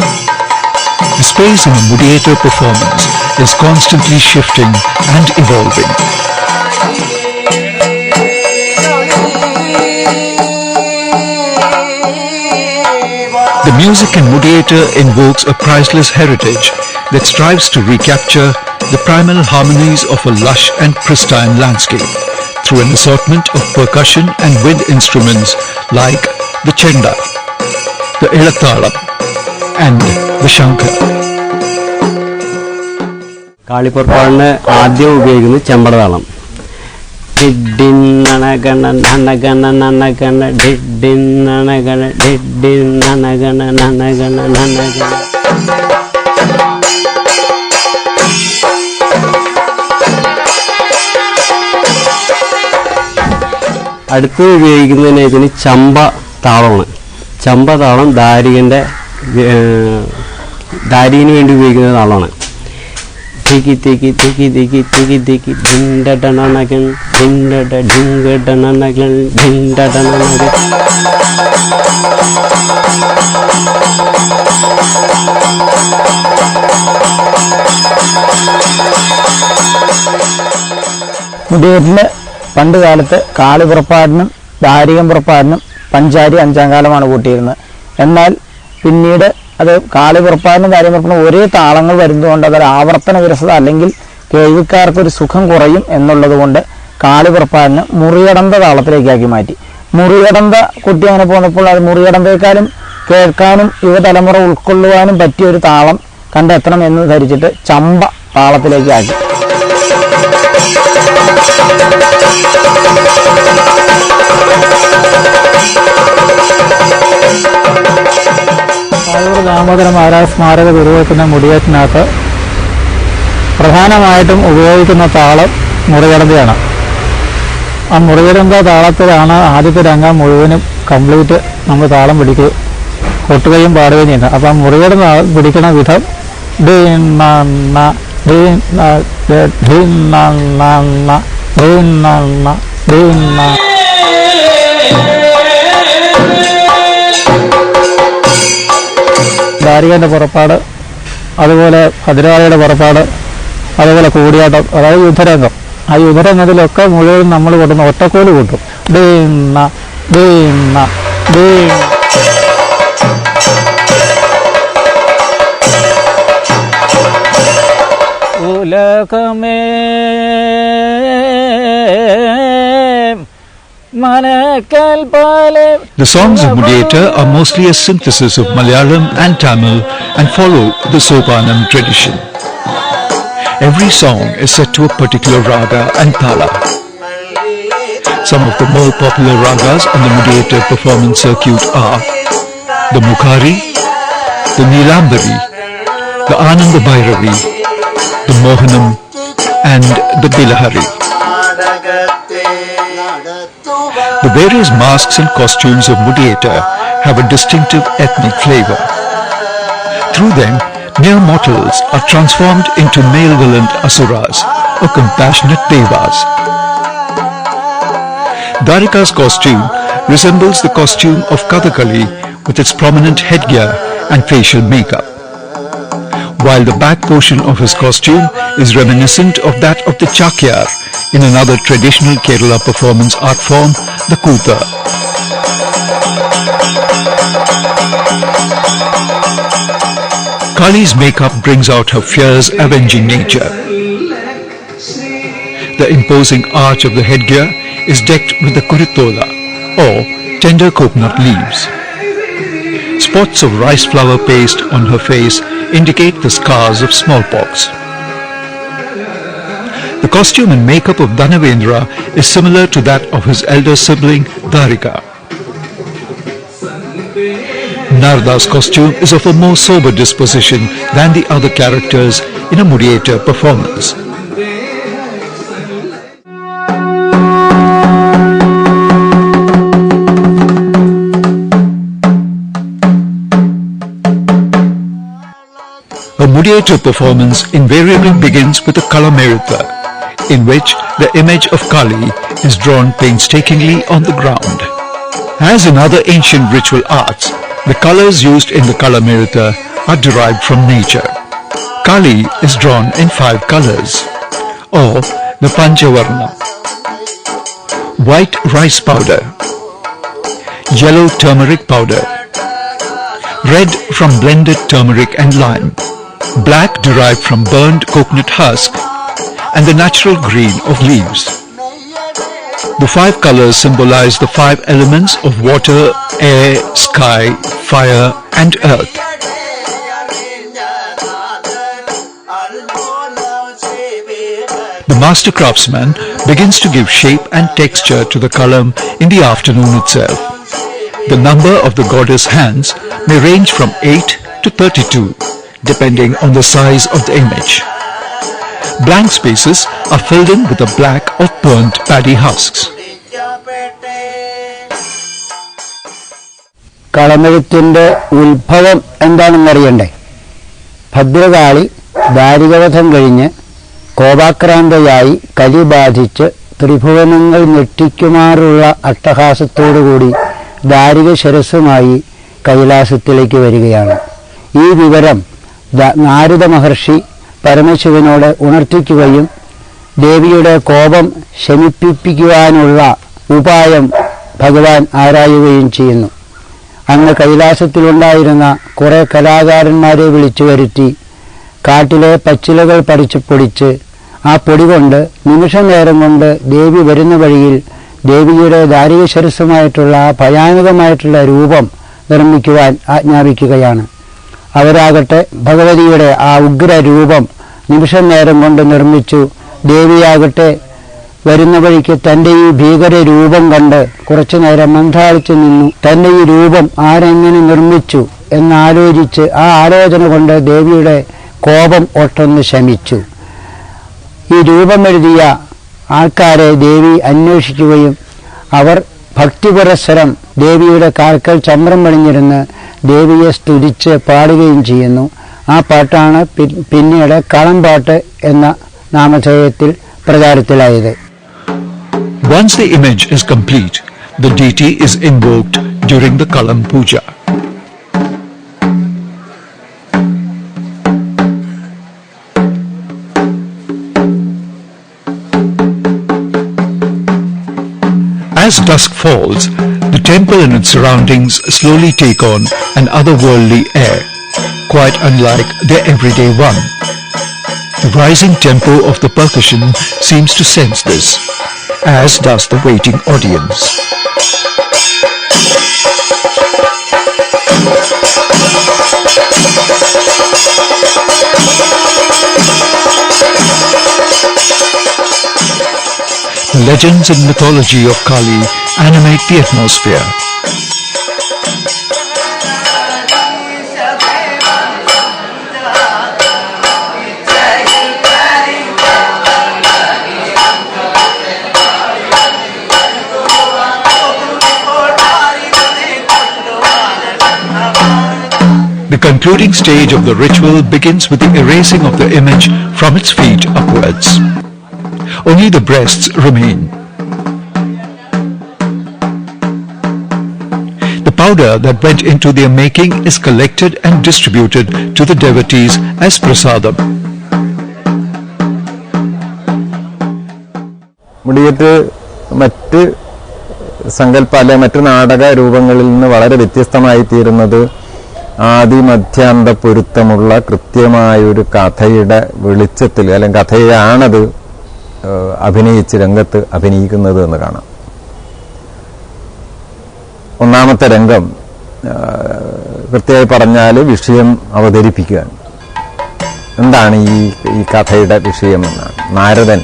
The space in a Mudiator performance is constantly shifting and evolving. The music in Mudiator invokes a priceless heritage that strives to recapture the primal harmonies of a lush and pristine landscape through an assortment of percussion and wind instruments like the chenda, the ilathalam and the shankar. കാളിപ്പുറപ്പാടിന് ആദ്യം ഉപയോഗിക്കുന്നത് ചെമ്പടതാളം. ഡിഡിൻ നനഗണ നനഗണ നനഗണ ഡിഡിൻ നനഗണ ഡിഡിൻ നനഗണ നനഗണ നനഗണ. അടുത്ത് ഉപയോഗിക്കുന്നതിന് ഇതിന് ചമ്പ താളമാണ്. ചമ്പ താളം ദാരികന് വേണ്ടി ഉപയോഗിക്കുന്ന താളമാണ്. തിക്കി തിക്കി തിക്കി തിക്കി തിക്കി തിക്കി ഡിണ്ടടനനകൻ ഡിണ്ടട ഡിങ്കടനനകൻ ഡിണ്ടടനനകൻ. മുടിയേറ്റിന് പണ്ട് കാലത്ത് കാളിപുറപ്പാടിനും ദാരികം പുറപ്പാടിനും പഞ്ചാരി അഞ്ചാം കാലമാണ് കൂട്ടിയിരുന്നത്. എന്നാൽ പിന്നീട് അത് കാളിപുറപ്പാടിനും ദാരികം പുറപ്പാടിനും ഒരേ താളങ്ങൾ വരുന്നതുകൊണ്ട് അതൊരു ആവർത്തന വിരസത അല്ലെങ്കിൽ കേൾവിക്കാർക്കൊരു സുഖം കുറയും എന്നുള്ളത് കൊണ്ട് കാളിപുറപ്പാടിന് മുറിയടന്ത താളത്തിലേക്കാക്കി മാറ്റി. മുറികടന്ത കുട്ടി അങ്ങനെ പോന്നപ്പോൾ അത് മുറികടന്തേക്കാളും കേൾക്കാനും യുവതലമുറ ഉൾക്കൊള്ളുവാനും പറ്റിയ ഒരു താളം കണ്ടെത്തണം എന്ന് ധരിച്ചിട്ട് ചമ്പ താളത്തിലേക്ക് ആക്കി. ആയൂർ ദാമോദര മഹാരാജ് സ്മാരക ദുർഗത്തിന്റെ മുടിയേറ്റിനകത്ത് പ്രധാനമായിട്ടും ഉപയോഗിക്കുന്ന താളം മുറികടന്തയാണ്. ആ മുറികടന്ത താളത്തിലാണ് ആദ്യത്തെ രംഗം മുഴുവനും കംപ്ലീറ്റ് നമ്മൾ താളം പിടിക്കുകയും കൊട്ടുകയും പാടുകയും ചെയ്യുന്നത്. അപ്പം ആ മുറികടന്ത പിടിക്കുന്ന വിധം ദാരികന്റെ പുറപ്പാട്, അതുപോലെ ഭദ്രകാളിയുടെ പുറപ്പാട്, അതുപോലെ കൂടിയാട്ടം, അതായത് യുദ്ധരംഗം. ആ യുദ്ധരംഗത്തിലൊക്കെ മുഴുവൻ നമ്മൾ കൊട്ടുന്ന ഒറ്റക്കോല് കൂട്ടും. ഉലകമേ The songs of Mudiata are mostly a synthesis of Malayalam and Tamil and follow the Sopanam tradition. Every song is set to a particular raga and thala. Some of the more popular ragas on the Mudiata performance circuit are the Mukhari, the Nilambari, the Ananda Bhairavi, the Mohanam and the Bilahari. The various masks and costumes of Mudiata have a distinctive ethnic flavor. Through them, mere mortals are transformed into malevolent asuras or compassionate devas. Dharika's costume resembles the costume of Kathakali with its prominent headgear and facial makeup, while the back portion of his costume is reminiscent of that of the Chakyar in another traditional Kerala performance art form, the Kuta. Kali's makeup brings out her fierce, avenging nature. The imposing arch of the headgear is decked with the kuritola, or tender coconut leaves. Spots of rice flour paste on her face indicate the scars of smallpox. The costume and makeup of Dhanavendra is similar to that of his elder sibling Dharika. Narada's costume is of a more sober disposition than the other characters in a Mudiata performance. A Mudiata performance invariably begins with a Kalameritha, in which the image of Kali is drawn painstakingly on the ground. As in other ancient ritual arts, the colors used in the Kalameritha are derived from nature. Kali is drawn in 5 colors, or the Panchavarna: white rice powder, yellow turmeric powder, red from blended turmeric and lime, black derived from burned coconut husk, and the natural green of leaves. The 5 colors symbolize the 5 elements of water, air, sky, fire, and earth. The master craftsman begins to give shape and texture to the kalam in the afternoon itself. The number of the goddess hands may range from 8 to 32, depending on the size of the image. Blank spaces are filled in with the black of burnt paddy husks. കളമെഴുത്തിന്റെ ഉത്ഭവം എന്താണെന്നറിയണ്ടേ? ഭദ്രകാളി ദാരികവധം കഴിഞ്ഞ് കോപാക്രാന്തയായി കലി ബാധിച്ച് ത്രിഭുവനങ്ങൾ ഞെട്ടിക്കുമാറുള്ള അട്ടഹാസത്തോടുകൂടി ദാരിക ശിരസ്സുമായി കൈലാസത്തിലേക്ക് വരികയാണ്. ഈ വിവരം നാരദ മഹർഷി പരമശിവനോട് ഉണർത്തിക്കുകയും ദേവിയുടെ കോപം ശമിപ്പിക്കുവാനുള്ള ഉപായം ഭഗവാൻ ആരായുകയും ചെയ്യുന്നു. അന്ന് കൈലാസത്തിലുണ്ടായിരുന്ന കുറെ കലാകാരന്മാരെ വിളിച്ചു വരുത്തി കാട്ടിലെ പച്ചിലകൾ പറിച്ചു പൊടിച്ച് ആ പൊടി കൊണ്ട് നിമിഷനേരം കൊണ്ട് ദേവി വരുന്ന വഴിയിൽ ദേവിയുടെ ദാരികശിരസ്സുമായിട്ടുള്ള ഭയാനകമായിട്ടുള്ള രൂപം നിർമ്മിക്കുവാൻ ആജ്ഞാപിക്കുകയാണ്. അവരാകട്ടെ ഭഗവതിയുടെ ആ ഉഗ്രരൂപം നിമിഷം നേരം കൊണ്ട് നിർമ്മിച്ചു. ദേവിയാകട്ടെ വരുന്ന വഴിക്ക് തൻ്റെ ഈ ഭീകര രൂപം കണ്ട് കുറച്ചു നേരം മന്ദാളിച്ചു നിന്നു. തൻ്റെ ഈ രൂപം ആരെങ്ങനെ നിർമ്മിച്ചു എന്നാലോചിച്ച് ആ ആലോചന കൊണ്ട് ദേവിയുടെ കോപം ഒട്ടൊന്ന് ശമിച്ചു. ഈ രൂപമെഴുതിയ ആൾക്കാരെ ദേവി അന്വേഷിക്കുകയും അവർ ഭക്തിപുരസ്സരം ദേവിയുടെ കാൽക്കൽ ചമ്രം പണിഞ്ഞിരുന്ന് ദേവിയെ സ്തുതിച്ച് പാടുകയും ചെയ്യുന്നു. ആ പാട്ടാണ് പിന്നീട് കളംപാട്ട് എന്ന നാമധേയത്തിൽ പ്രചാരത്തിലായത്. Once the image is complete, the deity is invoked during the Kalam Puja. As dusk falls, the temple and its surroundings slowly take on an otherworldly air, quite unlike their everyday one. The rising tempo of the percussion seems to sense this, as does the waiting audience. The legends and mythology of Kali animate the atmosphere. The concluding stage of the ritual begins with the erasing of the image from its feet upwards. Only the breasts remain. The powder that went into their making is collected and distributed to the devotees as prasadam. Mudiyettu മറ്റ് സങ്കല്പ അല്ലെ മറ്റ് നാടക രൂപങ്ങളിൽ നിന്ന് വളരെ വ്യത്യസ്തമായി തീരുന്നത് ആദിമധ്യാന്ത പൊരുത്തമുള്ള കൃത്യമായൊരു കഥയുടെ വെളിച്ചത്തിൽ അല്ലെങ്കിൽ കഥയാണത് അഭിനയിച്ച് രംഗത്ത് അഭിനയിക്കുന്നത് എന്ന് കാണാം. ഒന്നാമത്തെ രംഗം കൃത്യമായി പറഞ്ഞാൽ വിഷയം അവതരിപ്പിക്കുകയാണ്. എന്താണ് ഈ കഥയുടെ വിഷയം എന്നാണ്. നാരദൻ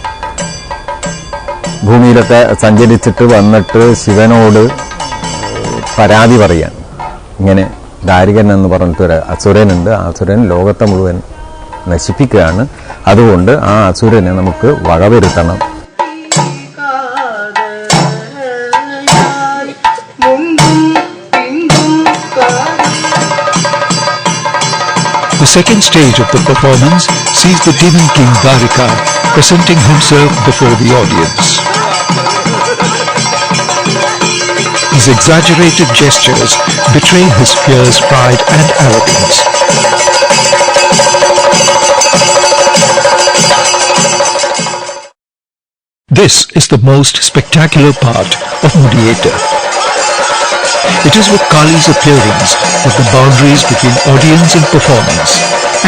ഭൂമിയിലൊക്കെ സഞ്ചരിച്ചിട്ട് വന്നിട്ട് ശിവനോട് പരാതി പറയാൻ. ഇങ്ങനെ ദാരികൻ എന്ന് പറഞ്ഞിട്ടൊരു അസുരനുണ്ട്. ആ അസുരൻ ലോകത്തെ മുഴുവൻ നശിപ്പിക്കുകയാണ്. അതുകൊണ്ട് ആ അസുരനെ നമുക്ക് വകവരുത്തണം. The second stage of the performance sees the demon king Dwarika presenting himself before the audience. His exaggerated gestures betray his fierce pride and arrogance. This is the most spectacular part of Mudiyetta. It is with Kali's appearance that the boundaries between audience and performance,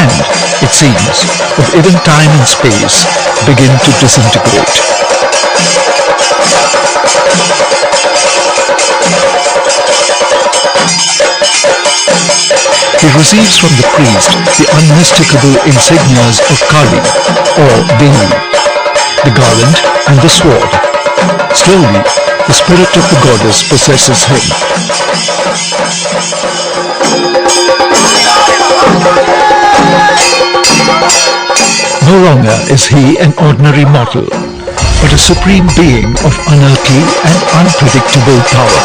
and, it seems, of even time and space, begin to disintegrate. He receives from the priest the unmistakable insignias of Kali, or Devi, the garland and the sword. Slowly, the spirit of the goddess possesses him. No longer is he an ordinary mortal, but a supreme being of unearthly and unpredictable power.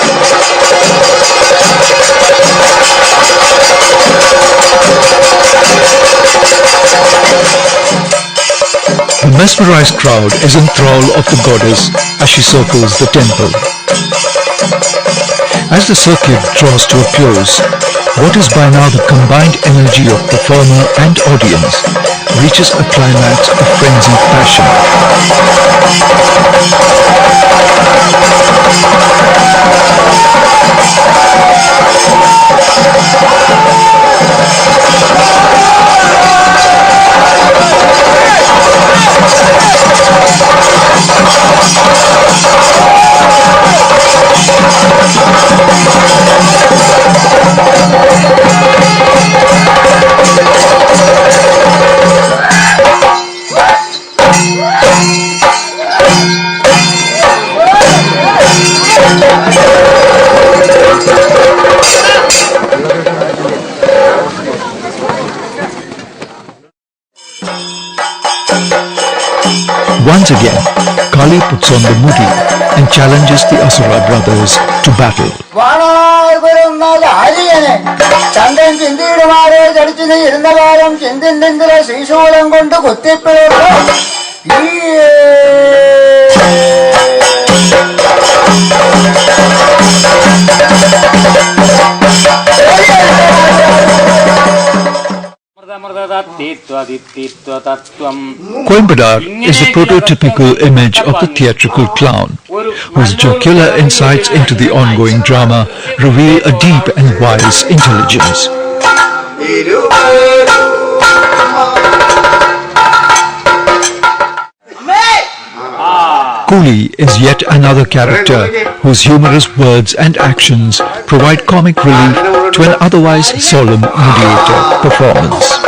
The mesmerized crowd is in thrall of the goddess as she circles the temple. As the circuit draws to a close, what is by now the combined energy of performer and audience reaches a climax of frenzied passion. once again, Kali puts on the mudi and challenges the Asura brothers to battle. ചന്തൻ ചിന്തിയിടുമാരെ ചടിച്ചു ഇരുന്ന കാലം ചിന്തിന്തിലെ ശ്രീശൂലം കൊണ്ട് കുത്തിപ്പിഴോ Coimbadar is the prototypical image of the theatrical clown, whose jocular insights into the ongoing drama reveal a deep and wise intelligence. Coolie is yet another character whose humorous words and actions provide comic relief to an otherwise solemn mediator performance.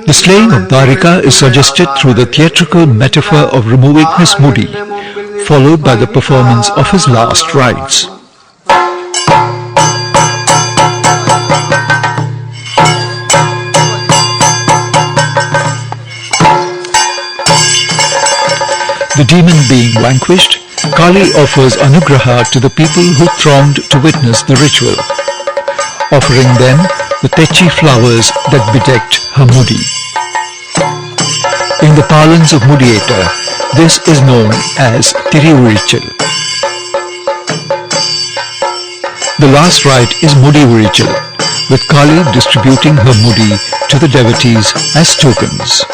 The slaying of Dwarika is suggested through the theatrical metaphor of removing his mudi, followed by the performance of his last rites. The demon being vanquished, Kali offers anugraha to the people who thronged to witness the ritual, offering them the techi flowers that bedecked her mudi. In the parlance of Mudiator, this is known as Tiruvirichal. The last rite is Mudivirichal, with Kali distributing her mudi to the devotees as tokens.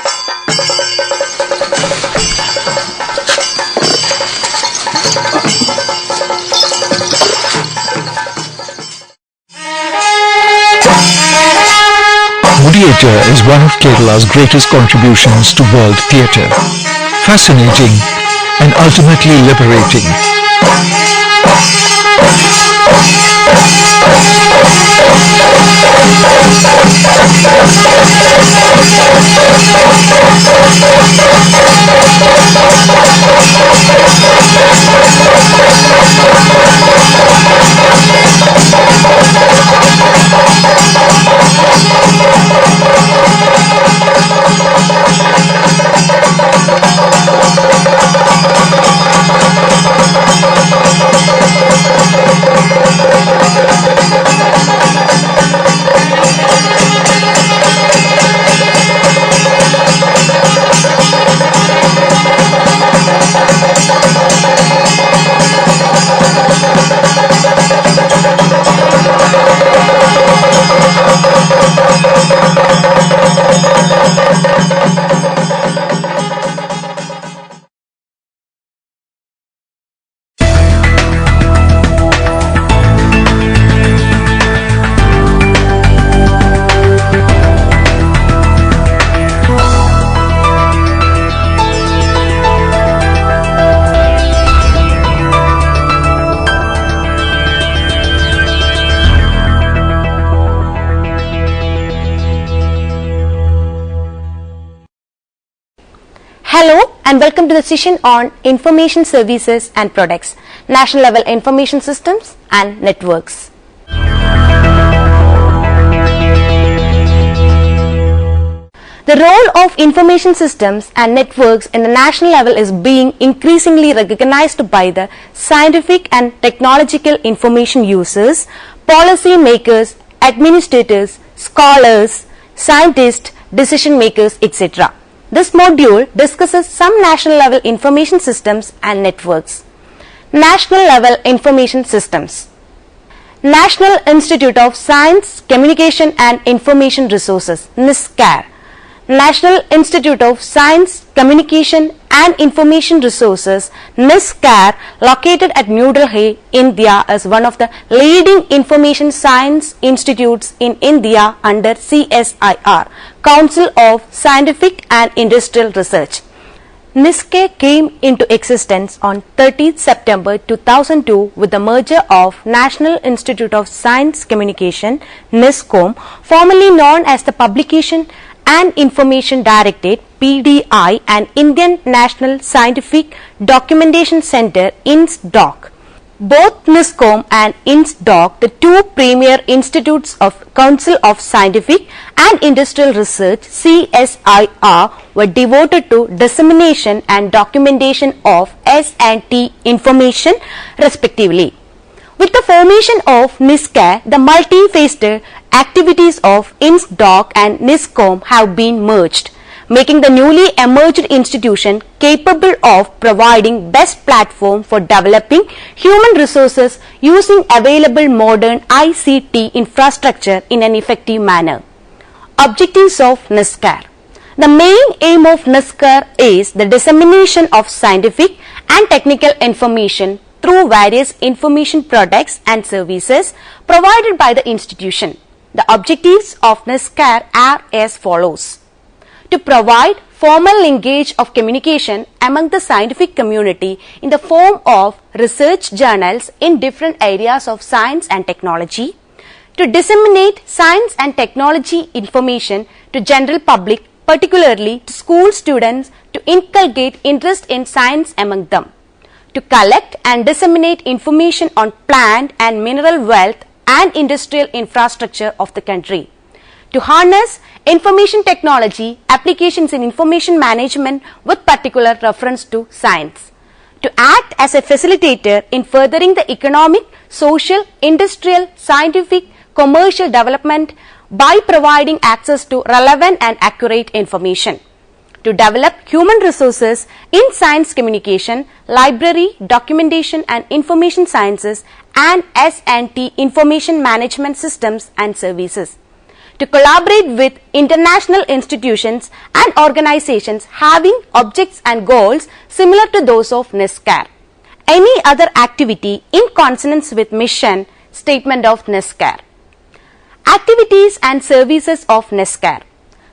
Mudiator is one of Kerala's greatest contributions to world theatre. Fascinating and ultimately liberating. Hello and welcome to the session on Information Services and Products, National Level Information Systems and Networks. The role of information systems and networks in the national level is being increasingly recognized by the scientific and technological information users, policy makers, administrators, scholars, scientists, decision makers, etc. This module discusses some national level information systems and networks. National level information systems. National Institute of Science, Communication and Information Resources, NISCAR. National Institute of Science, Communication and Information Resources, NISCAR, located at New Delhi, India, is one of the leading information science institutes in India under CSIR, Council of Scientific and Industrial Research. NISCAR came into existence on 30th September 2002 with the merger of National Institute of Science Communication, NISCOM, formerly known as the Publication and Information Directorate, PDI, and Indian National Scientific Documentation Centre, INSDOC. Both NISCOM and INSDOC, the two premier institutes of Council of Scientific and Industrial Research, CSIR, were devoted to dissemination and documentation of S&T information respectively. With the formation of NISCAR, the multi-faceted activities of INSDOC and NISCOM have been merged, making the newly emerged institution capable of providing best platform for developing human resources using available modern ICT infrastructure in an effective manner. Objectives of NISCAR. The main aim of NISCAR is the dissemination of scientific and technical information through various information products and services provided by the institution. The objectives of NISCAR are as follows: to provide formal linkage of communication among the scientific community in the form of research journals in different areas of science and technology, to disseminate science and technology information to general public, particularly to school students, to inculcate interest in science among them, to collect and disseminate information on plant and mineral wealth and industrial infrastructure of the country, to harness information technology applications in information management with particular reference to science, to act as a facilitator in furthering the economic, social, industrial, scientific, commercial development by providing access to relevant and accurate information, to develop human resources in science communication, library, documentation and information sciences and S&T information management systems and services, to collaborate with international institutions and organizations having objects and goals similar to those of NISCAR. Any other activity in consonance with mission statement of NISCAR. Activities and services of NISCAR.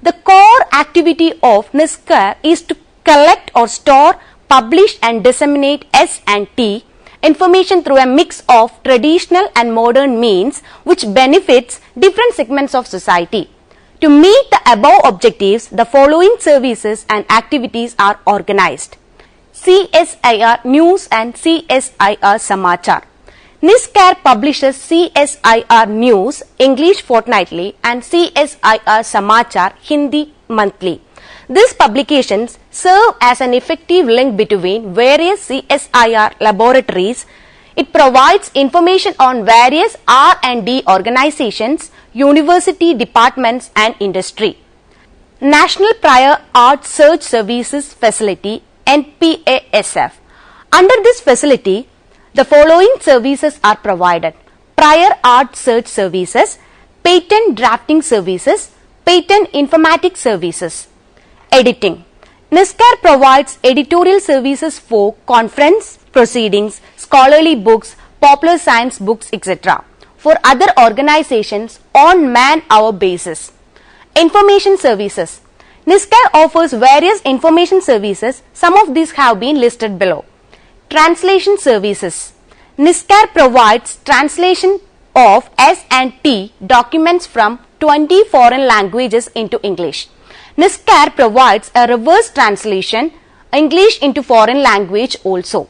The core activity of NISCAR is to collect or store, publish and disseminate S&T information through a mix of traditional and modern means which benefits different segments of society. To meet the above objectives, the following services and activities are organized: CSIR News and CSIR Samachar. NISCAR publishes CSIR News English fortnightly and CSIR Samachar Hindi monthly. These publications serve as an effective link between various CSIR laboratories. It provides information on various R&D organizations, university departments and industry. National Prior Art Search Services Facility, NPASF. Under this facility, the following services are provided: Prior Art Search Services, Patent Drafting Services, Patent Informatics Services. Editing. NISCAR provides editorial services for conference proceedings, scholarly books, popular science books, etc. for other organizations on man-hour basis. Information services. NISCAR offers various information services. Some of these have been listed below. Translation services. NISCAR provides translation of S&T documents from 20 foreign languages into English. NISCAR provides a reverse translation, English into foreign language also.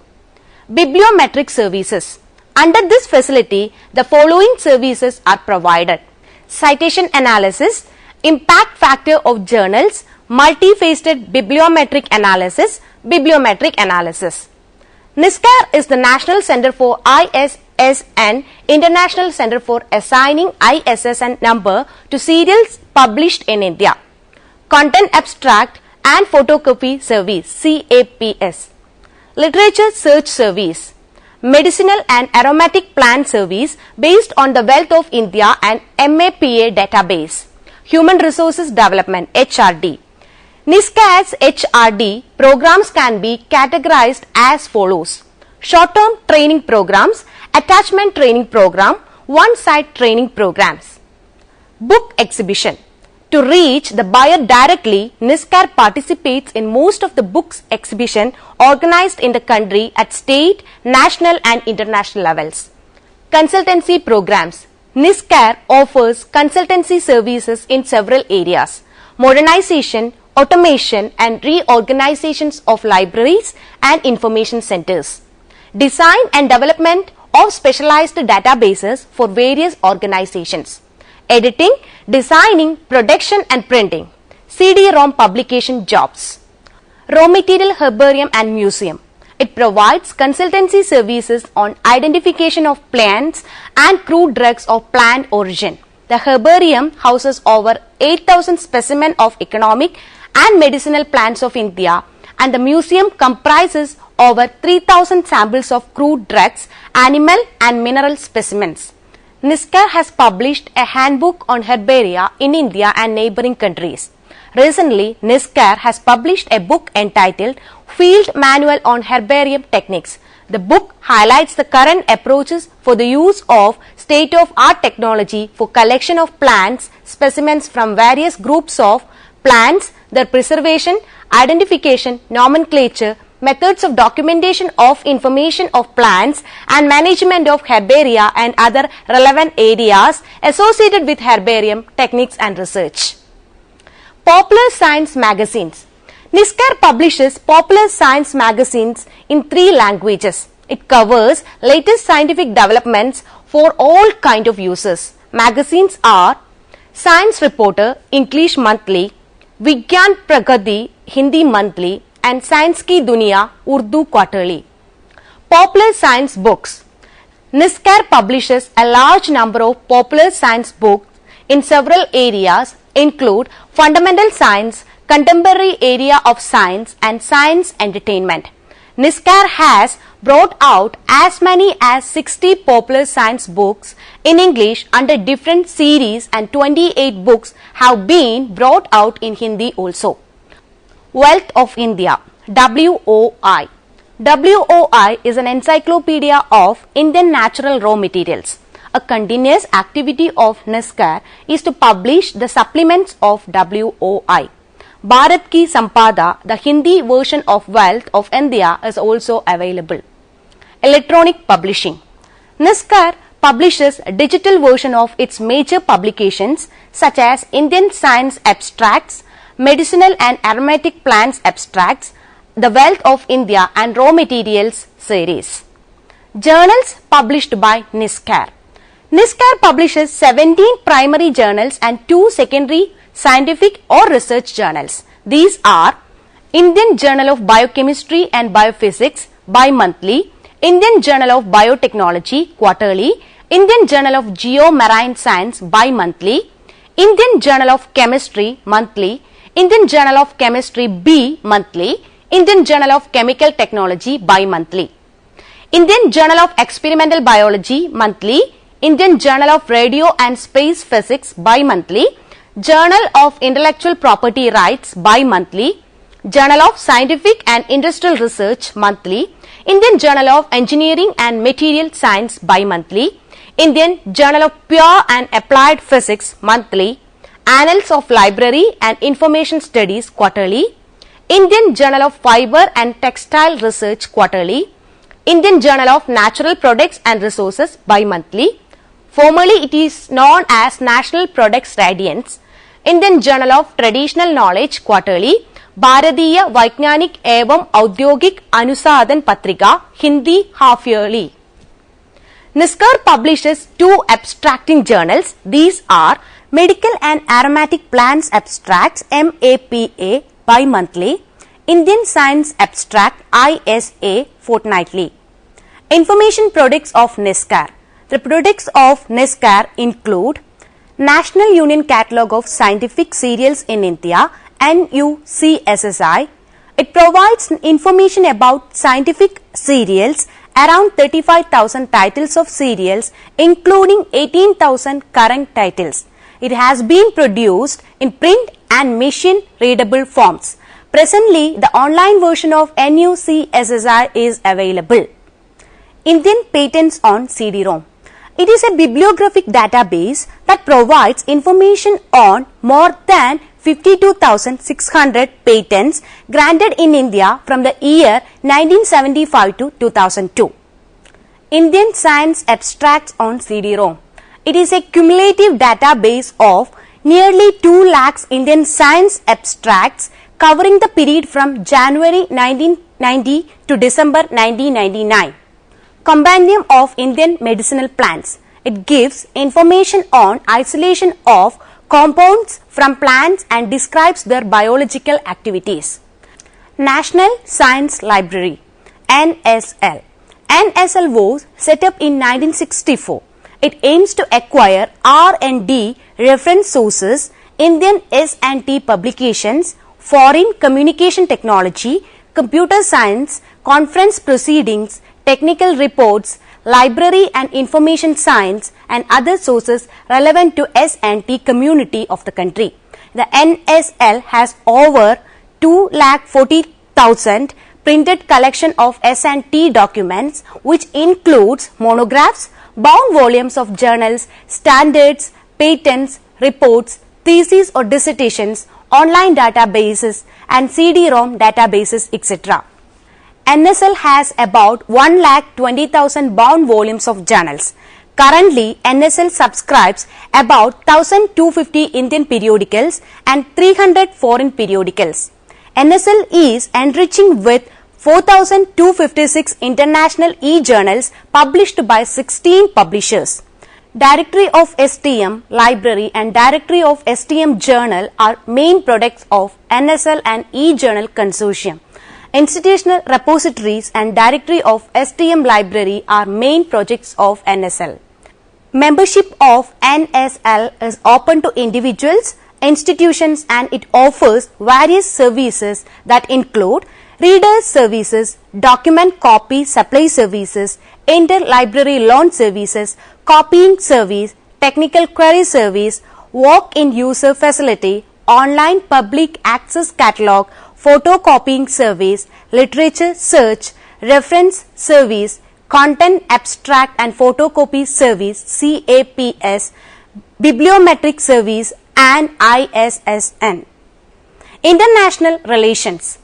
Bibliometric services. Under this facility, the following services are provided: citation analysis, impact factor of journals, multi-faceted bibliometric analysis, bibliometric analysis. NISCAR is the National Center for ISSN, International Center for assigning ISSN number to serials published in India. Content Abstract and Photocopy Service, CAPS. Literature Search Service. Medicinal and Aromatic Plant Service based on the Wealth of India and MAPA database. Human Resources Development, HRD. NISCAR's HRD programs can be categorized as follows: short-term training programs, attachment training program, one-side training programs. Book exhibition. To reach the buyer directly, NISCAR participates in most of the books exhibition organized in the country at state, national and international levels. Consultancy programs. NISCAR offers consultancy services in several areas: modernization, automation and reorganizations of libraries and information centers. Design and development of specialized databases for various organizations. Editing, designing, production and printing. CD-ROM publication jobs. Raw material herbarium and museum. It provides consultancy services on identification of plants and crude drugs of plant origin. The herbarium houses over 8,000 specimens of economic and medicinal plants of India, and the museum comprises over 3,000 samples of crude drugs, animal and mineral specimens. NISCAR has published a handbook on herbaria in India and neighboring countries. Recently, NISCAR has published a book entitled Field Manual on Herbarium Techniques. The book highlights the current approaches for the use of state-of-art technology for collection of plants specimens from various groups of plants, their preservation, identification, nomenclature, methods of documentation of information of plants and management of herbaria and other relevant areas associated with herbarium techniques and research. Popular science magazines. NISCAR publishes popular science magazines in 3 languages. It covers latest scientific developments for all kind of users. Magazines are Science Reporter, English Monthly, Vigyan Pragati, Hindi Monthly, and Science Ki Duniya, Urdu Quarterly. Popular science books. NISCAR publishes a large number of popular science books in several areas, include fundamental science, contemporary area of science, and science entertainment. NISCAR has brought out as many as 60 popular science books in English under different series, and 28 books have been brought out in Hindi also. Wealth of India, WOI. WOI is an encyclopedia of Indian natural raw materials. A continuous activity of NISCAR is to publish the supplements of WOI. Bharat Ki Sampada, the Hindi version of Wealth of India, is also available. Electronic publishing. NISCAR publishes a digital version of its major publications such as Indian Science Abstracts, Medicinal and Aromatic Plants Abstracts, The Wealth of India and Raw Materials series. Journals published by NISCAR. NISCAR publishes 17 primary journals and 2 secondary scientific or research journals. These are Indian Journal of Biochemistry and Biophysics bi-monthly, Indian Journal of Biotechnology quarterly, Indian Journal of Geomarine Science bi-monthly, Indian Journal of Chemistry monthly, Indian Journal of Chemistry B monthly, Indian Journal of Chemical Technology bi-monthly, Indian Journal of Experimental Biology monthly, Indian Journal of Radio and Space Physics bi-monthly, Journal of Intellectual Property Rights bi-monthly, Journal of Scientific and Industrial Research monthly, Indian Journal of Engineering and Material Science bi-monthly, Indian Journal of Pure and Applied Physics monthly, Annals of Library and Information Studies quarterly, Indian Journal of Fiber and Textile Research quarterly, Indian Journal of Natural Products and Resources bi-monthly, formerly it is known as National Products Radiance, Indian Journal of Traditional Knowledge quarterly, Bharatiya Vaigyanik Evam Audyogik Anusadan Patrika Hindi half yearly. NISCAR publishes 2 abstracting journals. These are Medical and Aromatic Plants Abstracts MAPA bi-monthly, Indian Science Abstract ISA fortnightly. Information products of NISCAR. The products of NISCAR include National Union Catalogue of Scientific Serials in India NUCSSI. It provides information about scientific serials, around 35,000 titles of serials including 18,000 current titles. It has been produced in print and machine readable forms. Presently, the online version of NUCSSR is available. Indian patents on CD-ROM. It is a bibliographic database that provides information on more than 52,600 patents granted in India from the year 1975 to 2002. Indian Science Abstracts on CD-ROM. It is a cumulative database of nearly 2 lakhs Indian science abstracts covering the period from January 1990 to December 1999. Compendium of Indian medicinal plants. It gives information on isolation of compounds from plants and describes their biological activities. National Science Library NSL. NSL was set up in 1964. It aims to acquire R&D reference sources, Indian S&T publications, foreign communication technology, computer science, conference proceedings, technical reports, library and information science and other sources relevant to S&T community of the country. The NSL has over 2,40,000 printed collection of S&T documents, which includes monographs, bound volumes of journals, standards, patents, reports, theses or dissertations, online databases and CD-ROM databases, etc. NSL has about 1,20,000 bound volumes of journals. Currently, NSL subscribes about 1,250 Indian periodicals and 300 foreign periodicals. NSL is enriching with 4,256 international e-journals published by 16 publishers. Directory of STM Library and Directory of STM Journal are main products of NSL and e-journal consortium. Institutional repositories and Directory of STM Library are main projects of NSL. Membership of NSL is open to individuals, institutions, and it offers various services that include reader services, document copy supply services, interlibrary loan services, copying service, technical query service, walk-in user facility, online public access catalog, photocopying service, literature search, reference service, content abstract and photocopy service CAPS, bibliometric service and ISSN. International relations.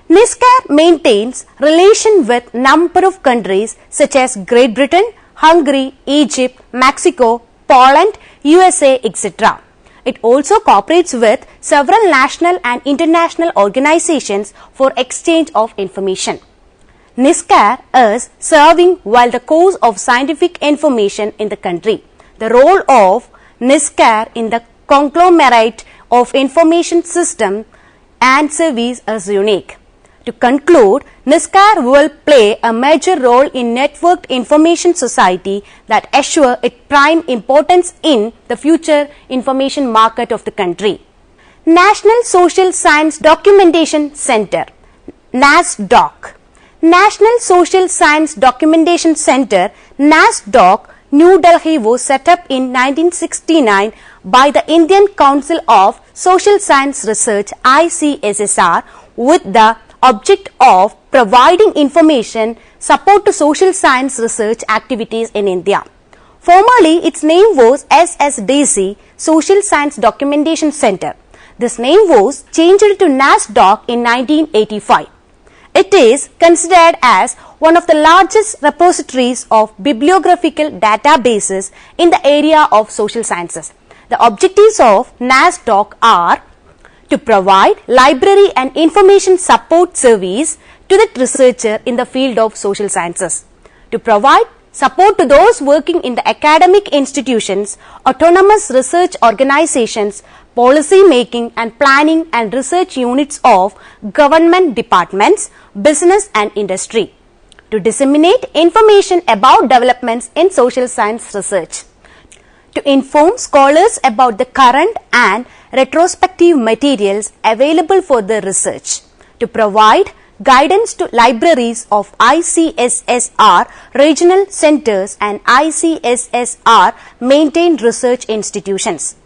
NISCAR maintains relation with number of countries such as Great Britain, Hungary, Egypt, Mexico, Poland, USA, etc. It also cooperates with several national and international organizations for exchange of information. NISCAR is serving well the cause of scientific information in the country. The role of NISCAR in the conglomerate of information system and service is unique. To conclude, NISCAR will play a major role in networked information society that assure its prime importance in the future information market of the country. National Social Science Documentation Center NASDOC. National Social Science Documentation Center NASDOC, New Delhi was set up in 1969 by the Indian Council of Social Science Research ICSSR with the object of providing information support to social science research activities in India. Formerly, its name was SSDC, Social Science Documentation Center. This name was changed to NASDOC in 1985. It is considered as one of the largest repositories of bibliographical databases in the area of social sciences. The objectives of NASDOC are to provide library and information support service to the researcher in the field of social sciences, to provide support to those working in the academic institutions, autonomous research organizations, policy making and planning and research units of government departments, business and industry, to disseminate information about developments in social science research, to inform scholars about the current and retrospective materials available for the research, to provide guidance to libraries of ICSSR regional centers and ICSSR maintained research institutions.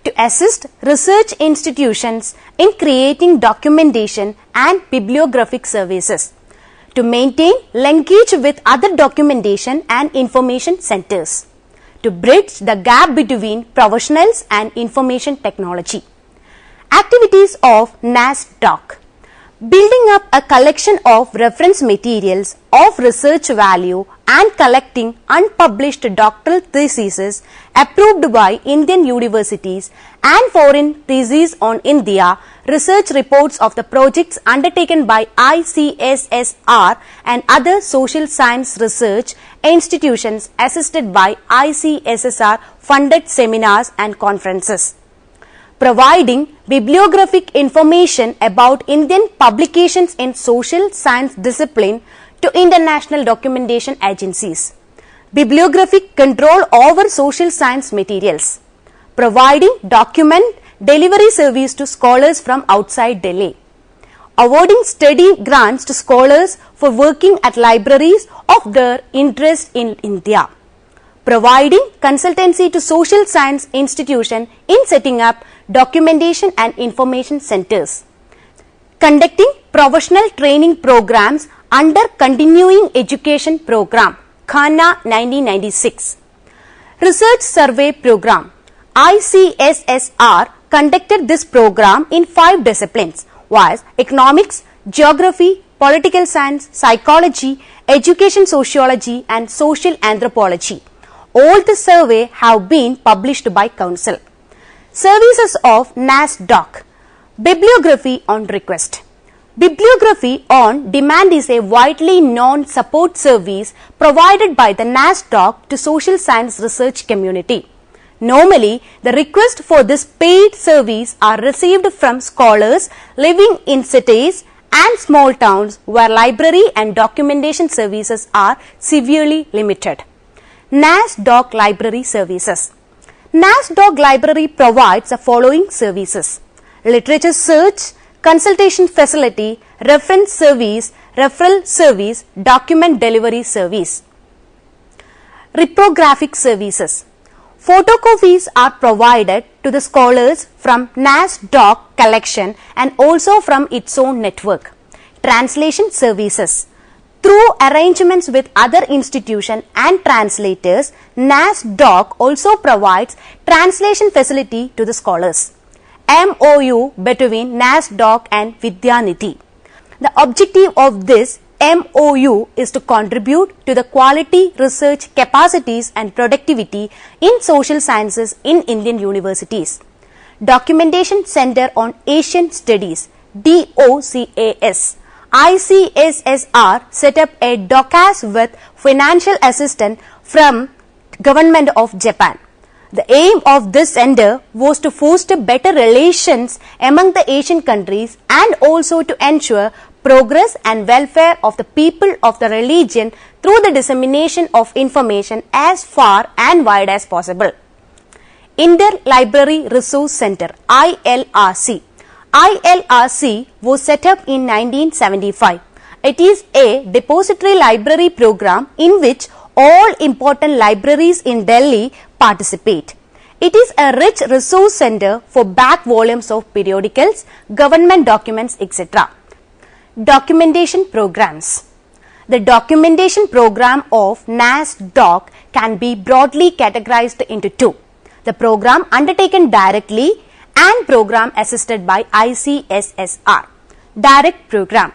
to assist research institutions in creating documentation and bibliographic services, to maintain linkage with other documentation and information centers, to bridge the gap between professionals and information technology. Activities of NASDOC: building up a collection of reference materials of research value and collecting unpublished doctoral theses approved by Indian universities and foreign theses on India, research reports of the projects undertaken by ICSSR and other social science research institutions assisted by ICSSR funded seminars and conferences. Providing bibliographic information about Indian publications in social science discipline to international documentation agencies. Bibliographic control over social science materials. Providing document delivery service to scholars from outside Delhi. Awarding study grants to scholars for working at libraries of their interest in India. Providing consultancy to social science institution in setting up documentation and information centers. Conducting professional training programs under Continuing Education Program, Khana 1996. Research Survey Program. ICSSR conducted this program in 5 disciplines, was economics, geography, political science, psychology, education sociology and social anthropology. All the survey have been published by Council. Services of NASDOC. Bibliography on request. Bibliography on demand is a widely known support service provided by the NASDOC to social science research community. Normally, the request for this paid service are received from scholars living in cities and small towns where library and documentation services are severely limited. NASDOC Library Services. NASDOC Library provides the following services: literature search, consultation facility, reference service, referral service, document delivery service. Reprographic services. Photocopies are provided to the scholars from NASDOC collection and also from its own network. Translation services. Through arrangements with other institutions and translators, NASDOC also provides translation facility to the scholars. MOU between NASDOC and Vidyanidhi. The objective of this MOU is to contribute to the quality research capacities and productivity in social sciences in Indian universities. Documentation Center on Asian Studies, DOCAS. ICSSR set up a DOCAS with financial assistance from Government of Japan. The aim of this center was to foster better relations among the Asian countries and also to ensure progress and welfare of the people of the religion through the dissemination of information as far and wide as possible. Inter-Library Resource Center, ILRC. ILRC was set up in 1975. It is a depository library program in which all important libraries in Delhi participate. It is a rich resource center for back volumes of periodicals, government documents, etc. Documentation programs. The documentation program of NASDOC can be broadly categorized into 2. The program undertaken directly and program assisted by ICSSR. Direct program.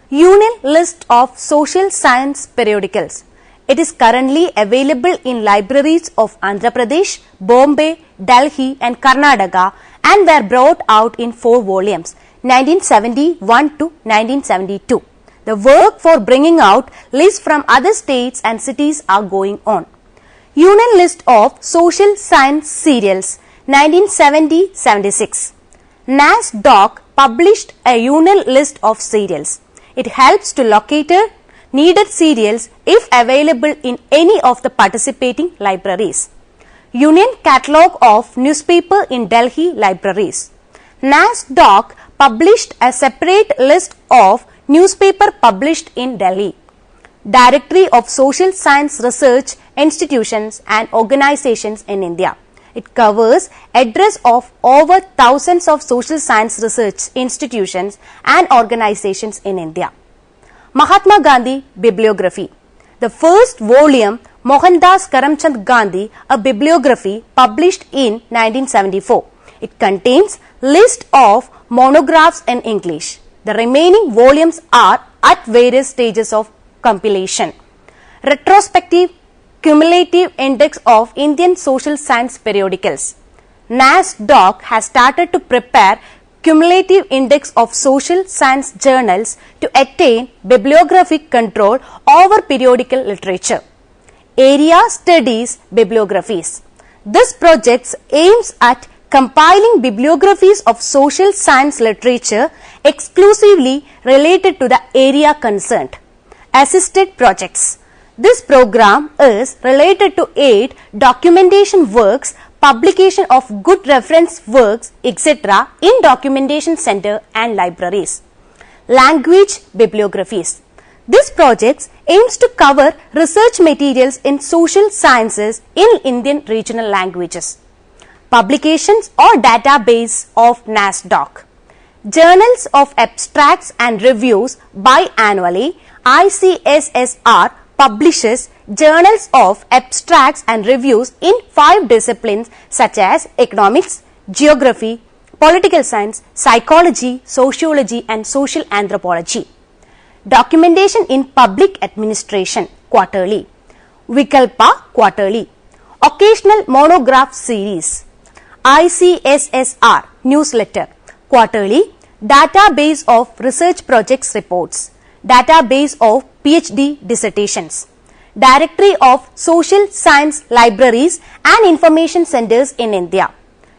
Union list of social science periodicals. It is currently available in libraries of Andhra Pradesh, Bombay, Delhi and Karnataka and were brought out in 4 volumes, 1971 to 1972. The work for bringing out lists from other states and cities are going on. Union list of social science serials, 1970-76. NASDOC published a union list of serials. It helps to locate needed serials if available in any of the participating libraries. Union Catalogue of Newspaper in Delhi Libraries. NASDOC published a separate list of newspaper published in Delhi. Directory of Social Science Research Institutions and Organizations in India. It covers address of over thousands of social science research institutions and organizations in India. Mahatma Gandhi Bibliography. The first volume, Mohandas Karamchand Gandhi, a bibliography, published in 1974. It contains list of monographs in English. The remaining volumes are at various stages of compilation. Retrospective Cumulative Index of Indian Social Science Periodicals. NASDOC has started to prepare Cumulative Index of Social Science Journals to attain bibliographic control over periodical literature. Area Studies Bibliographies. This project aims at compiling bibliographies of social science literature exclusively related to the area concerned. Assisted projects. This program is related to aid documentation works, publication of good reference works, etc. in documentation center and libraries. Language bibliographies. This project aims to cover research materials in social sciences in Indian regional languages. Publications or database of NASDOC. Journals of Abstracts and Reviews biannually. ICSSR publishes journals of abstracts and reviews in 5 disciplines such as economics, geography, political science, psychology, sociology and social anthropology. Documentation in Public Administration quarterly. Vikalpa quarterly. Occasional monograph series. ICSSR newsletter quarterly. Database of research projects reports. Database of PhD dissertations. Directory of Social Science Libraries and Information Centers in India.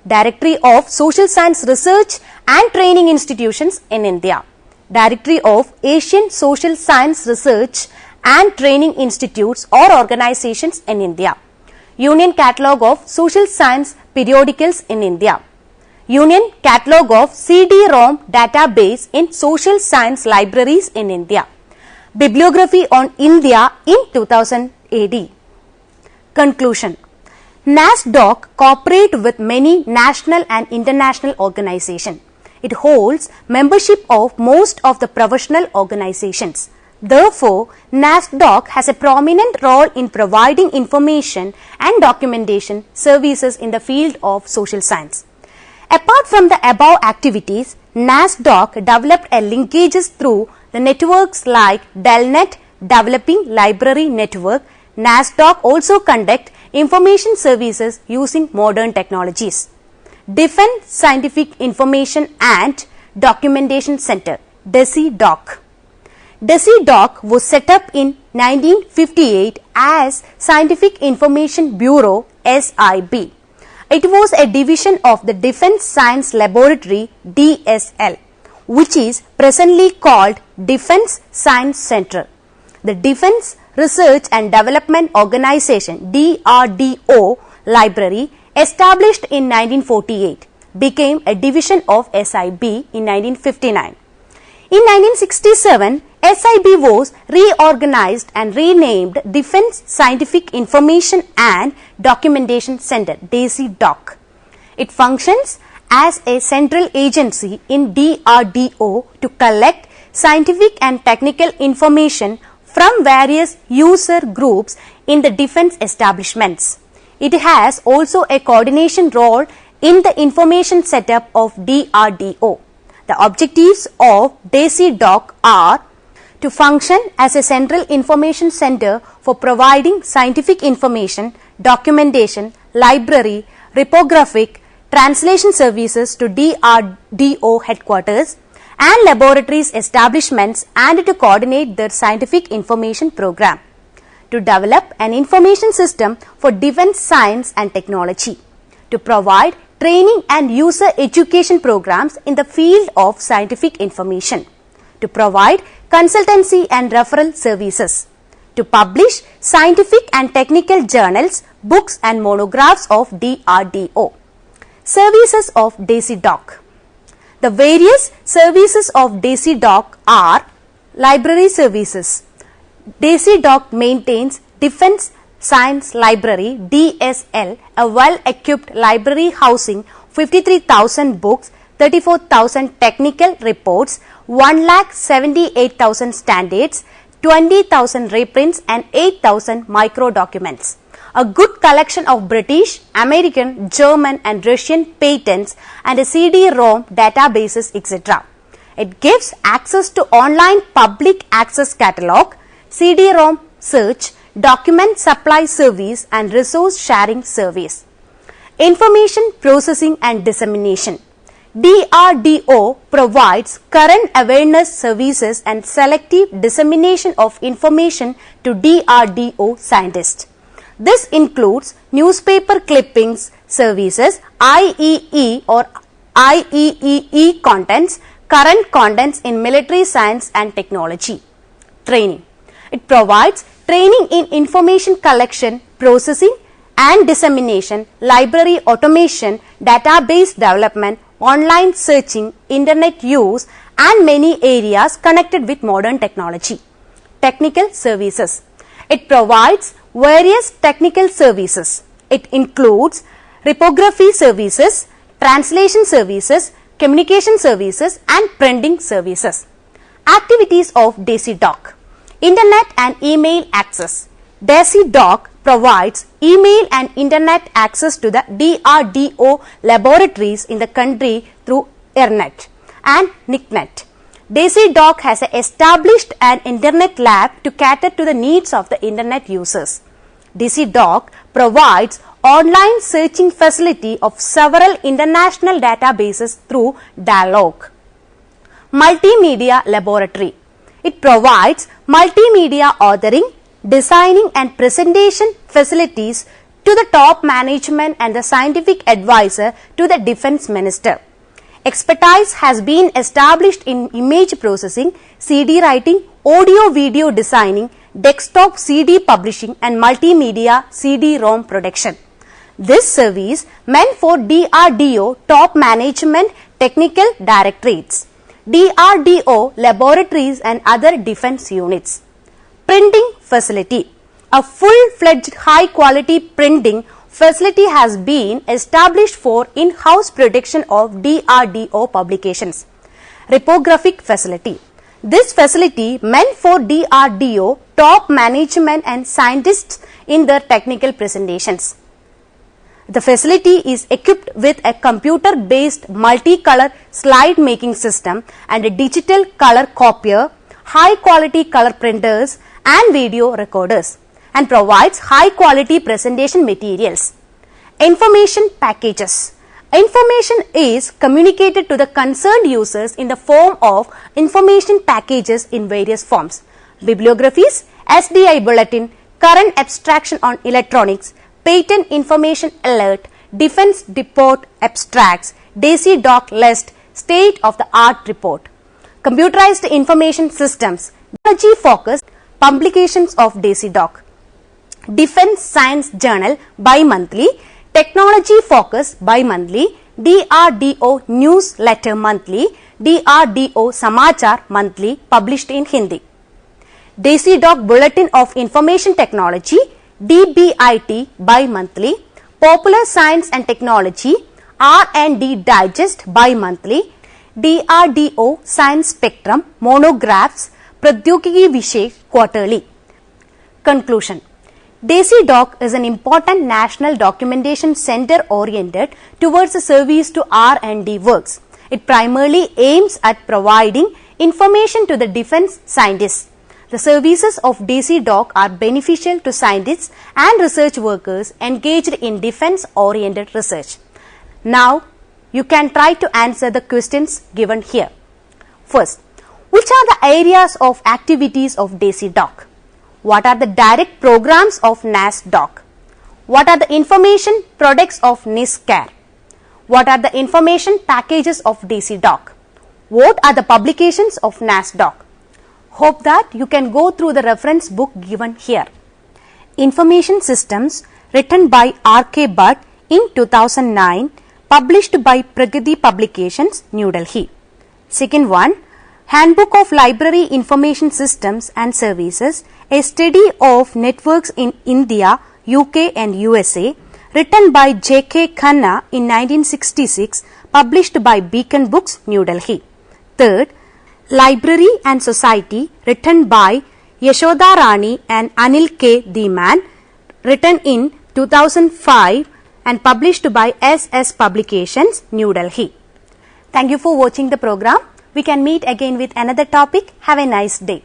Directory of Social Science Research and Training Institutions in India. Directory of Asian Social Science Research and Training Institutes or Organizations in India. Union Catalogue of Social Science Periodicals in India. Union Catalogue of CD-ROM Database in Social Science Libraries in India. Bibliography on India in 2000 AD. Conclusion. NASDOC cooperate with many national and international organizations. It holds membership of most of the professional organizations. Therefore, NASDOC has a prominent role in providing information and documentation services in the field of social science. Apart from the above activities, NASDOC developed a linkages through the networks like DELNET, Developing Library Network. NASDOC also conduct information services using modern technologies. Defense Scientific Information and Documentation Center, DESIDOC. DESIDOC was set up in 1958 as Scientific Information Bureau, SIB. It was a division of the Defense Science Laboratory, DSL, which is presently called Defense Science Center. The Defense Research and Development Organization, DRDO Library, established in 1948, became a division of SIB in 1959. In 1967, SIB was reorganized and renamed Defense Scientific Information and Documentation Center, DESIDOC. It functions as a central agency in DRDO to collect scientific and technical information from various user groups in the defense establishments. It has also a coordination role in the information setup of DRDO. The objectives of DESIDOC are to function as a central information center for providing scientific information, documentation, library, reprographic, translation services to DRDO headquarters and laboratories establishments and to coordinate their scientific information program. To develop an information system for defense science and technology. To provide training and user education programs in the field of scientific information. To provide consultancy and referral services. To publish scientific and technical journals, books and monographs of DRDO. Services of DESIDOC. The various services of DESIDOC are library services. DESIDOC maintains Defense Science Library DSL, a well-equipped library housing 53,000 books, 34,000 technical reports, 1,78,000 standards, 20,000 reprints and 8,000 micro documents. A good collection of British, American, German and Russian patents and a CD-ROM databases, etc. It gives access to online public access catalog, CD-ROM search, document supply service and resource sharing service. Information processing and dissemination. DRDO provides current awareness services and selective dissemination of information to DRDO scientists. This includes newspaper clippings services, IEE or IEEE contents, current contents in military science and technology. Training. It provides training in information collection, processing and dissemination, library automation, database development, online searching, internet use and many areas connected with modern technology. Technical services. It provides various technical services. It includes reprography services, translation services, communication services and printing services. Activities of DAISY-DOC. Internet and email access. DAISY-DOC provides email and internet access to the DRDO laboratories in the country through ERNET and NICNET. DAISY-DOC has established an internet lab to cater to the needs of the internet users. DAISY-DOC provides online searching facility of several international databases through Dialog. Multimedia Laboratory. It provides multimedia authoring, designing and presentation facilities to the top management and the scientific advisor to the Defense Minister. Expertise has been established in image processing, CD writing, audio-video designing, desktop CD publishing and multimedia CD-ROM production. This service meant for DRDO top management technical directorates, DRDO laboratories and other defense units. Printing facility. A full-fledged high-quality printing facility has been established for in-house production of DRDO publications. Reprographic facility. This facility meant for DRDO top management and scientists in their technical presentations. The facility is equipped with a computer-based multicolor slide making system and a digital color copier, high-quality color printers and video recorders, and provides high-quality presentation materials. Information packages. Information is communicated to the concerned users in the form of information packages in various forms. Bibliographies, SDI bulletin, current abstraction on electronics, patent information alert, defense report abstracts, DAISY-DOC list, state of the art report. Computerized information systems, technology focused publications of DAISY-DOC. Defense Science Journal bi-monthly, Technology Focus bi-monthly, DRDO Newsletter monthly, DRDO Samachar monthly published in Hindi. DAISY-DOC Bulletin of Information Technology, DBIT bi-monthly, Popular Science and Technology, R&D Digest bi-monthly, DRDO Science Spectrum Monographs, Pradyogiki Vishay quarterly. Conclusion. DAISY-DOC is an important national documentation center oriented towards the service to R&D works. It primarily aims at providing information to the defense scientists. The services of DAISY-DOC are beneficial to scientists and research workers engaged in defense-oriented research. Now, you can try to answer the questions given here. First, which are the areas of activities of DAISY-DOC? What are the direct programs of NAS-DOC? What are the information products of NISCAR? What are the information packages of DAISY-DOC? What are the publications of NAS-DOC? Hope that you can go through the reference book given here. Information Systems, written by R.K. Bhatt in 2009, published by Pragati Publications, New Delhi. Second one, Handbook of Library Information Systems and Services, a study of networks in India, UK and USA, written by J.K. Khanna in 1966, published by Beacon Books, New Delhi. Third, Library and Society, written by Yashoda Rani and Anil K. Dhiman, written in 2005 and published by SS Publications, New Delhi. Thank you for watching the program. We can meet again with another topic. Have a nice day.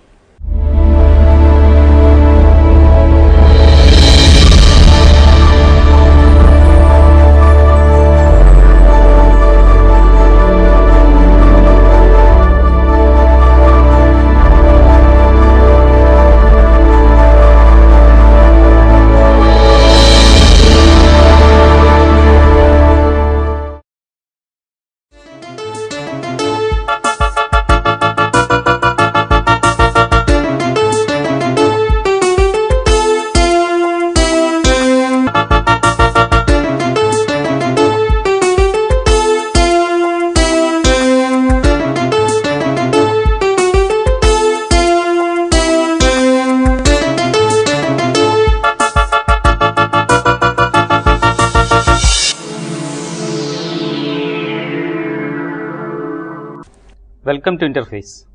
Welcome to Interface.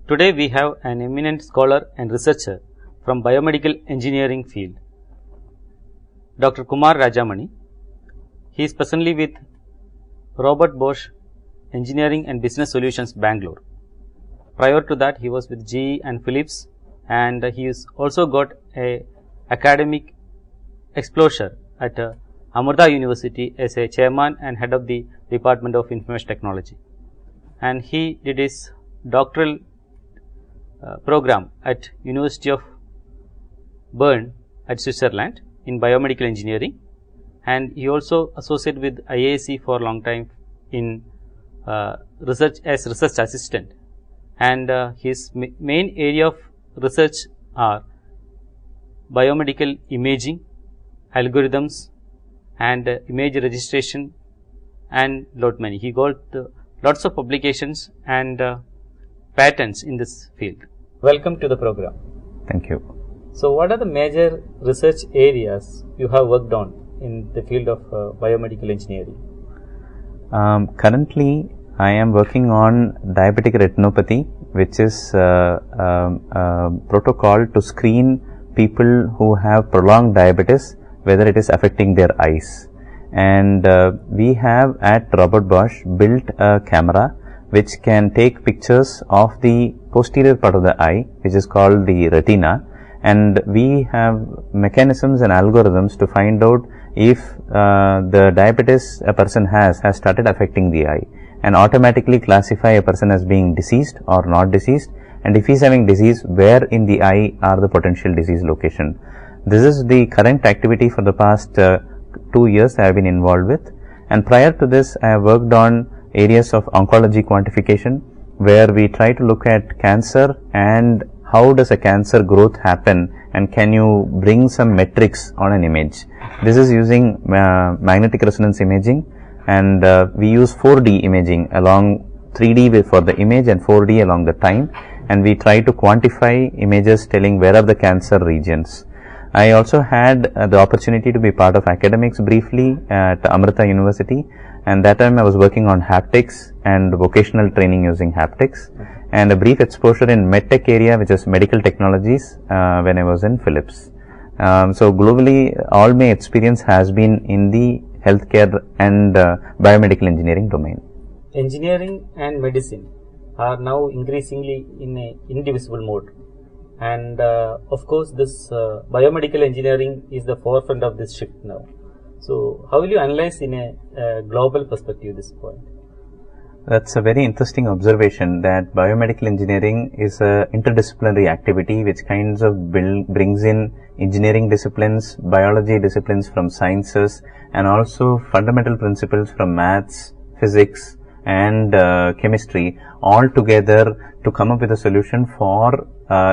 Today we have an eminent scholar and researcher from biomedical engineering field, Dr. Kumar Rajamani. He is presently with Robert Bosch Engineering and Business Solutions, Bangalore. Prior to that, he was with GE and Philips, and he has also got a academic exposure at Amrita University as a chairman and head of the Department of Information Technology. And he did his doctoral program at University of Bern at Switzerland in biomedical engineering, and he also associated with IAC for a long time in research as research assistant, and his main area of research are biomedical imaging, algorithms and image registration and lot many. He got lots of publications and patents in this field. Welcome to the program. Thank you. So, what are the major research areas you have worked on in the field of biomedical engineering? Currently, I am working on diabetic retinopathy, which is a protocol to screen people who have prolonged diabetes, whether it is affecting their eyes. And we have at Robert Bosch built a camera which can take pictures of the posterior part of the eye, which is called the retina, and we have mechanisms and algorithms to find out if the diabetes a person has started affecting the eye, and automatically classify a person as being diseased or not diseased, and if he is having disease, where in the eye are the potential disease location. This is the current activity for the past 2 years I have been involved with, and prior to this I have worked on areas of oncology quantification, where we try to look at cancer and how does a cancer growth happen, and can you bring some metrics on an image. This is using magnetic resonance imaging, and we use 4D imaging along 3D for the image and 4D along the time, and we try to quantify images telling where are the cancer regions. I also had the opportunity to be part of academics briefly at Amrita University, and that time I was working on haptics and vocational training using haptics, and a brief exposure in medtech area, which is medical technologies, when I was in Philips. So globally, all my experience has been in the healthcare and biomedical engineering domain. Engineering and medicine are now increasingly in a indivisible mode. And of course, this biomedical engineering is the forefront of this shift now. So, how will you analyze in a global perspective this point? That's a very interesting observation, that biomedical engineering is a interdisciplinary activity which kinds of brings in engineering disciplines, biology disciplines from sciences, and also fundamental principles from maths, physics and chemistry all together to come up with a solution for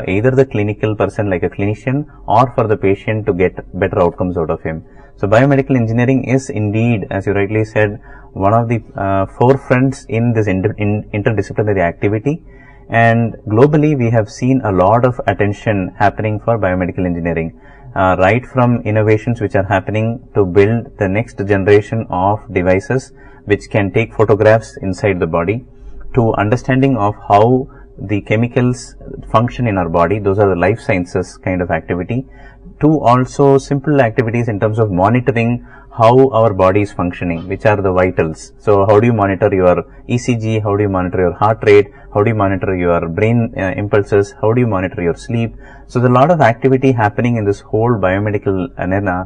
either the clinical person like a clinician, or for the patient to get better outcomes out of him. So biomedical engineering is indeed, as you rightly said, one of the forefronts in this interdisciplinary activity, And globally, we have seen a lot of attention happening for biomedical engineering, right from innovations which are happening to build the next generation of devices which can take photographs inside the body, to understanding of how the chemicals function in our body. Those are the life sciences kind of activity, to also simple activities in terms of monitoring how our body is functioning, which are the vitals. So how do you monitor your ECG, how do you monitor your heart rate, how do you monitor your brain impulses, how do you monitor your sleep. So there's a lot of activity happening in this whole biomedical arena,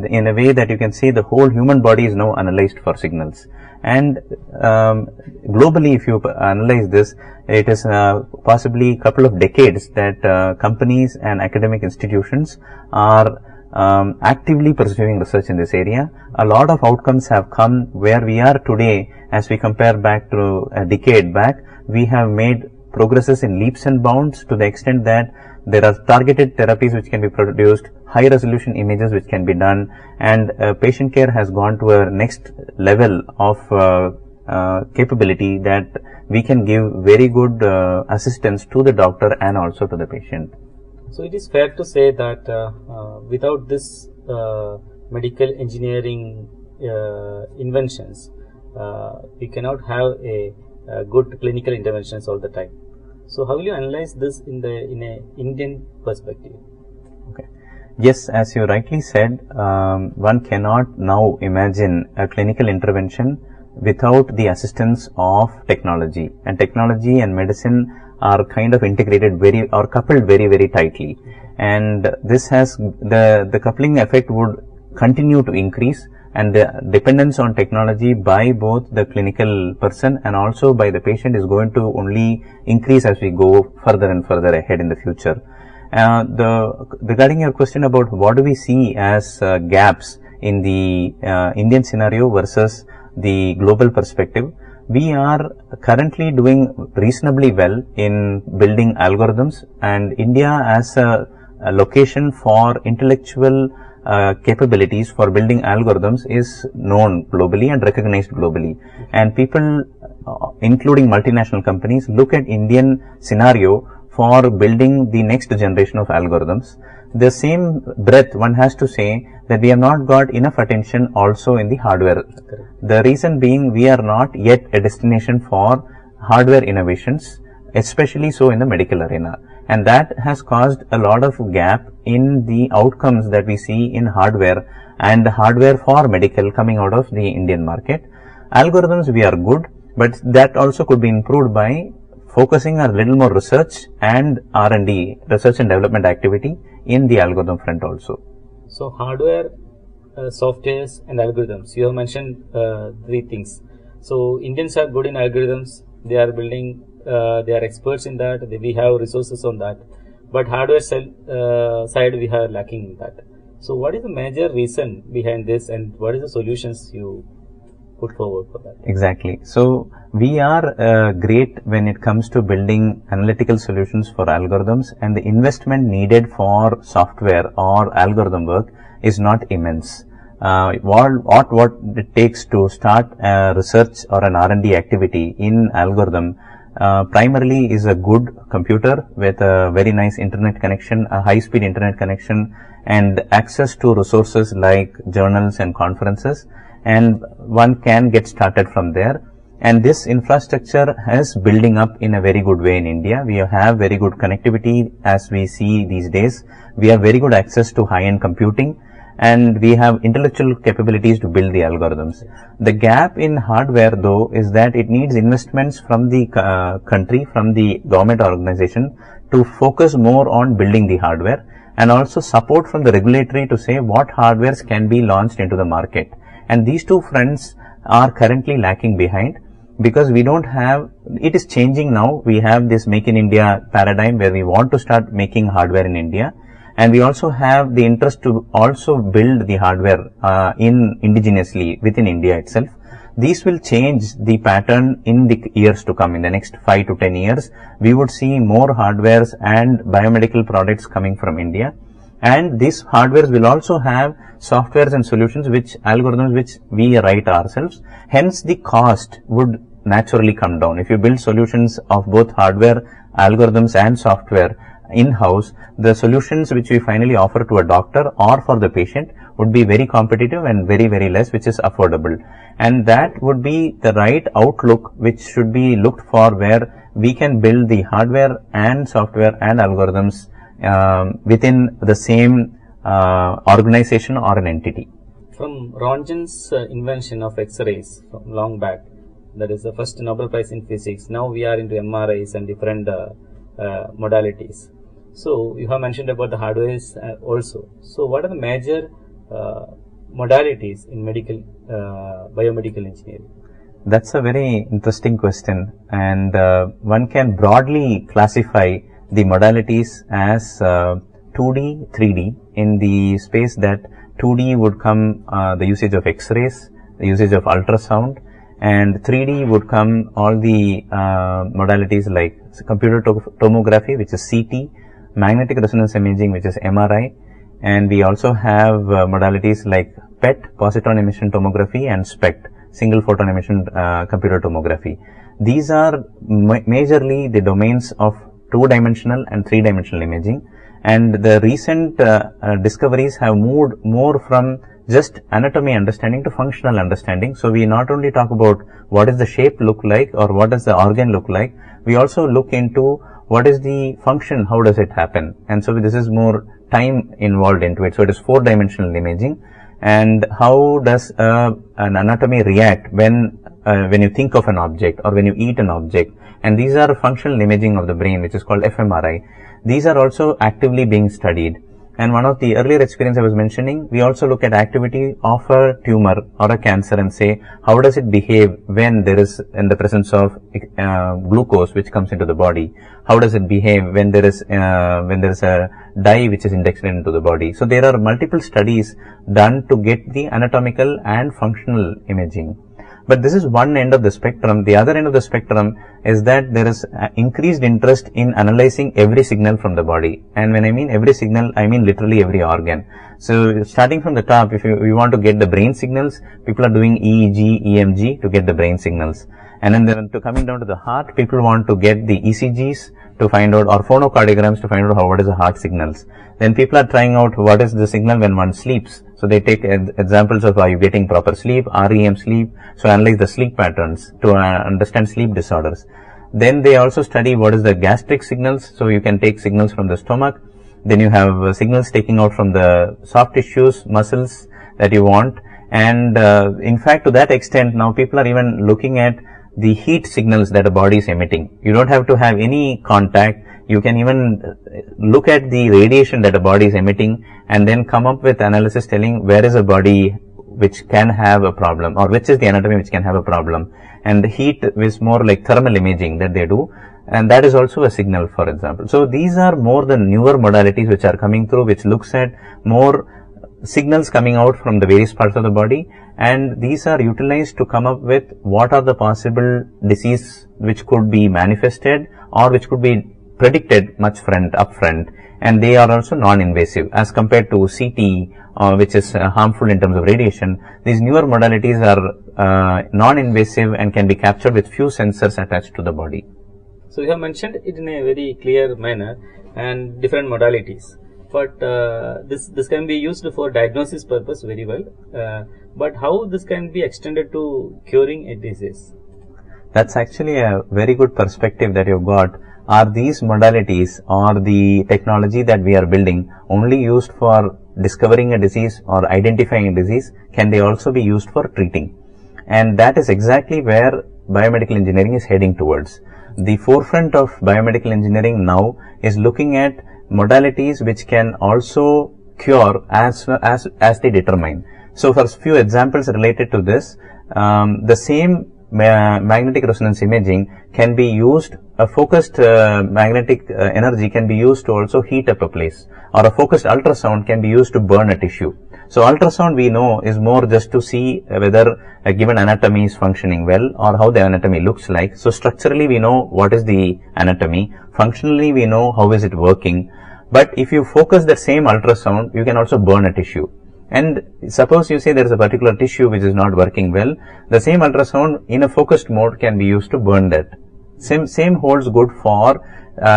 in a way that you can say the whole human body is now analyzed for signals. And globally, if you analyze this, it is possibly a couple of decades that companies and academic institutions are actively pursuing research in this area. A lot of outcomes have come where we are today. As we compare back to a decade back, we have made progresses in leaps and bounds, to the extent that there are targeted therapies which can be produced, high resolution images which can be done, and patient care has gone to a next level of capability that we can give very good assistance to the doctor and also to the patient. So it is fair to say that without this medical engineering inventions, we cannot have a good clinical interventions all the time. So how will you analyze this in a Indian perspective? Okay. Yes, as you rightly said, one cannot now imagine a clinical intervention without the assistance of technology, and technology and medicine are kind of integrated or coupled very tightly, and this has the coupling effect would continue to increase, and the dependence on technology by both the clinical person and also by the patient is going to only increase as we go further and further ahead in the future. Regarding your question about what do we see as gaps in the Indian scenario versus the global perspective, we are currently doing reasonably well in building algorithms, and India as a location for intellectual capabilities for building algorithms is known globally and recognized globally, and people including multinational companies look at Indian scenario for building the next generation of algorithms. The same breath, one has to say that we have not got enough attention also in the hardware. The reason being, we are not yet a destination for hardware innovations, especially so in the medical arena, and that has caused a lot of gap in the outcomes that we see in hardware and hardware for medical coming out of the Indian market. Algorithms, we are good, but that also could be improved by focusing a little more research and R&D, research and development activity in the algorithm front also. So hardware, softwares and algorithms, you have mentioned three things. So Indians are good in algorithms, they are building, they are experts in that, we have resources on that, but hardware side we are lacking in that. So what is the major reason behind this, and what is the solutions you put forward for that? Exactly. So we are great when it comes to building analytical solutions for algorithms, and the investment needed for software or algorithm work is not immense. What it takes to start a research or an R&D activity in algorithm primarily is a good computer with a very nice internet connection, a high-speed internet connection, and access to resources like journals and conferences, and one can get started from there. And this infrastructure is building up in a very good way in India. We have very good connectivity as we see these days. We have very good access to high-end computing, and we have intellectual capabilities to build the algorithms. The gap in hardware though is that it needs investments from the country, from the government organization to focus more on building the hardware, and also support from the regulatory to say what hardwares can be launched into the market. And these two fronts are currently lacking behind, because we don't have, it is changing now. We have this Make in India paradigm where we want to start making hardware in India, and we also have the interest to also build the hardware indigenously within India itself. These will change the pattern in the years to come. In the next 5 to 10 years, we would see more hardwares and biomedical products coming from India. And these hardwares will also have softwares and solutions, which algorithms which we write ourselves. Hence, the cost would naturally come down. If you build solutions of both hardware, algorithms and software in-house, the solutions which we finally offer to a doctor or for the patient would be very competitive and very, very less, which is affordable. And that would be the right outlook which should be looked for, where we can build the hardware and software and algorithms within the same organization or an entity. From Röntgen's invention of X-rays from long back, that is the first Nobel Prize in physics. Now we are into MRIs and different modalities. So you have mentioned about the hardwares also. So what are the major modalities in medical biomedical engineering? That's a very interesting question, and one can broadly classify the modalities as 2D, 3D, in the space that 2D would come the usage of X-rays, the usage of ultrasound, and 3D would come all the modalities like computer tomography, which is CT, magnetic resonance imaging, which is MRI, and we also have modalities like PET, positron emission tomography, and SPECT, single photon emission computer tomography. These are majorly the domains of two-dimensional and three-dimensional imaging, and the recent discoveries have moved more from just anatomy understanding to functional understanding. So we not only talk about what does the shape look like or what does the organ look like, we also look into what is the function, how does it happen, and so this is more time involved into it. So it is four-dimensional imaging, and how does an anatomy react when you think of an object or when you eat an object, and these are functional imaging of the brain, which is called fMRI. These are also actively being studied. And one of the earlier experience I was mentioning, we also look at activity of a tumor or a cancer and say, how does it behave when there is in the presence of glucose which comes into the body? How does it behave when there is a dye which is injected into the body? So there are multiple studies done to get the anatomical and functional imaging. But this is one end of the spectrum. The other end of the spectrum is that there is increased interest in analyzing every signal from the body. And when I mean every signal, I mean literally every organ. So starting from the top, if you want to get the brain signals, people are doing EEG, EMG to get the brain signals. And then coming down to the heart, people want to get the ECGs to find out, or phonocardiograms to find out what is the heart signals. Then people are trying out what is the signal when one sleeps. So they take examples of, are you getting proper sleep, REM sleep, so analyze the sleep patterns to understand sleep disorders. Then they also study what is the gastric signals, so you can take signals from the stomach. Then you have signals taking out from the soft tissues, muscles that you want. And in fact, to that extent, now people are even looking at the heat signals that a body is emitting. You don't have to have any contact. You can even look at the radiation that a body is emitting and then come up with analysis telling where is a body which can have a problem, or which is the anatomy which can have a problem. And the heat is more like thermal imaging that they do, and that is also a signal, for example. So these are more the newer modalities which are coming through, which looks at more signals coming out from the various parts of the body, and these are utilized to come up with what are the possible disease which could be manifested or which could be predicted much upfront, and they are also non-invasive as compared to CT, which is harmful in terms of radiation. These newer modalities are non-invasive and can be captured with few sensors attached to the body. So you have mentioned it in a very clear manner and different modalities, but this can be used for diagnosis purpose very well. But how this can be extended to curing a disease? That's actually a very good perspective that you've got. Are these modalities or the technology that we are building only used for discovering a disease or identifying a disease? Can they also be used for treating? And that is exactly where biomedical engineering is heading towards. The forefront of biomedical engineering now is looking at modalities which can also cure as they determine. So for a few examples related to this, the same magnetic resonance imaging can be used, a focused magnetic energy can be used to also heat up a place, or a focused ultrasound can be used to burn a tissue. So ultrasound, we know, is more just to see whether a given anatomy is functioning well or how the anatomy looks like. So structurally we know what is the anatomy, functionally we know how is it working. But if you focus the same ultrasound, you can also burn a tissue. And suppose you say there is a particular tissue which is not working well, the same ultrasound in a focused mode can be used to burn that. Same holds good for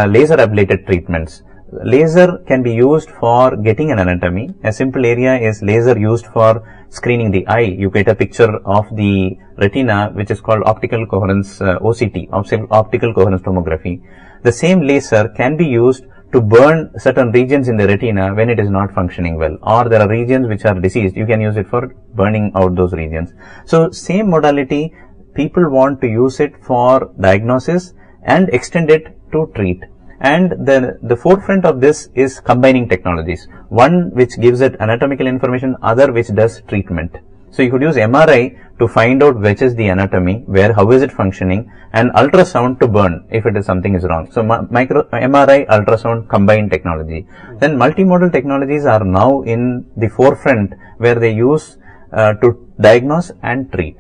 laser ablated treatments. Laser can be used for getting an anatomy. A simple area is laser used for screening the eye. You get a picture of the retina, which is called optical coherence OCT, optical coherence tomography. The same laser can be used to burn certain regions in the retina when it is not functioning well, or there are regions which are diseased. You can use it for burning out those regions. So same modality, people want to use it for diagnosis and extend it to treat. And the forefront of this is combining technologies. One which gives it anatomical information, other which does treatment. So you could use MRI to find out which is the anatomy, how is it functioning, and ultrasound to burn if it is something is wrong. So MRI, ultrasound, combined technology. Then multimodal technologies are now in the forefront where they use to diagnose and treat.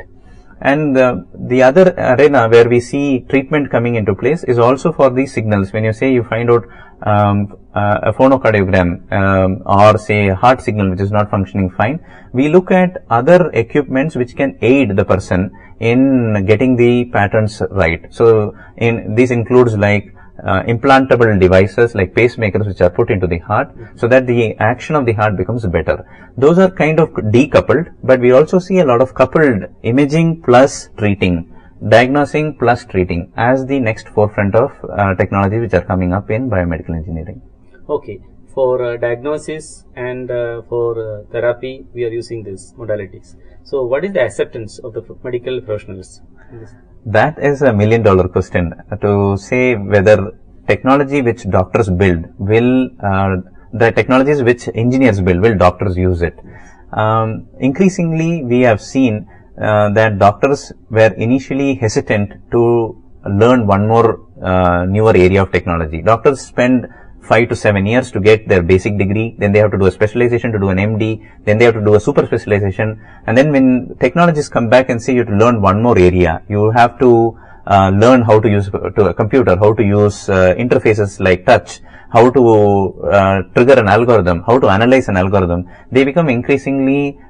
And the other arena where we see treatment coming into place is also for these signals. When you say you find out a phonocardiogram or say a heart signal which is not functioning fine, we look at other equipments which can aid the person in getting the patterns right. So this includes like implantable devices like pacemakers which are put into the heart so that the action of the heart becomes better. Those are kind of decoupled, but we also see a lot of coupled imaging plus treating, diagnosing plus treating as the next forefront of technologies which are coming up in biomedical engineering. Okay, for diagnosis and for therapy we are using these modalities. So what is the acceptance of the medical professionals in this? That is $1 million question to say whether technology which doctors build will, the technologies which engineers build, will doctors use it? Increasingly, we have seen that doctors were initially hesitant to learn one more newer area of technology. Doctors spend 5 to 7 years to get their basic degree, then they have to do a specialization to do an MD, then they have to do a super specialization, and then when technologists come back and say you have to learn one more area, you have to learn how to use a computer, how to use interfaces like touch, how to trigger an algorithm, how to analyze an algorithm. They become increasingly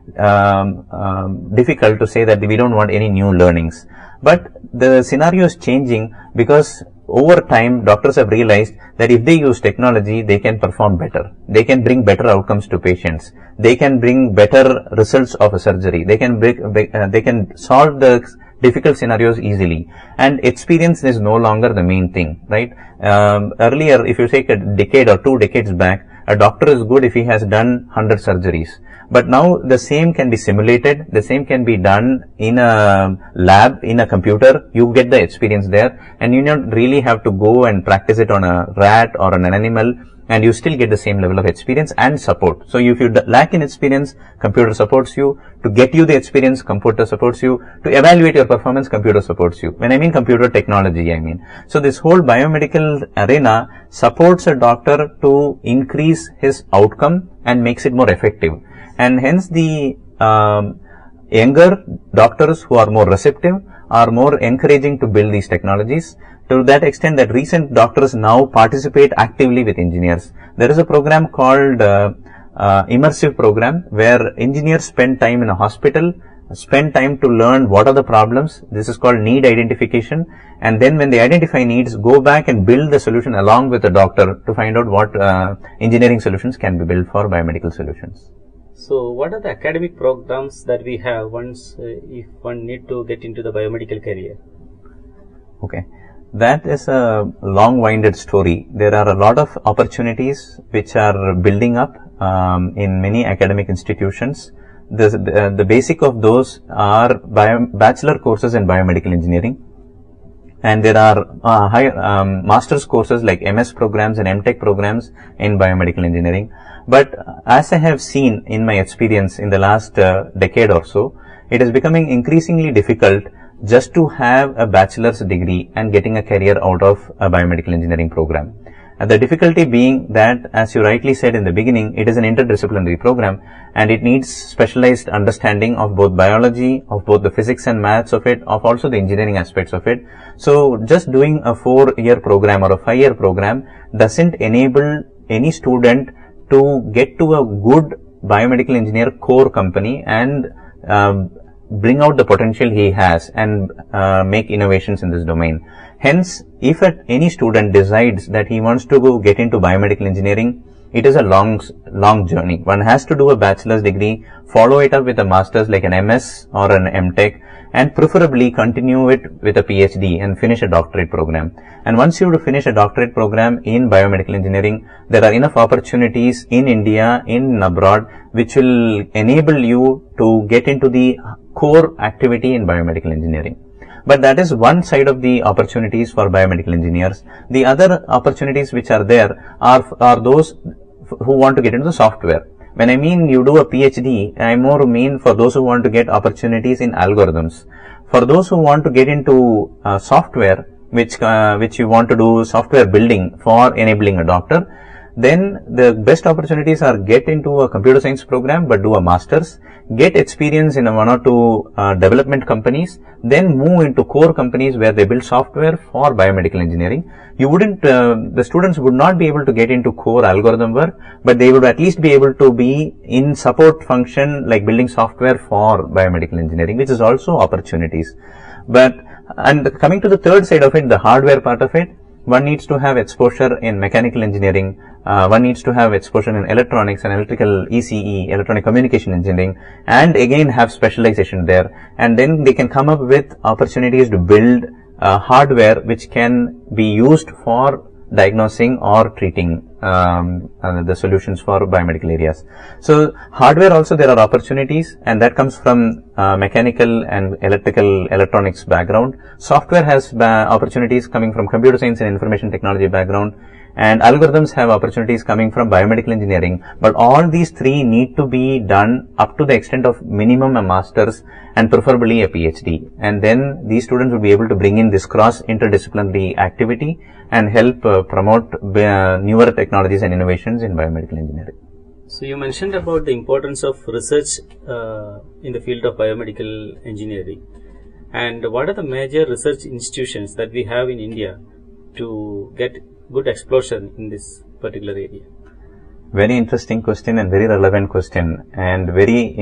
difficult to say that we don't want any new learnings. But the scenario is changing because over time, doctors have realized that if they use technology, they can perform better. They can bring better outcomes to patients. They can bring better results of a surgery. They can solve the difficult scenarios easily. And experience is no longer the main thing, right? Earlier, if you take a decade or 2 decades back, a doctor is good if he has done 100 surgeries. But now the same can be simulated, the same can be done in a lab, in a computer. You get the experience there and you don't really have to go and practice it on a rat or on an animal, and you still get the same level of experience and support. So if you lack in experience, computer supports you. To get you the experience, computer supports you. To evaluate your performance, computer supports you. When I mean computer technology, I mean. So this whole biomedical arena supports a doctor to increase his outcome and makes it more effective. And hence the younger doctors who are more receptive are more encouraging to build these technologies, to that extent that recent doctors now participate actively with engineers. There is a program called Emmrc program where engineers spend time in a hospital, spend time to learn what are the problems. This is called need identification, and then when they identify needs, go back and build the solution along with the doctor to find out what engineering solutions can be built for biomedical solutions. So what are the academic programs that we have once if one need to get into the biomedical career? Okay, that is a long-winded story. There are a lot of opportunities which are building up in many academic institutions. The basic of those are bachelor courses in biomedical engineering, and there are master's courses like MS programs and MTech programs in biomedical engineering. But as I have seen in my experience in the last decade or so, it is becoming increasingly difficult just to have a bachelor's degree and getting a career out of a biomedical engineering program. And the difficulty being that, as you rightly said in the beginning, it is an interdisciplinary program and it needs specialized understanding of both biology, of both the physics and maths of it, of also the engineering aspects of it. So just doing a 4-year program or a 5-year program doesn't enable any student to get to a good biomedical engineer core company and bring out the potential he has and make innovations in this domain. Hence, if any student decides that he wants to go get into biomedical engineering, it is a long journey. One has to do a bachelor's degree, follow it up with a master's like an MS or an MTech, and preferably continue it with a PhD and finish a doctorate program. And once you finish a doctorate program in biomedical engineering, there are enough opportunities in India, in abroad, which will enable you to get into the core activity in biomedical engineering. But that is one side of the opportunities for biomedical engineers. The other opportunities which are there are those who want to get into the software. When I mean you do a PhD, I more mean for those who want to get opportunities in algorithms. For those who want to get into software, which you want to do software building for enabling a doctor, then the best opportunities are get into a computer science program but do a master's, get experience in one or two development companies, then move into core companies where they build software for biomedical engineering. You wouldn't, the students would not be able to get into core algorithm work, but they would at least be able to be in support function like building software for biomedical engineering, which is also opportunities. And coming to the third side of it, the hardware part of it, one needs to have exposure in mechanical engineering, one needs to have exposure in electronics and electrical ECE, electronic communication engineering, and again have specialization there. And then they can come up with opportunities to build hardware which can be used for diagnosing or treating the solutions for biomedical areas. So hardware also there are opportunities, and that comes from mechanical and electrical electronics background. Software has opportunities coming from computer science and information technology background, and algorithms have opportunities coming from biomedical engineering. But all these three need to be done up to the extent of minimum a master's and preferably a PhD. And then these students will be able to bring in this cross interdisciplinary activity and help promote newer technologies and innovations in biomedical engineering. So you mentioned about the importance of research in the field of biomedical engineering. And what are the major research institutions that we have in India to get good explosion in this particular area? Very interesting question and very relevant question, and very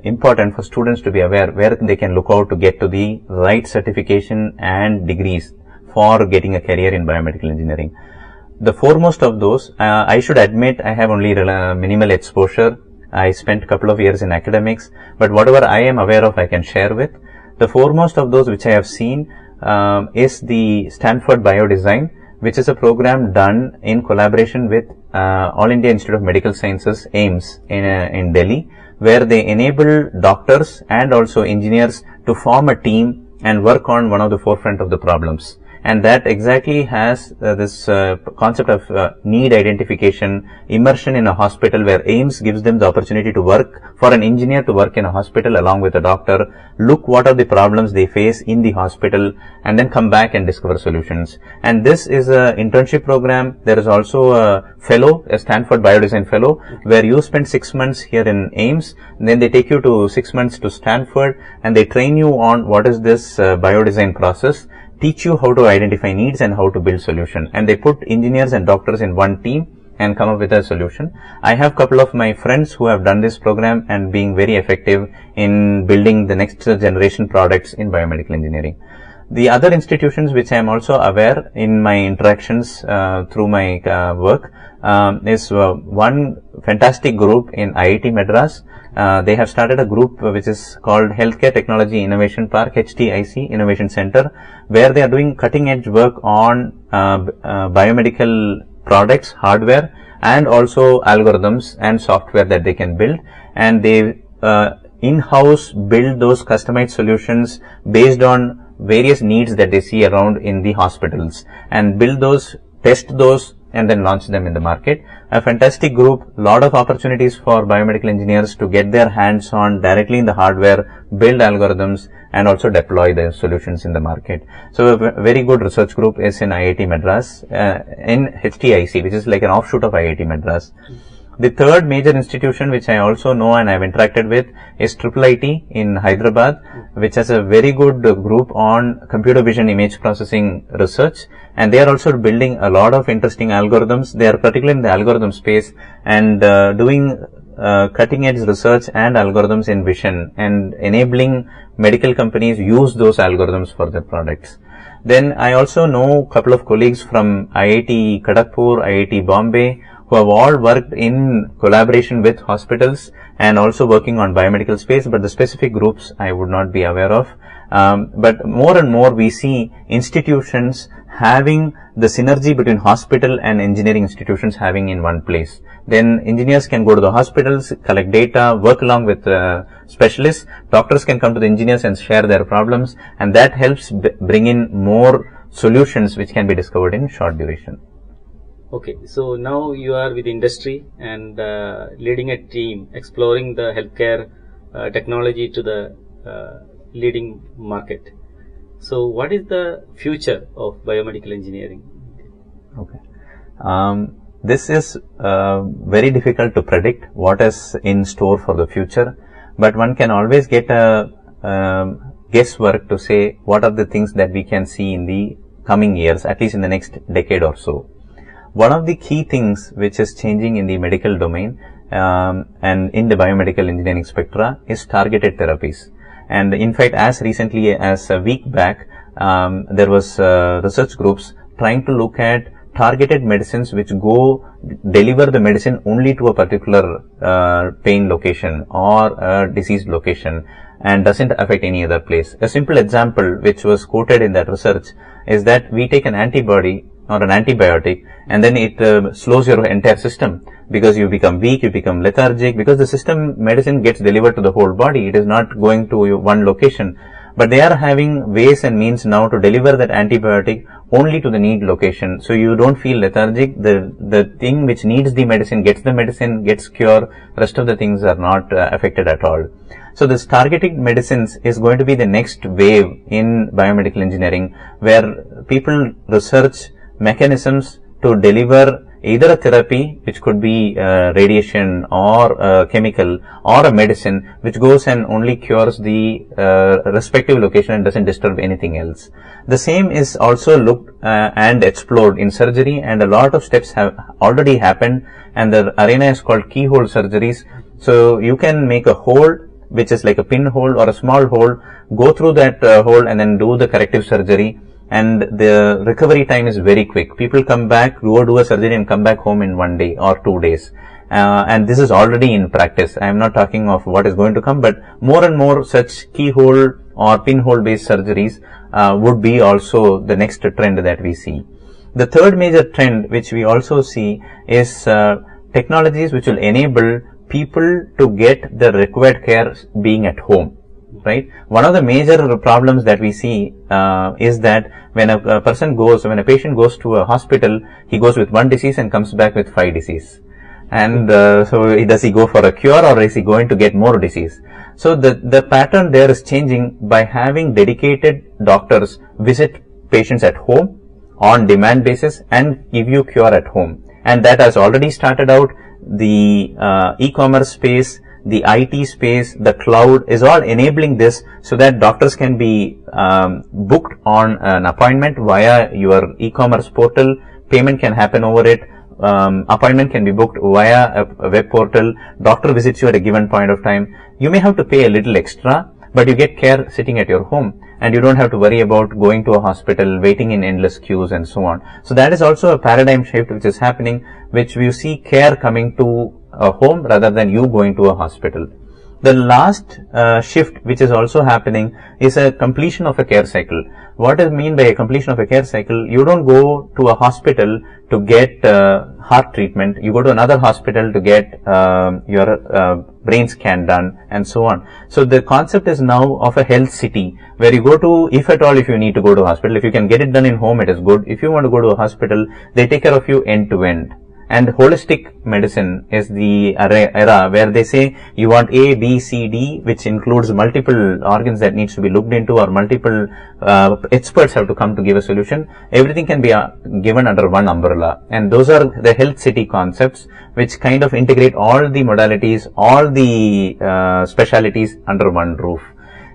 important for students to be aware where they can look out to get to the right certification and degrees for getting a career in biomedical engineering. The foremost of those, I should admit I have only minimal exposure. I spent a couple of years in academics, but whatever I am aware of I can share with. The foremost of those which I have seen is the Stanford Biodesign, which is a program done in collaboration with All India Institute of Medical Sciences, AIIMS, in Delhi, where they enable doctors and also engineers to form a team and work on one of the forefront of the problems. And that exactly has this concept of need identification, immersion in a hospital, where AIIMS gives them the opportunity to work, for an engineer to work in a hospital along with a doctor, look what are the problems they face in the hospital, and then come back and discover solutions. And this is an internship program. There is also a fellow, a Stanford Biodesign fellow, where you spend 6 months here in AIIMS, then they take you to 6 months to Stanford, and they train you on what is this biodesign process, teach you how to identify needs and how to build solution. And they put engineers and doctors in one team and come up with a solution. I have a couple of my friends who have done this program and being very effective in building the next generation products in biomedical engineering. The other institutions which I am also aware in my interactions through my work is one fantastic group in IIT Madras. They have started a group which is called Healthcare Technology Innovation Park, HTIC Innovation Center, where they are doing cutting edge work on biomedical products, hardware, and also algorithms and software that they can build. And they in-house build those customized solutions based on various needs that they see around in the hospitals, and build those, test those, and then launch them in the market. A fantastic group, lot of opportunities for biomedical engineers to get their hands on directly in the hardware, build algorithms, and also deploy the solutions in the market. So a very good research group is in IIT Madras, in HTIC, which is like an offshoot of IIT Madras. The third major institution which I also know and I have interacted with is IIIT in Hyderabad, which has a very good group on computer vision image processing research, and they are also building a lot of interesting algorithms. They are particularly in the algorithm space and doing cutting edge research and algorithms in vision and enabling medical companies use those algorithms for their products. Then I also know a couple of colleagues from IIT Kharagpur, IIT Bombay, who have all worked in collaboration with hospitals and also working on biomedical space, but the specific groups I would not be aware of. But more and more we see institutions having the synergy between hospital and engineering institutions having in one place. Then engineers can go to the hospitals, collect data, work along with specialists. Doctors can come to the engineers and share their problems, and that helps bring in more solutions which can be discovered in short duration. Okay, so now you are with industry and leading a team exploring the healthcare technology to the leading market. So what is the future of biomedical engineering? Okay. This is very difficult to predict what is in store for the future, but one can always get a guesswork to say what are the things that we can see in the coming years, at least in the next decade or so. One of the key things which is changing in the medical domain and in the biomedical engineering spectra is targeted therapies. And in fact, as recently as a week back, there was research groups trying to look at targeted medicines which go deliver the medicine only to a particular pain location or a disease location and doesn't affect any other place. A simple example which was quoted in that research is that we take an antibody or an antibiotic and then it slows your entire system because you become weak, you become lethargic, because the system medicine gets delivered to the whole body. It is not going to one location. But they are having ways and means now to deliver that antibiotic only to the need location. So you don't feel lethargic. The thing which needs the medicine, gets cure. Rest of the things are not affected at all. So this targeted medicines is going to be the next wave in biomedical engineering, where people research mechanisms to deliver either a therapy, which could be radiation or a chemical, or a medicine which goes and only cures the respective location and doesn't disturb anything else. The same is also looked and explored in surgery, and a lot of steps have already happened, and the arena is called keyhole surgeries. So you can make a hole which is like a pinhole or a small hole, go through that hole and then do the corrective surgery, and the recovery time is very quick. People come back, go do a surgery and come back home in 1 day or 2 days. And this is already in practice. I am not talking of what is going to come, but more and more such keyhole or pinhole based surgeries would be also the next trend that we see. The third major trend which we also see is technologies which will enable people to get the required care being at home. Right. One of the major problems that we see is that when a patient goes to a hospital, he goes with one disease and comes back with 5 disease. And so does he go for a cure, or is he going to get more disease? So the pattern there is changing by having dedicated doctors visit patients at home on demand basis and give you cure at home. And that has already started out. The e-commerce space, the IT space, the cloud is all enabling this, so that doctors can be booked on an appointment via your e-commerce portal. Payment can happen over it. Appointment can be booked via a web portal. Doctor visits you at a given point of time. You may have to pay a little extra, but you get care sitting at your home, and you don't have to worry about going to a hospital, waiting in endless queues and so on. So that is also a paradigm shift which is happening, which we see care coming to a home rather than you going to a hospital. The last shift which is also happening is a completion of a care cycle. What I mean by a completion of a care cycle, you don't go to a hospital to get heart treatment, you go to another hospital to get your brain scan done and so on. So the concept is now of a health city, where you go to, if at all if you need to go to a hospital, if you can get it done in home, it is good. If you want to go to a hospital, they take care of you end to end. And holistic medicine is the era where they say you want A, B, C, D, which includes multiple organs that needs to be looked into, or multiple experts have to come to give a solution. Everything can be given under one umbrella, and those are the health city concepts which kind of integrate all the modalities, all the specialities under one roof.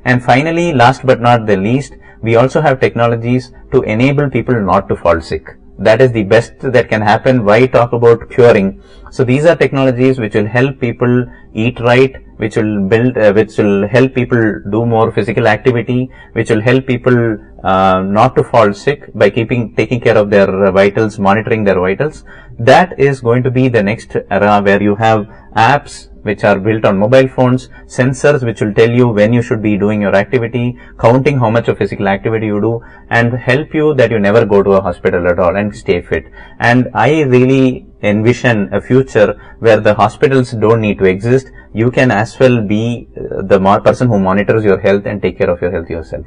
And finally, last but not the least, we also have technologies to enable people not to fall sick. that is the best that can happen. Why talk about curing? So these are technologies which will help people eat right, which will which will help people do more physical activity, which will help people not to fall sick by taking care of their vitals, monitoring their vitals. That is going to be the next era, where you have apps which are built on mobile phones, sensors which will tell you when you should be doing your activity, counting how much of physical activity you do, and help you that you never go to a hospital at all and stay fit. And I really envision a future where the hospitals don't need to exist. You can as well be the person who monitors your health and take care of your health yourself.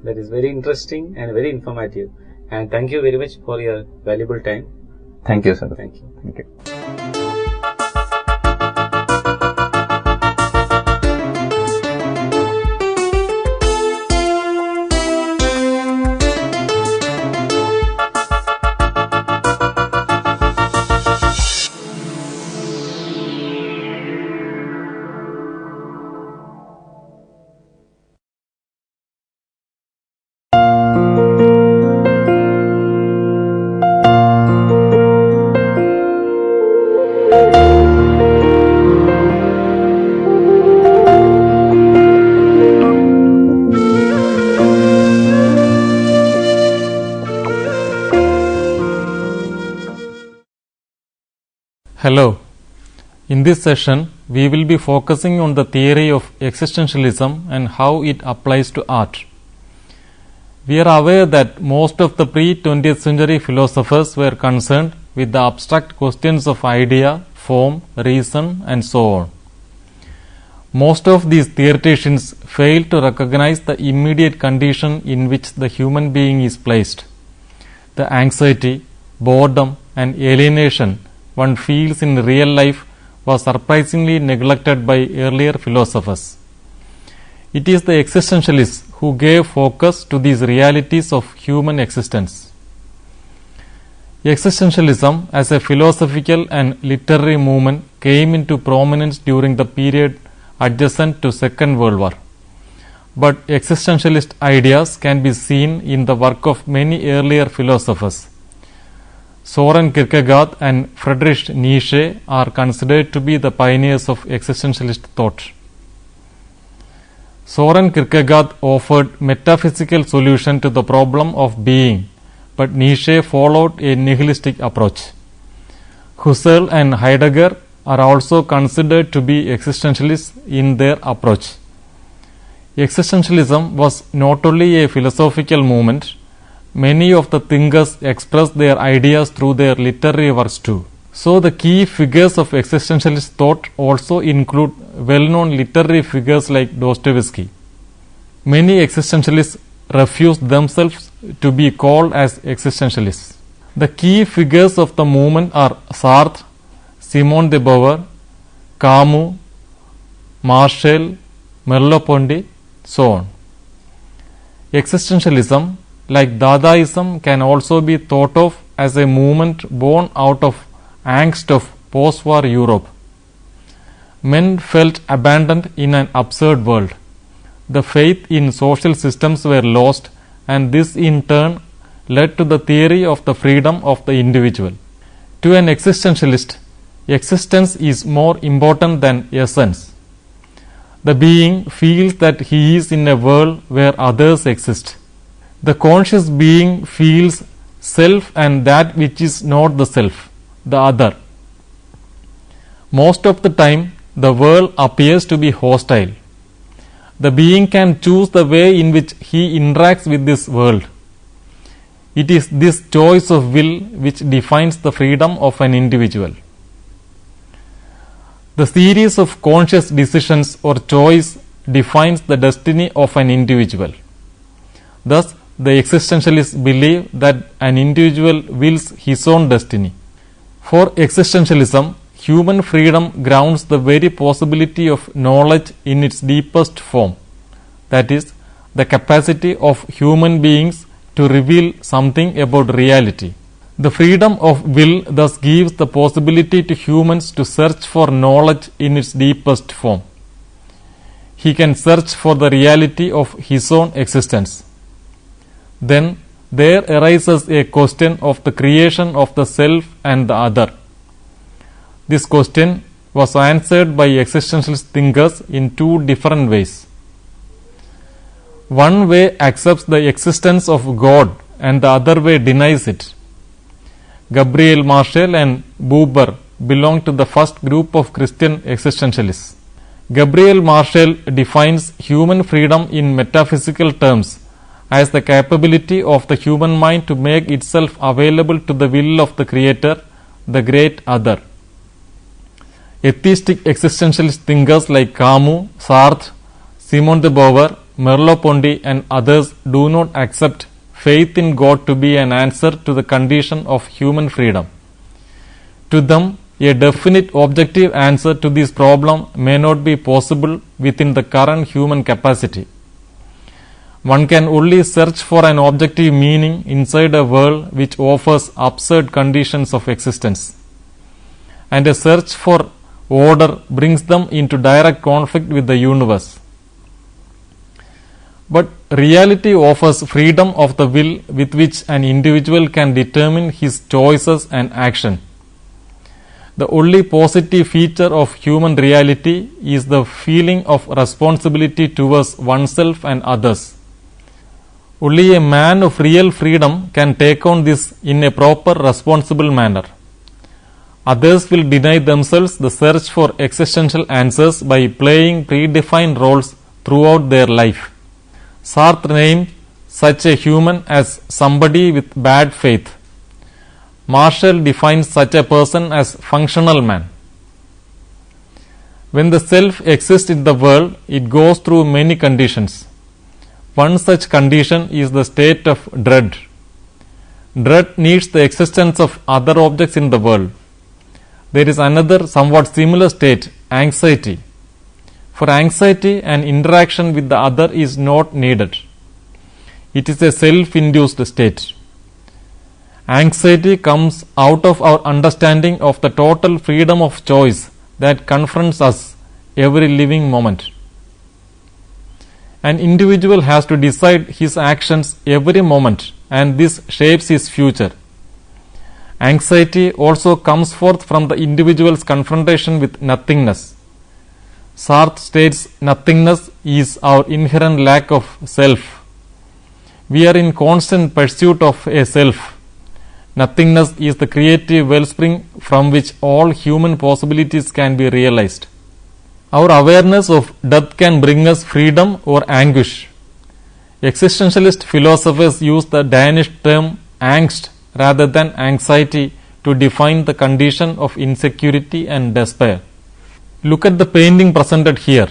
That is very interesting and very informative. And thank you very much for your valuable time. Thank you, sir. Thank you. Thank you. Hello. In this session, we will be focusing on the theory of existentialism and how it applies to art. We are aware that most of the pre-20th century philosophers were concerned with the abstract questions of idea, form, reason, and so on. Most of these theoreticians failed to recognize the immediate condition in which the human being is placed. The anxiety, boredom, and alienation one feels in real life was surprisingly neglected by earlier philosophers. It is the existentialists who gave focus to these realities of human existence. Existentialism as a philosophical and literary movement came into prominence during the period adjacent to Second World War. But existentialist ideas can be seen in the work of many earlier philosophers. Soren Kierkegaard and Friedrich Nietzsche are considered to be the pioneers of existentialist thought. Soren Kierkegaard offered metaphysical solution to the problem of being, but Nietzsche followed a nihilistic approach. Husserl and Heidegger are also considered to be existentialists in their approach. Existentialism was not only a philosophical movement. Many of the thinkers expressed their ideas through their literary works too. So the key figures of existentialist thought also include well-known literary figures like Dostoevsky. Many existentialists refuse themselves to be called as existentialists. The key figures of the movement are Sartre, Simone de Beauvoir, Camus, Marshall, Merleau-Ponty, so on. Existentialism, like Dadaism, can also be thought of as a movement born out of angst of post-war Europe. Men felt abandoned in an absurd world. The faith in social systems were lost, and this in turn led to the theory of the freedom of the individual. To an existentialist, existence is more important than essence. The being feels that he is in a world where others exist. The conscious being feels self and that which is not the self, the other. Most of the time, the world appears to be hostile. The being can choose the way in which he interacts with this world. It is this choice of will which defines the freedom of an individual. The series of conscious decisions or choice defines the destiny of an individual. Thus, the existentialists believe that an individual wills his own destiny. For existentialism, human freedom grounds the very possibility of knowledge in its deepest form, that is, the capacity of human beings to reveal something about reality. The freedom of will thus gives the possibility to humans to search for knowledge in its deepest form. He can search for the reality of his own existence. Then there arises a question of the creation of the self and the other. This question was answered by existentialist thinkers in two different ways. One way accepts the existence of God and the other way denies it. Gabriel Marshall and Buber belong to the first group of Christian existentialists. Gabriel Marshall defines human freedom in metaphysical terms as the capability of the human mind to make itself available to the will of the Creator, the great other. Atheistic existentialist thinkers like Camus, Sartre, Simone de Beauvoir, Merleau-Ponty and others do not accept faith in God to be an answer to the condition of human freedom. To them, a definite objective answer to this problem may not be possible within the current human capacity. One can only search for an objective meaning inside a world which offers absurd conditions of existence. And a search for order brings them into direct conflict with the universe. But reality offers freedom of the will with which an individual can determine his choices and action. The only positive feature of human reality is the feeling of responsibility towards oneself and others. Only a man of real freedom can take on this in a proper, responsible manner. Others will deny themselves the search for existential answers by playing predefined roles throughout their life. Sartre named such a human as somebody with bad faith. Marshall defines such a person as functional man. When the self exists in the world, it goes through many conditions. One such condition is the state of dread. Dread needs the existence of other objects in the world. There is another somewhat similar state, anxiety. For anxiety, an interaction with the other is not needed. It is a self-induced state. Anxiety comes out of our understanding of the total freedom of choice that confronts us every living moment. An individual has to decide his actions every moment, and this shapes his future. Anxiety also comes forth from the individual's confrontation with nothingness. Sartre states nothingness is our inherent lack of self. We are in constant pursuit of a self. Nothingness is the creative wellspring from which all human possibilities can be realized. Our awareness of death can bring us freedom or anguish. Existentialist philosophers use the Danish term angst rather than anxiety to define the condition of insecurity and despair. Look at the painting presented here.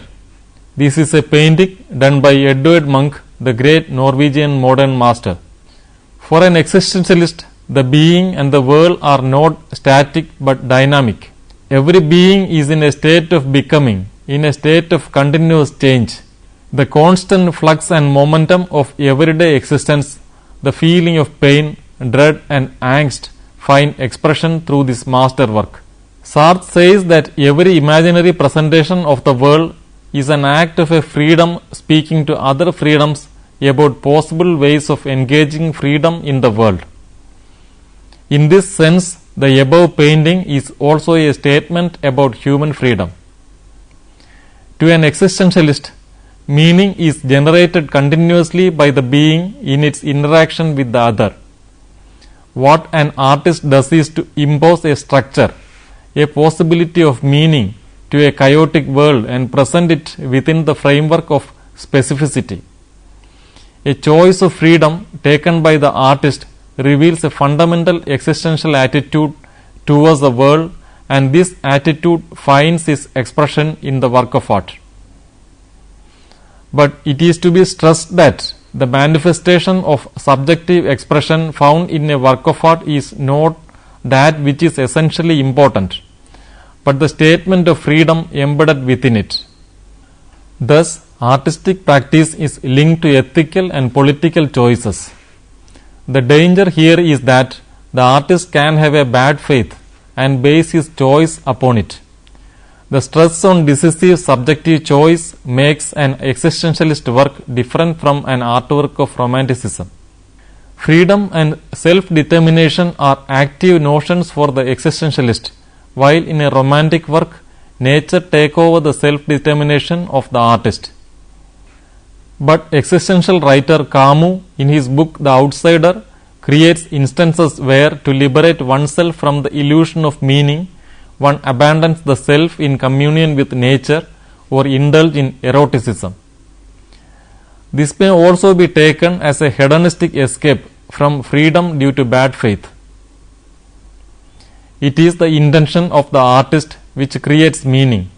This is a painting done by Edvard Munch, the great Norwegian modern master. For an existentialist, the being and the world are not static but dynamic. Every being is in a state of becoming, in a state of continuous change. The constant flux and momentum of everyday existence, the feeling of pain, dread and angst find expression through this masterwork. Sartre says that every imaginary presentation of the world is an act of a freedom speaking to other freedoms about possible ways of engaging freedom in the world. In this sense, the above painting is also a statement about human freedom. To an existentialist, meaning is generated continuously by the being in its interaction with the other. What an artist does is to impose a structure, a possibility of meaning to a chaotic world and present it within the framework of specificity. A choice of freedom taken by the artist reveals a fundamental existential attitude towards the world, and this attitude finds its expression in the work of art. But it is to be stressed that the manifestation of subjective expression found in a work of art is not that which is essentially important, but the statement of freedom embedded within it. Thus, artistic practice is linked to ethical and political choices. The danger here is that the artist can have a bad faith and base his choice upon it. The stress on decisive subjective choice makes an existentialist work different from an artwork of romanticism. Freedom and self-determination are active notions for the existentialist, while in a romantic work, nature takes over the self-determination of the artist. But existential writer Camus, in his book The Outsider, creates instances where, to liberate oneself from the illusion of meaning, one abandons the self in communion with nature or indulge in eroticism. This may also be taken as a hedonistic escape from freedom due to bad faith. It is the intention of the artist which creates meaning.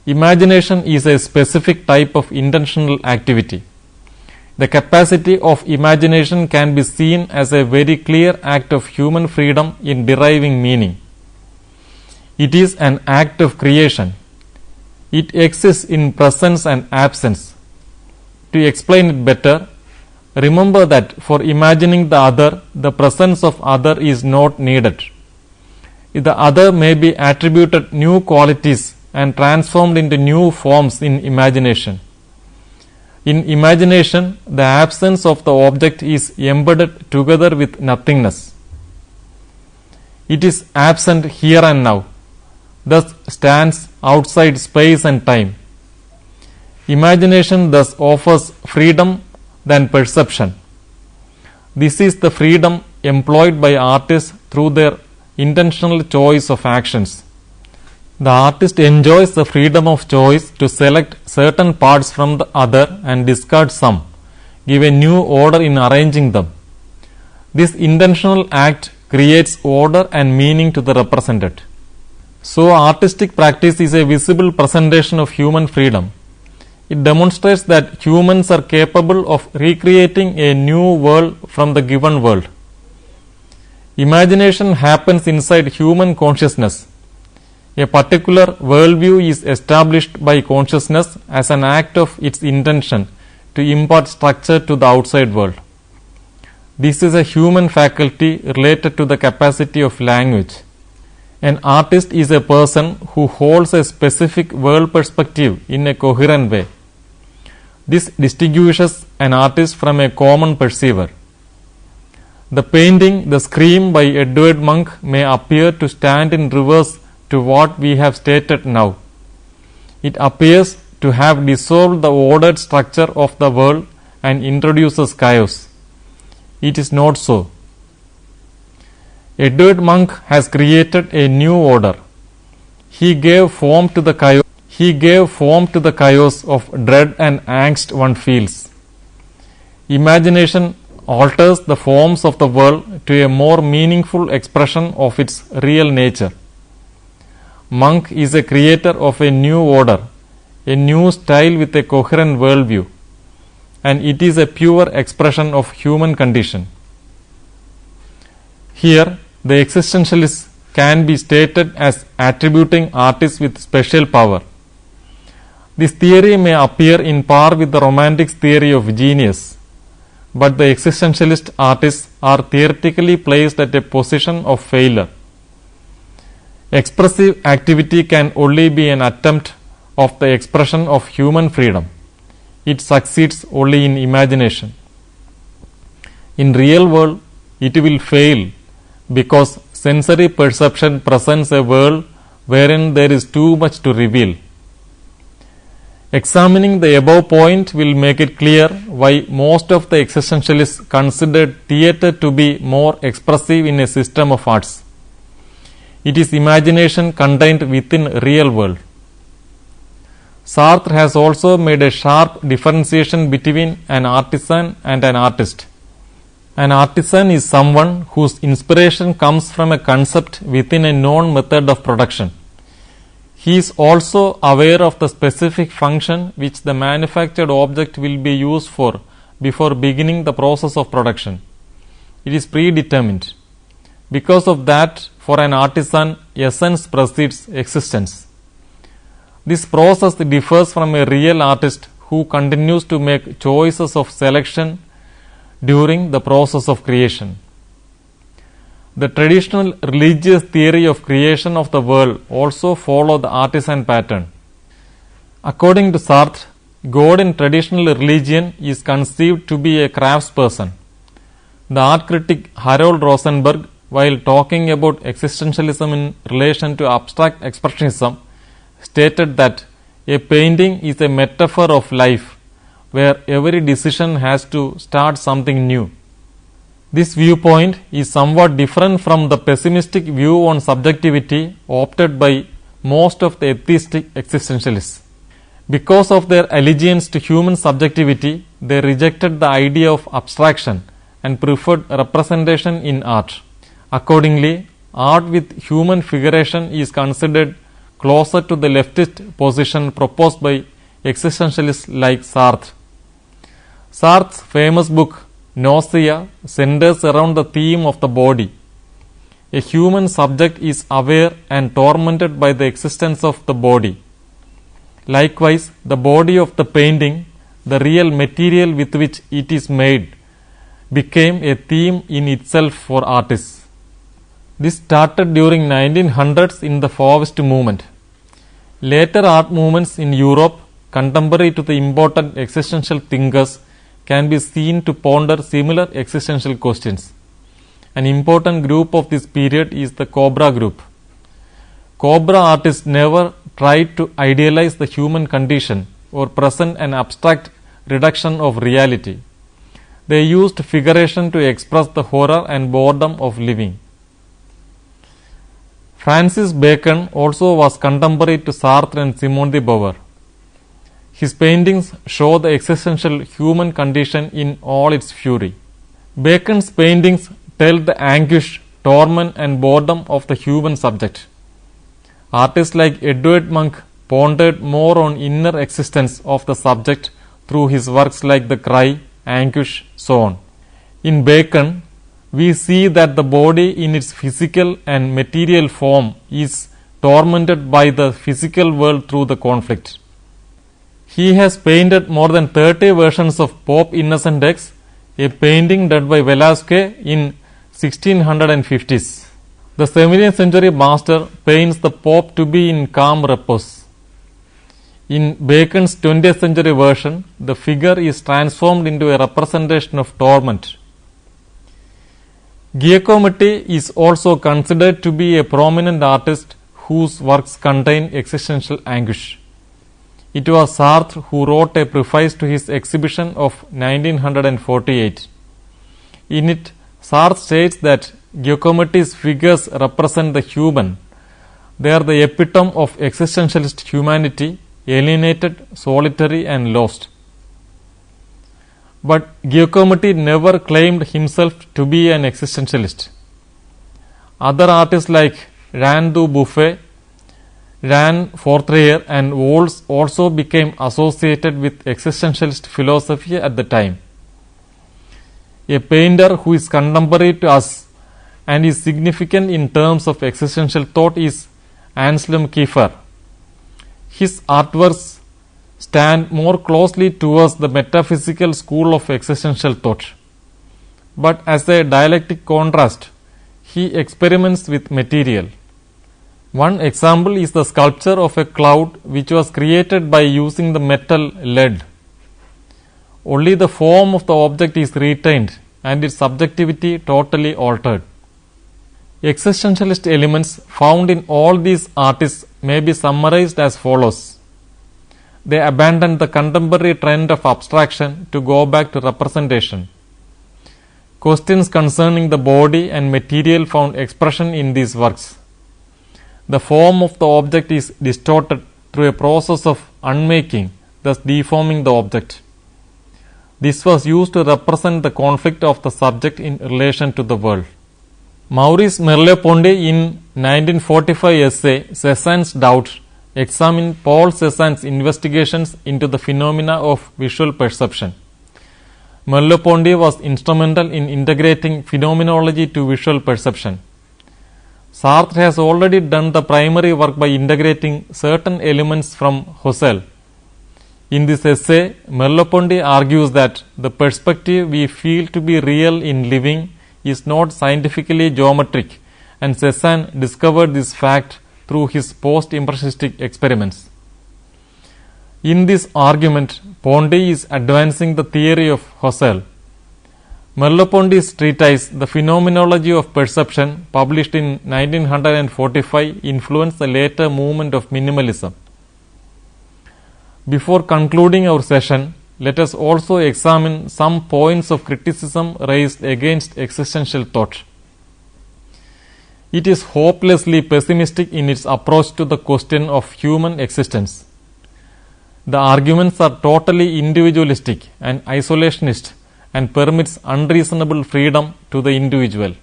Imagination is a specific type of intentional activity. The capacity of imagination can be seen as a very clear act of human freedom in deriving meaning. It is an act of creation. It exists in presence and absence. To explain it better, remember that for imagining the other, the presence of other is not needed. The other may be attributed new qualities and transformed into new forms in imagination. In imagination, the absence of the object is embedded together with nothingness. It is absent here and now, thus stands outside space and time. Imagination thus offers freedom than perception. This is the freedom employed by artists through their intentional choice of actions. The artist enjoys the freedom of choice to select certain parts from the other and discard some, give a new order in arranging them. This intentional act creates order and meaning to the represented. So, artistic practice is a visible presentation of human freedom. It demonstrates that humans are capable of recreating a new world from the given world. Imagination happens inside human consciousness. A particular worldview is established by consciousness as an act of its intention to impart structure to the outside world. This is a human faculty related to the capacity of language. An artist is a person who holds a specific world perspective in a coherent way. This distinguishes an artist from a common perceiver. The painting The Scream by Edward Munch may appear to stand in reverse to what we have stated now. It appears to have dissolved the ordered structure of the world and introduces chaos. It is not so. Edward Munch has created a new order. He gave form to the chaos. He gave form to the chaos of dread and angst one feels. Imagination alters the forms of the world to a more meaningful expression of its real nature. Munch is a creator of a new order, a new style with a coherent worldview, and it is a pure expression of human condition. Here, the existentialists can be stated as attributing artists with special power. This theory may appear in par with the Romantics' theory of genius, but the existentialist artists are theoretically placed at a position of failure. Expressive activity can only be an attempt of the expression of human freedom. It succeeds only in imagination. In real world, it will fail because sensory perception presents a world wherein there is too much to reveal. Examining the above point will make it clear why most of the existentialists considered theatre to be more expressive in a system of arts. It is imagination contained within real world. Sartre has also made a sharp differentiation between an artisan and an artist. An artisan is someone whose inspiration comes from a concept within a known method of production. He is also aware of the specific function which the manufactured object will be used for before beginning the process of production. It is predetermined. Because of that, for an artisan, essence precedes existence. This process differs from a real artist who continues to make choices of selection during the process of creation. The traditional religious theory of creation of the world also follow the artisan pattern. According to Sartre, God in traditional religion is conceived to be a craftsperson. The art critic Harold Rosenberg, while talking about existentialism in relation to abstract expressionism, stated that a painting is a metaphor of life where every decision has to start something new. This viewpoint is somewhat different from the pessimistic view on subjectivity opted by most of the atheistic existentialists. Because of their allegiance to human subjectivity, they rejected the idea of abstraction and preferred representation in art. Accordingly, art with human figuration is considered closer to the leftist position proposed by existentialists like Sartre. Sartre's famous book Nausea centers around the theme of the body. A human subject is aware and tormented by the existence of the body. Likewise, the body of the painting, the real material with which it is made, became a theme in itself for artists. This started during 1900s in the Fauvist movement. Later art movements in Europe, contemporary to the important existential thinkers, can be seen to ponder similar existential questions. An important group of this period is the Cobra group. Cobra artists never tried to idealize the human condition or present an abstract reduction of reality. They used figuration to express the horror and boredom of living. Francis Bacon also was contemporary to Sartre and Simone de Beauvoir. His paintings show the existential human condition in all its fury. Bacon's paintings tell the anguish, torment and boredom of the human subject. Artists like Edward Munch pondered more on inner existence of the subject through his works like The Cry, Anguish, so on. In Bacon, we see that the body in its physical and material form is tormented by the physical world through the conflict. He has painted more than 30 versions of Pope Innocent X, a painting done by Velázquez in 1650s. The 17th century master paints the Pope to be in calm repose. In Bacon's 20th century version, the figure is transformed into a representation of torment. Giacometti is also considered to be a prominent artist whose works contain existential anguish. It was Sartre who wrote a preface to his exhibition of 1948. In it, Sartre states that Giacometti's figures represent the human. They are the epitome of existentialist humanity, alienated, solitary and lost. But Giacometti never claimed himself to be an existentialist. Other artists like Jean du Buffet, Jean Fortrier and Waltz also became associated with existentialist philosophy at the time. A painter who is contemporary to us and is significant in terms of existential thought is Anselm Kiefer. His artworks stand more closely towards the metaphysical school of existential thought. But as a dialectic contrast, he experiments with material. One example is the sculpture of a cloud which was created by using the metal lead. Only the form of the object is retained and its subjectivity totally altered. Existentialist elements found in all these artists may be summarized as follows. They abandoned the contemporary trend of abstraction to go back to representation. Questions concerning the body and material found expression in these works. The form of the object is distorted through a process of unmaking, thus deforming the object. This was used to represent the conflict of the subject in relation to the world. Maurice Merleau-Ponty in 1945 essay Cézanne's Doubt examined Paul Cézanne's investigations into the phenomena of visual perception. Merleau-Ponty was instrumental in integrating phenomenology to visual perception. Sartre has already done the primary work by integrating certain elements from Husserl. In this essay, Merleau-Ponty argues that the perspective we feel to be real in living is not scientifically geometric, and Cézanne discovered this fact through his post-impressionistic experiments. In this argument, Ponty is advancing the theory of Husserl. Merleau-Ponty's treatise, The Phenomenology of Perception, published in 1945, influenced the later movement of minimalism. Before concluding our session, let us also examine some points of criticism raised against existential thought. It is hopelessly pessimistic in its approach to the question of human existence. The arguments are totally individualistic and isolationist and permits unreasonable freedom to the individual.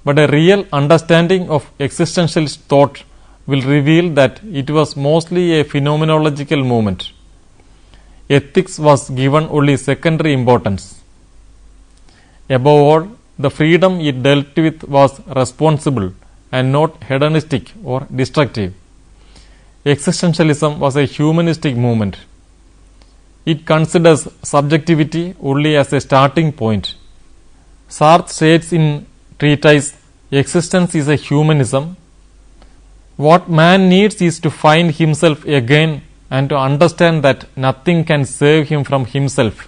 But a real understanding of existentialist thought will reveal that it was mostly a phenomenological movement. Ethics was given only secondary importance. Above all, the freedom it dealt with was responsible and not hedonistic or destructive. Existentialism was a humanistic movement. It considers subjectivity only as a starting point. Sartre states in treatise, existence is a humanism. What man needs is to find himself again and to understand that nothing can save him from himself,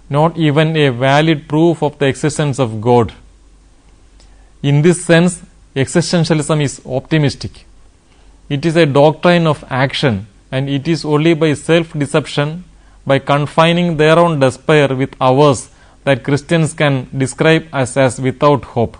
not even a valid proof of the existence of God. In this sense, existentialism is optimistic. It is a doctrine of action, and it is only by self-deception, by confining their own despair with ours, that Christians can describe us as without hope.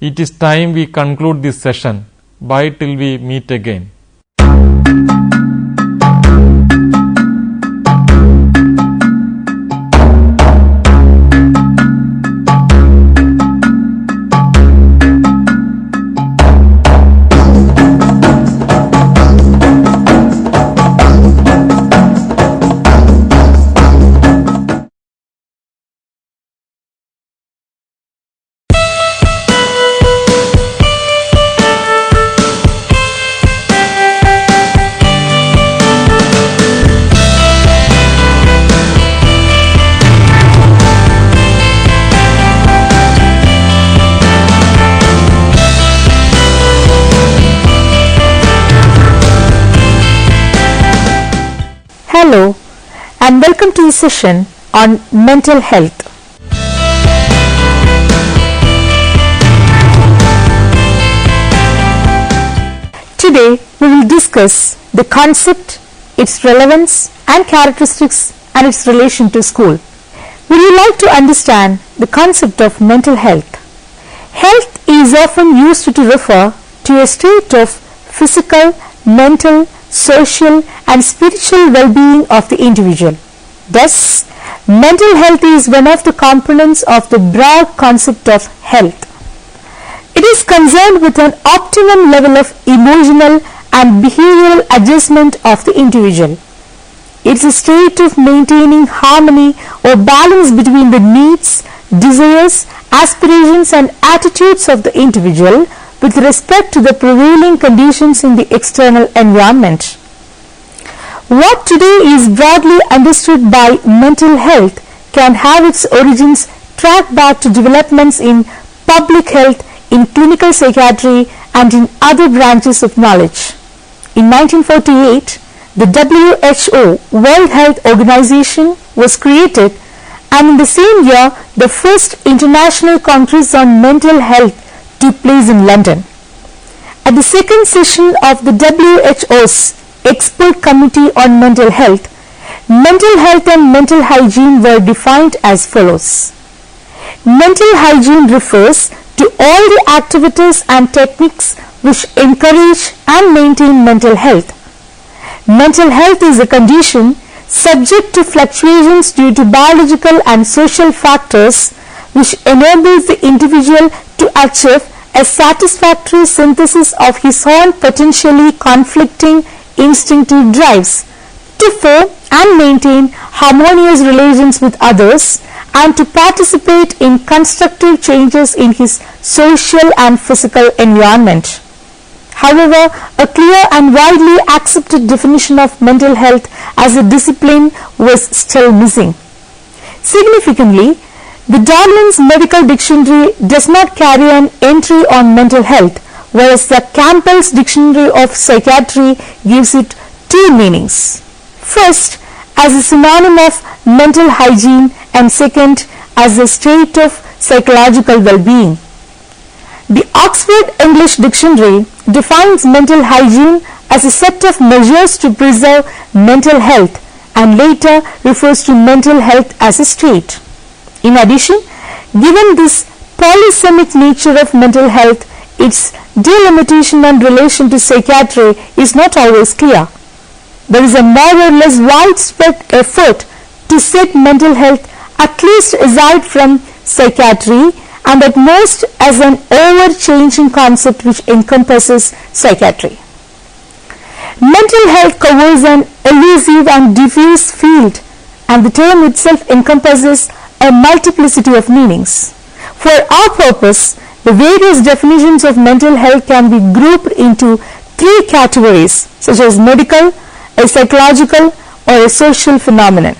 It is time we conclude this session. Bye till we meet again. Hello and welcome to the session on mental health. Today we will discuss the concept, its relevance and characteristics and its relation to school. Would you like to understand the concept of mental health? Health is often used to refer to a state of physical, mental, social and spiritual well-being of the individual. Thus, mental health is one of the components of the broad concept of health. It is concerned with an optimum level of emotional and behavioral adjustment of the individual. It is a state of maintaining harmony or balance between the needs, desires, aspirations and attitudes of the individual with respect to the prevailing conditions in the external environment. What today is broadly understood by mental health can have its origins tracked back to developments in public health, in clinical psychiatry and in other branches of knowledge. In 1948, the WHO, World Health Organization, was created, and in the same year, the first International Congress on Mental Health took place in London. At the second session of the WHO's Expert Committee on Mental Health and mental hygiene were defined as follows. Mental hygiene refers to all the activities and techniques which encourage and maintain mental health. Mental health is a condition subject to fluctuations due to biological and social factors which enables the individual to achieve a satisfactory synthesis of his own potentially conflicting instinctive drives to form and maintain harmonious relations with others and to participate in constructive changes in his social and physical environment. However, a clear and widely accepted definition of mental health as a discipline was still missing. Significantly, the Darwin's Medical Dictionary does not carry an entry on mental health, whereas the Campbell's Dictionary of Psychiatry gives it two meanings. First, as a synonym of mental hygiene, and second, as a state of psychological well-being. The Oxford English Dictionary defines mental hygiene as a set of measures to preserve mental health and later refers to mental health as a state. In addition, given this polysemic nature of mental health, its delimitation and relation to psychiatry is not always clear. There is a more or less widespread effort to set mental health at least aside from psychiatry and at most as an overchanging concept which encompasses psychiatry. Mental health covers an elusive and diffuse field, and the term itself encompasses a multiplicity of meanings. For our purpose, the various definitions of mental health can be grouped into three categories such as medical, a psychological, or a social phenomenon.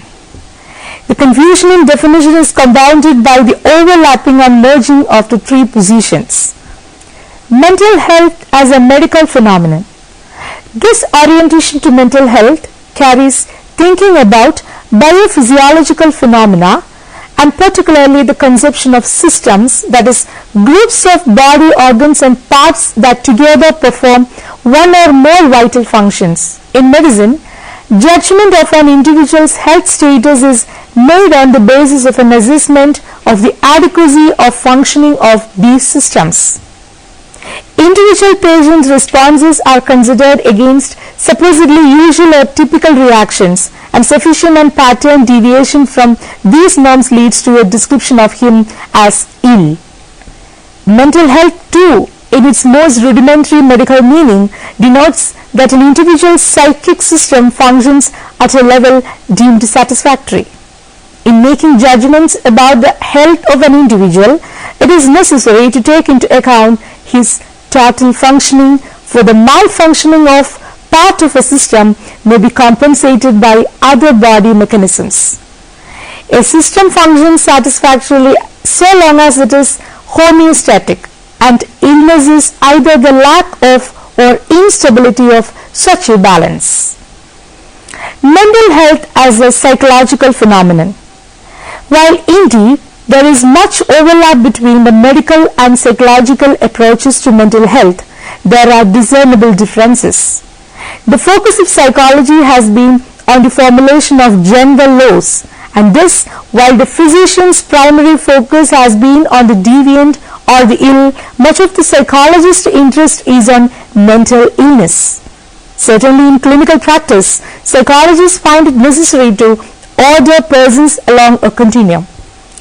The confusion in definition is compounded by the overlapping and merging of the three positions. Mental health as a medical phenomenon. This orientation to mental health carries thinking about biophysiological phenomena and particularly the conception of systems, that is, groups of body organs and parts that together perform one or more vital functions. In medicine, judgment of an individual's health status is made on the basis of an assessment of the adequacy of functioning of these systems. Individual patients' responses are considered against supposedly usual or typical reactions, and sufficient and pattern deviation from these norms leads to a description of him as ill. Mental health too, in its most rudimentary medical meaning, denotes that an individual's psychic system functions at a level deemed satisfactory. In making judgments about the health of an individual, it is necessary to take into account his total functioning, for the malfunctioning of part of a system may be compensated by other body mechanisms. A system functions satisfactorily so long as it is homeostatic, and illness is either the lack of or instability of such a balance. Mental health as a psychological phenomenon. While indeed there is much overlap between the medical and psychological approaches to mental health, there are discernible differences. The focus of psychology has been on the formulation of general laws, and this while the physician's primary focus has been on the deviant or the ill, much of the psychologist's interest is on mental illness. Certainly in clinical practice, psychologists find it necessary to order persons along a continuum.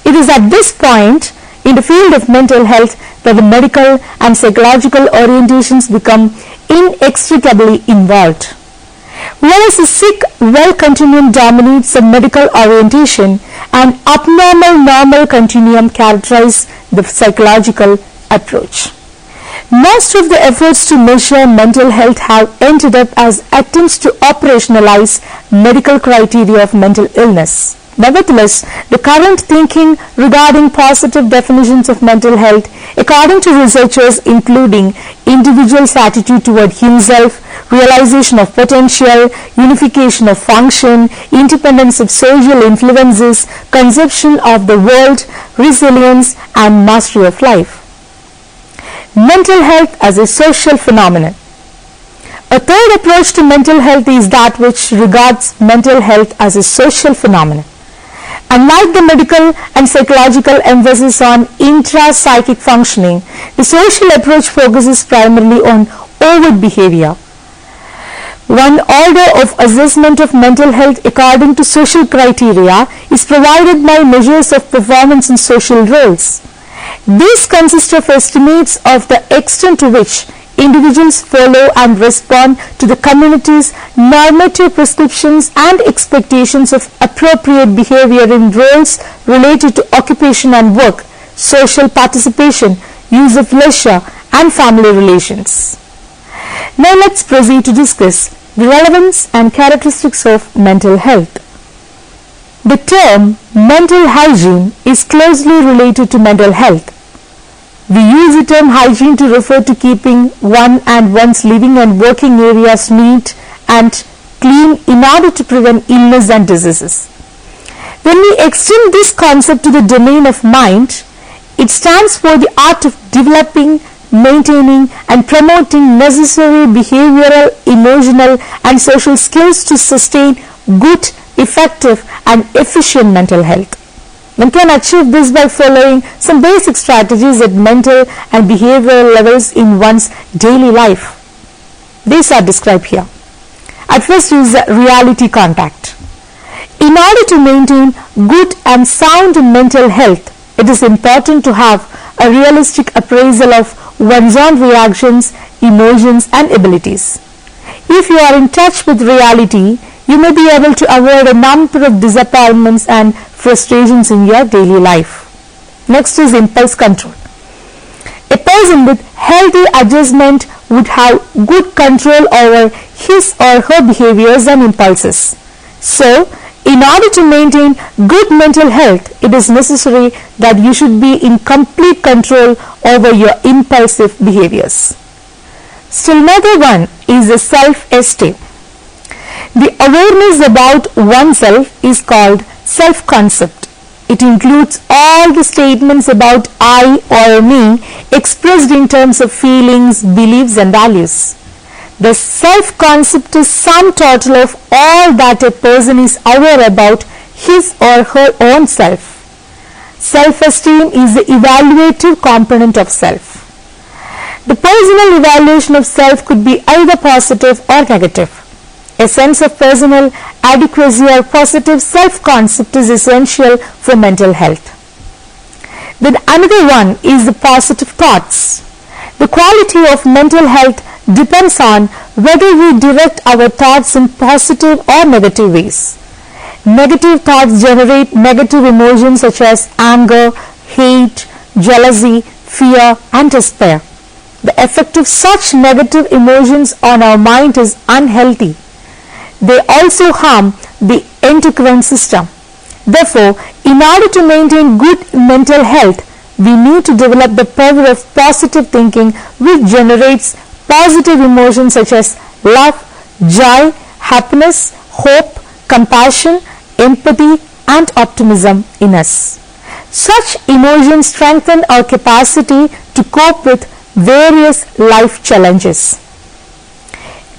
It is at this point in the field of mental health that the medical and psychological orientations become inextricably involved. Whereas the sick well continuum dominates the medical orientation, an abnormal normal continuum characterize the psychological approach. Most of the efforts to measure mental health have ended up as attempts to operationalize medical criteria of mental illness. Nevertheless, the current thinking regarding positive definitions of mental health, according to researchers including individual's attitude toward himself, realization of potential, unification of function, independence of social influences, conception of the world, resilience, and mastery of life. Mental health as a social phenomenon. A third approach to mental health is that which regards mental health as a social phenomenon. Unlike the medical and psychological emphasis on intra-psychic functioning, the social approach focuses primarily on overt behavior. One order of assessment of mental health according to social criteria is provided by measures of performance in social roles. These consist of estimates of the extent to which individuals follow and respond to the community's normative prescriptions and expectations of appropriate behavior in roles related to occupation and work, social participation, use of leisure, and family relations. Now let's proceed to discuss the relevance and characteristics of mental health. The term mental hygiene is closely related to mental health. We use the term hygiene to refer to keeping one and one's living and working areas neat and clean in order to prevent illness and diseases. When we extend this concept to the domain of mind, it stands for the art of developing, maintaining and promoting necessary behavioral, emotional and social skills to sustain good, effective and efficient mental health. One can achieve this by following some basic strategies at mental and behavioral levels in one's daily life. These are described here. At first is reality contact. In order to maintain good and sound mental health, it is important to have a realistic appraisal of one's own reactions, emotions and abilities. If you are in touch with reality, you may be able to avoid a number of disappointments and frustrations in your daily life. Next is impulse control. A person with healthy adjustment would have good control over his or her behaviors and impulses. So, in order to maintain good mental health, it is necessary that you should be in complete control over your impulsive behaviors. Still another one is the self-esteem. The awareness about oneself is called self-concept. It includes all the statements about I or me expressed in terms of feelings, beliefs and values. The self-concept is sum total of all that a person is aware about his or her own self. Self-esteem is the evaluative component of self. The personal evaluation of self could be either positive or negative. A sense of personal adequacy or positive self-concept is essential for mental health. Then another one is the positive thoughts. The quality of mental health depends on whether we direct our thoughts in positive or negative ways. Negative thoughts generate negative emotions such as anger, hate, jealousy, fear and despair. The effect of such negative emotions on our mind is unhealthy. They also harm the endocrine system. Therefore, in order to maintain good mental health, we need to develop the power of positive thinking, which generates positive emotions such as love, joy, happiness, hope, compassion, empathy and optimism in us. Such emotions strengthen our capacity to cope with various life challenges.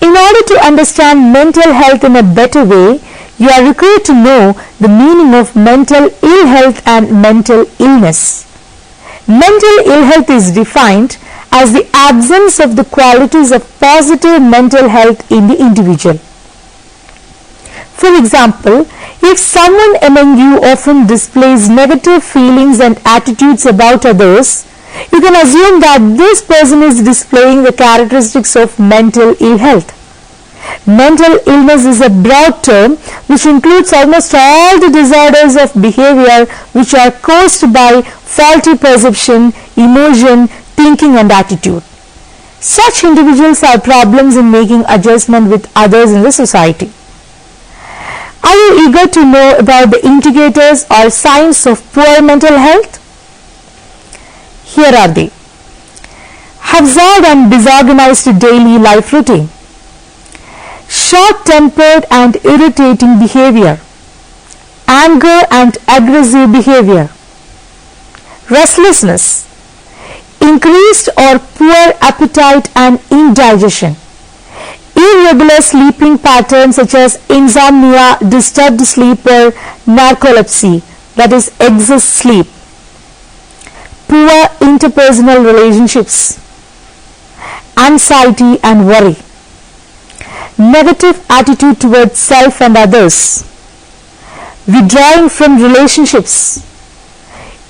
In order to understand mental health in a better way, you are required to know the meaning of mental ill health and mental illness. Mental ill health is defined as the absence of the qualities of positive mental health in the individual. For example, if someone among you often displays negative feelings and attitudes about others, you can assume that this person is displaying the characteristics of mental ill health. Mental illness is a broad term which includes almost all the disorders of behavior which are caused by faulty perception, emotion, thinking and attitude. Such individuals have problems in making adjustment with others in the society. Are you eager to know about the indicators or signs of poor mental health? Here are they. Haphazard and disorganized daily life routine. Short-tempered and irritating behavior. Anger and aggressive behavior. Restlessness. Increased or poor appetite and indigestion. Irregular sleeping patterns such as insomnia, disturbed sleep or narcolepsy, that is excess sleep. Poor interpersonal relationships. Anxiety and worry. negative attitude towards self and others, withdrawing from relationships,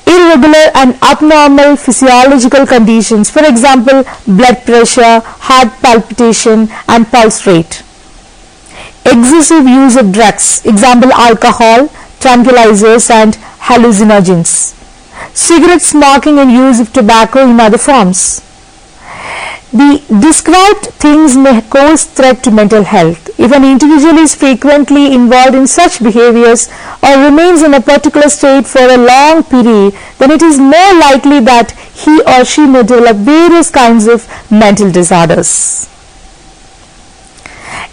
irregular and abnormal physiological conditions, for example, blood pressure, heart palpitation and pulse rate. Excessive use of drugs, example alcohol, tranquilizers and hallucinogens. Cigarette smoking and use of tobacco in other forms. The described things may cause threat to mental health. If an individual is frequently involved in such behaviors or remains in a particular state for a long period, then it is more likely that he or she may develop various kinds of mental disorders.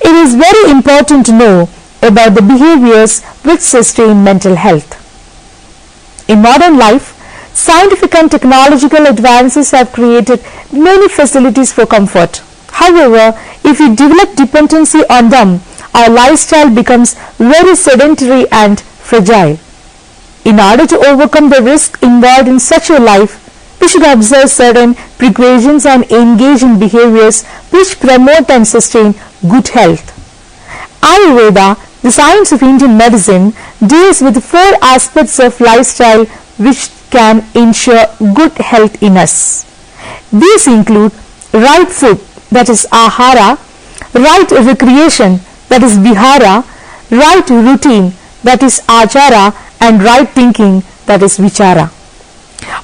It is very important to know about the behaviors which sustain mental health. In modern life, scientific and technological advances have created many facilities for comfort. However, if we develop dependency on them, our lifestyle becomes very sedentary and fragile. In order to overcome the risk involved in such a life, we should observe certain precautions and engage in behaviors which promote and sustain good health. Ayurveda, the science of Indian medicine, deals with 4 aspects of lifestyle which can ensure good health in us. These include right food, that is ahara, right recreation, that is vihara, right routine, that is achara, and right thinking, that is vichara.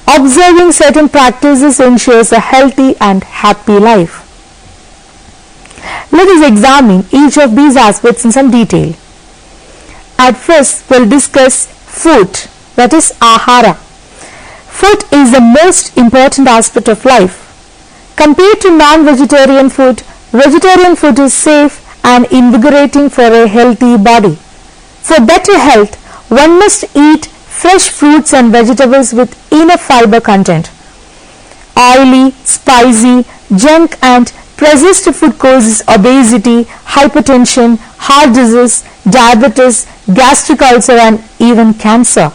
Observing certain practices ensures a healthy and happy life. Let us examine each of these aspects in some detail. At first, we will discuss food, that is ahara. Food is the most important aspect of life. Compared to non-vegetarian food, vegetarian food is safe and invigorating for a healthy body. For better health, one must eat fresh fruits and vegetables with enough fiber content. Oily, spicy, junk and processed food causes obesity, hypertension, heart disease, diabetes, gastric ulcer and even cancer.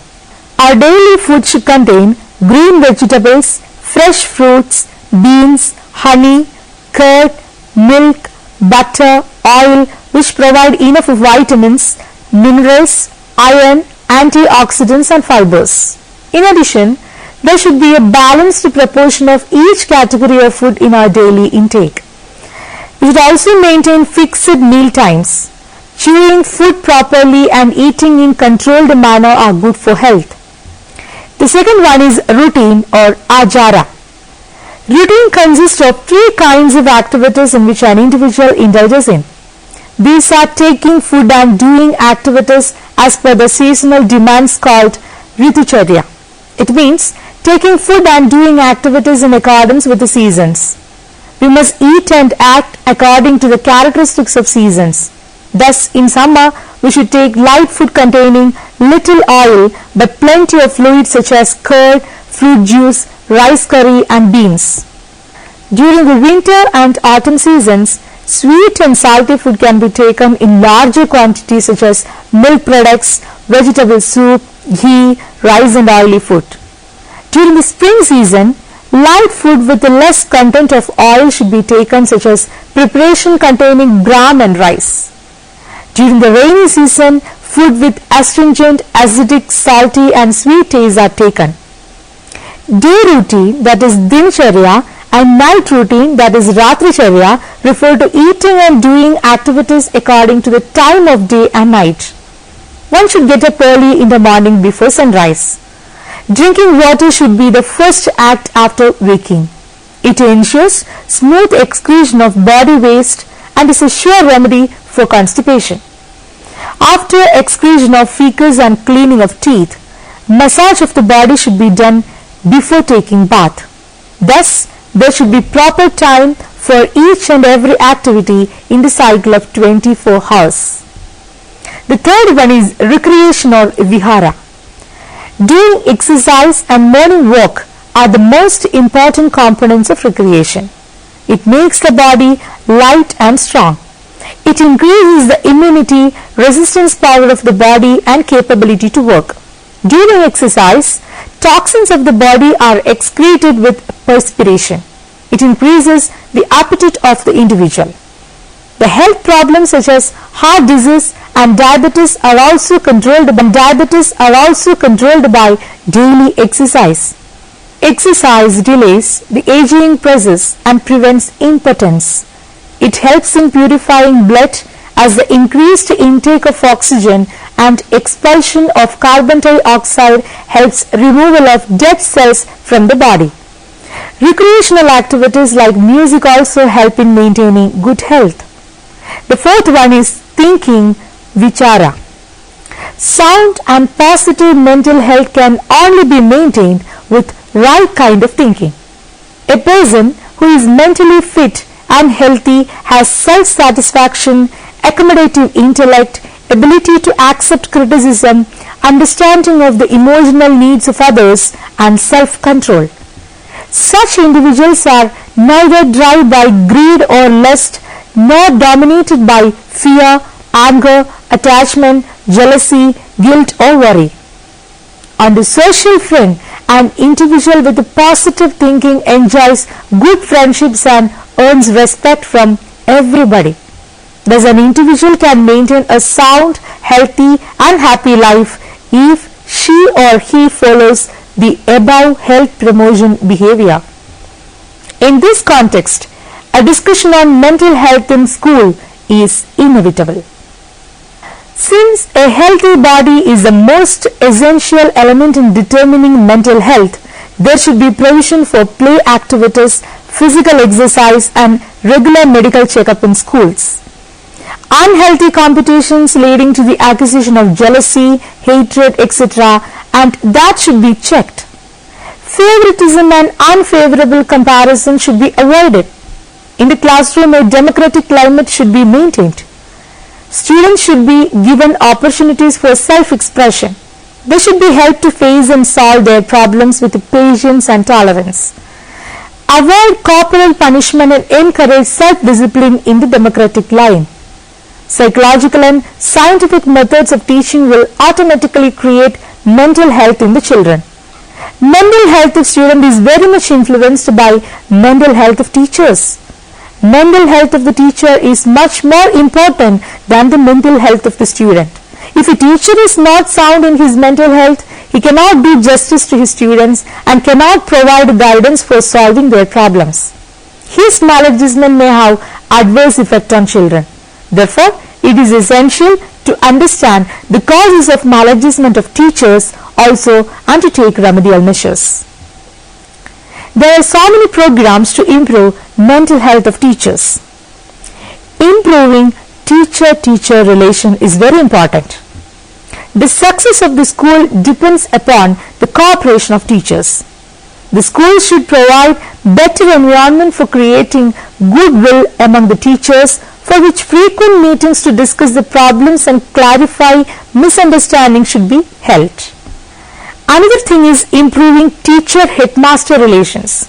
Our daily food should contain green vegetables, fresh fruits, beans, honey, curd, milk, butter, oil which provide enough vitamins, minerals, iron, antioxidants and fibers. In addition, there should be a balanced proportion of each category of food in our daily intake. We should also maintain fixed meal times. Chewing food properly and eating in controlled manner are good for health. The second one is routine or achara. Routine consists of 3 kinds of activities in which an individual indulges in. These are taking food and doing activities as per the seasonal demands called ritucharya. It means taking food and doing activities in accordance with the seasons. We must eat and act according to the characteristics of seasons. Thus, in summer, we should take light food containing little oil but plenty of fluids such as curd, fruit juice, rice curry and beans. During the winter and autumn seasons, sweet and salty food can be taken in larger quantities such as milk products, vegetable soup, ghee, rice and oily food. During the spring season, light food with less content of oil should be taken such as preparation containing gram and rice. During the rainy season, food with astringent, acidic, salty and sweet taste are taken. Day routine, that is dincharya, and night routine, that is ratricharya, refer to eating and doing activities according to the time of day and night. One should get up early in the morning before sunrise. Drinking water should be the first act after waking. It ensures smooth excretion of body waste and is a sure remedy for constipation. After excretion of feces and cleaning of teeth, massage of the body should be done before taking bath. Thus, there should be proper time for each and every activity in the cycle of 24 hours. The third one is recreation or vihara. Doing exercise and morning walk are the most important components of recreation. It makes the body light and strong. It increases the immunity, resistance power of the body and capability to work. During exercise, toxins of the body are excreted with perspiration. It increases the appetite of the individual. The health problems such as heart disease and diabetes are also controlled by daily exercise. Exercise delays the aging process and prevents impotence. It helps in purifying blood as the increased intake of oxygen and expulsion of carbon dioxide helps removal of dead cells from the body. Recreational activities like music also help in maintaining good health. The fourth one is thinking, vichara. Sound and positive mental health can only be maintained with right kind of thinking. A person who is mentally fit and healthy has self-satisfaction, accommodative intellect, ability to accept criticism, understanding of the emotional needs of others, and self-control. Such individuals are neither driven by greed or lust, nor dominated by fear, anger, attachment, jealousy, guilt or worry. On the social front, an individual with a positive thinking enjoys good friendships and earns respect from everybody. Thus, an individual can maintain a sound, healthy and happy life if she or he follows the above health promotion behavior. In this context, a discussion on mental health in school is inevitable. Since a healthy body is the most essential element in determining mental health, there should be provision for play activities, physical exercise and regular medical checkup in schools. Unhealthy competitions leading to the acquisition of jealousy, hatred, etc. and that should be checked. Favoritism and unfavorable comparison should be avoided. In the classroom, a democratic climate should be maintained. Students should be given opportunities for self-expression. They should be helped to face and solve their problems with patience and tolerance. Avoid corporal punishment and encourage self-discipline in the democratic line. Psychological and scientific methods of teaching will automatically create mental health in the children. Mental health of student is very much influenced by mental health of teachers. Mental health of the teacher is much more important than the mental health of the student. If a teacher is not sound in his mental health, he cannot do justice to his students and cannot provide guidance for solving their problems. His maladjustment may have adverse effect on children. Therefore, it is essential to understand the causes of maladjustment of teachers also and to take remedial measures. There are so many programs to improve mental health of teachers. Improving teacher-teacher relation is very important. The success of the school depends upon the cooperation of teachers. The school should provide better environment for creating goodwill among the teachers, for which frequent meetings to discuss the problems and clarify misunderstandings should be held. Another thing is improving teacher-headmaster relations.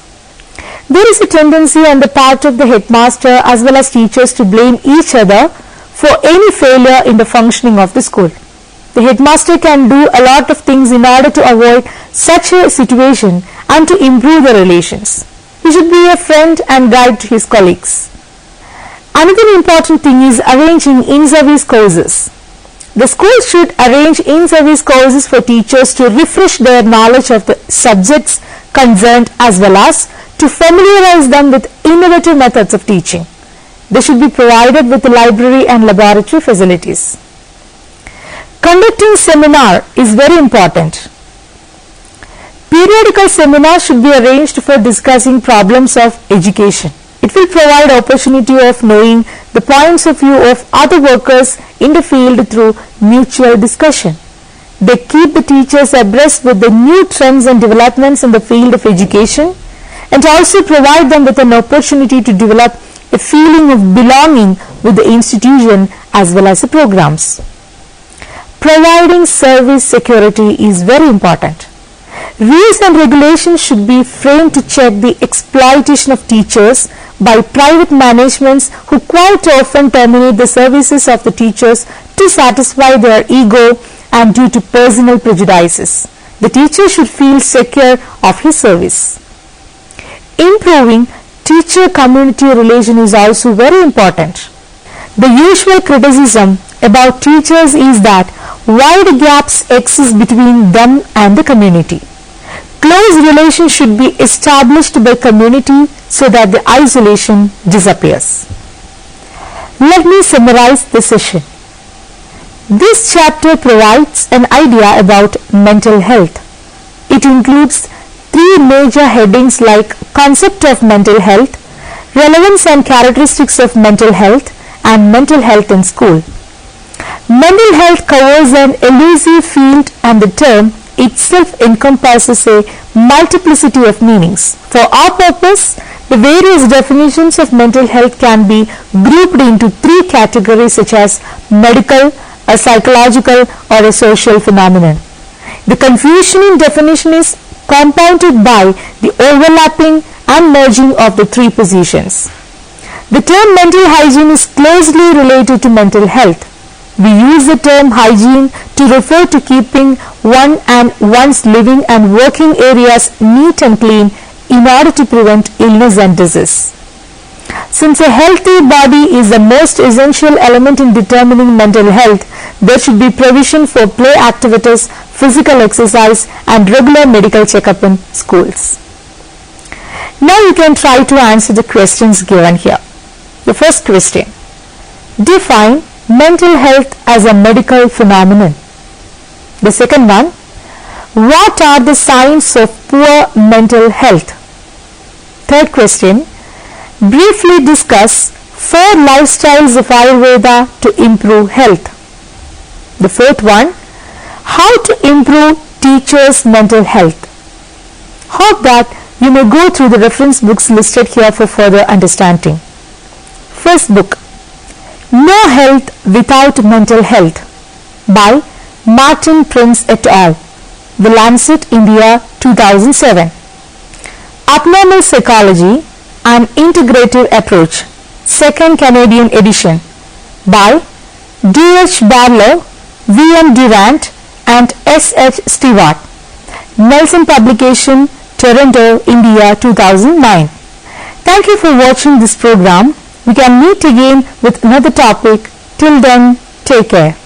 There is a tendency on the part of the headmaster as well as teachers to blame each other for any failure in the functioning of the school. The headmaster can do a lot of things in order to avoid such a situation and to improve the relations. He should be a friend and guide to his colleagues. Another important thing is arranging in-service courses. The school should arrange in-service courses for teachers to refresh their knowledge of the subjects concerned as well as to familiarize them with innovative methods of teaching. They should be provided with library and laboratory facilities. Conducting seminar is very important. Periodical seminars should be arranged for discussing problems of education. It will provide opportunity of knowing the points of view of other workers in the field through mutual discussion. They keep the teachers abreast with the new trends and developments in the field of education and also provide them with an opportunity to develop a feeling of belonging with the institution as well as the programs. Providing service security is very important. Rules and regulations should be framed to check the exploitation of teachers by private managements who quite often terminate the services of the teachers to satisfy their ego and due to personal prejudices. The teacher should feel secure of his service. Improving teacher-community relation is also very important. The usual criticism about teachers is that wide gaps exist between them and the community. Close relations should be established by community so that the isolation disappears. Let me summarize the session. This chapter provides an idea about mental health. It includes three major headings like concept of mental health, relevance and characteristics of mental health, and mental health in school. Mental health covers an elusive field and the term itself encompasses a multiplicity of meanings. For our purpose, the various definitions of mental health can be grouped into three categories such as medical, a psychological, or a social phenomenon. The confusion in definition is compounded by the overlapping and merging of the three positions. The term mental hygiene is closely related to mental health. We use the term hygiene to refer to keeping one and one's living and working areas neat and clean in order to prevent illness and disease. Since a healthy body is the most essential element in determining mental health, there should be provision for play activities, physical exercise, and regular medical checkup in schools. Now you can try to answer the questions given here. The first question: define mental health as a medical phenomenon. The second one: what are the signs of poor mental health? Third question: briefly discuss 4 lifestyles of Ayurveda to improve health. The fourth one: how to improve teachers' mental health. Hope that you may go through the reference books listed here for further understanding. First book: No Health Without Mental Health by Martin Prince et al. The Lancet, India, 2007. Abnormal Psychology, An Integrative Approach, 2nd Canadian edition by D.H. Barlow, V.M. Durant and S.H. Stewart. Nelson Publication, Toronto, India, 2009. Thank you for watching this program. We can meet again with another topic. Till then, take care.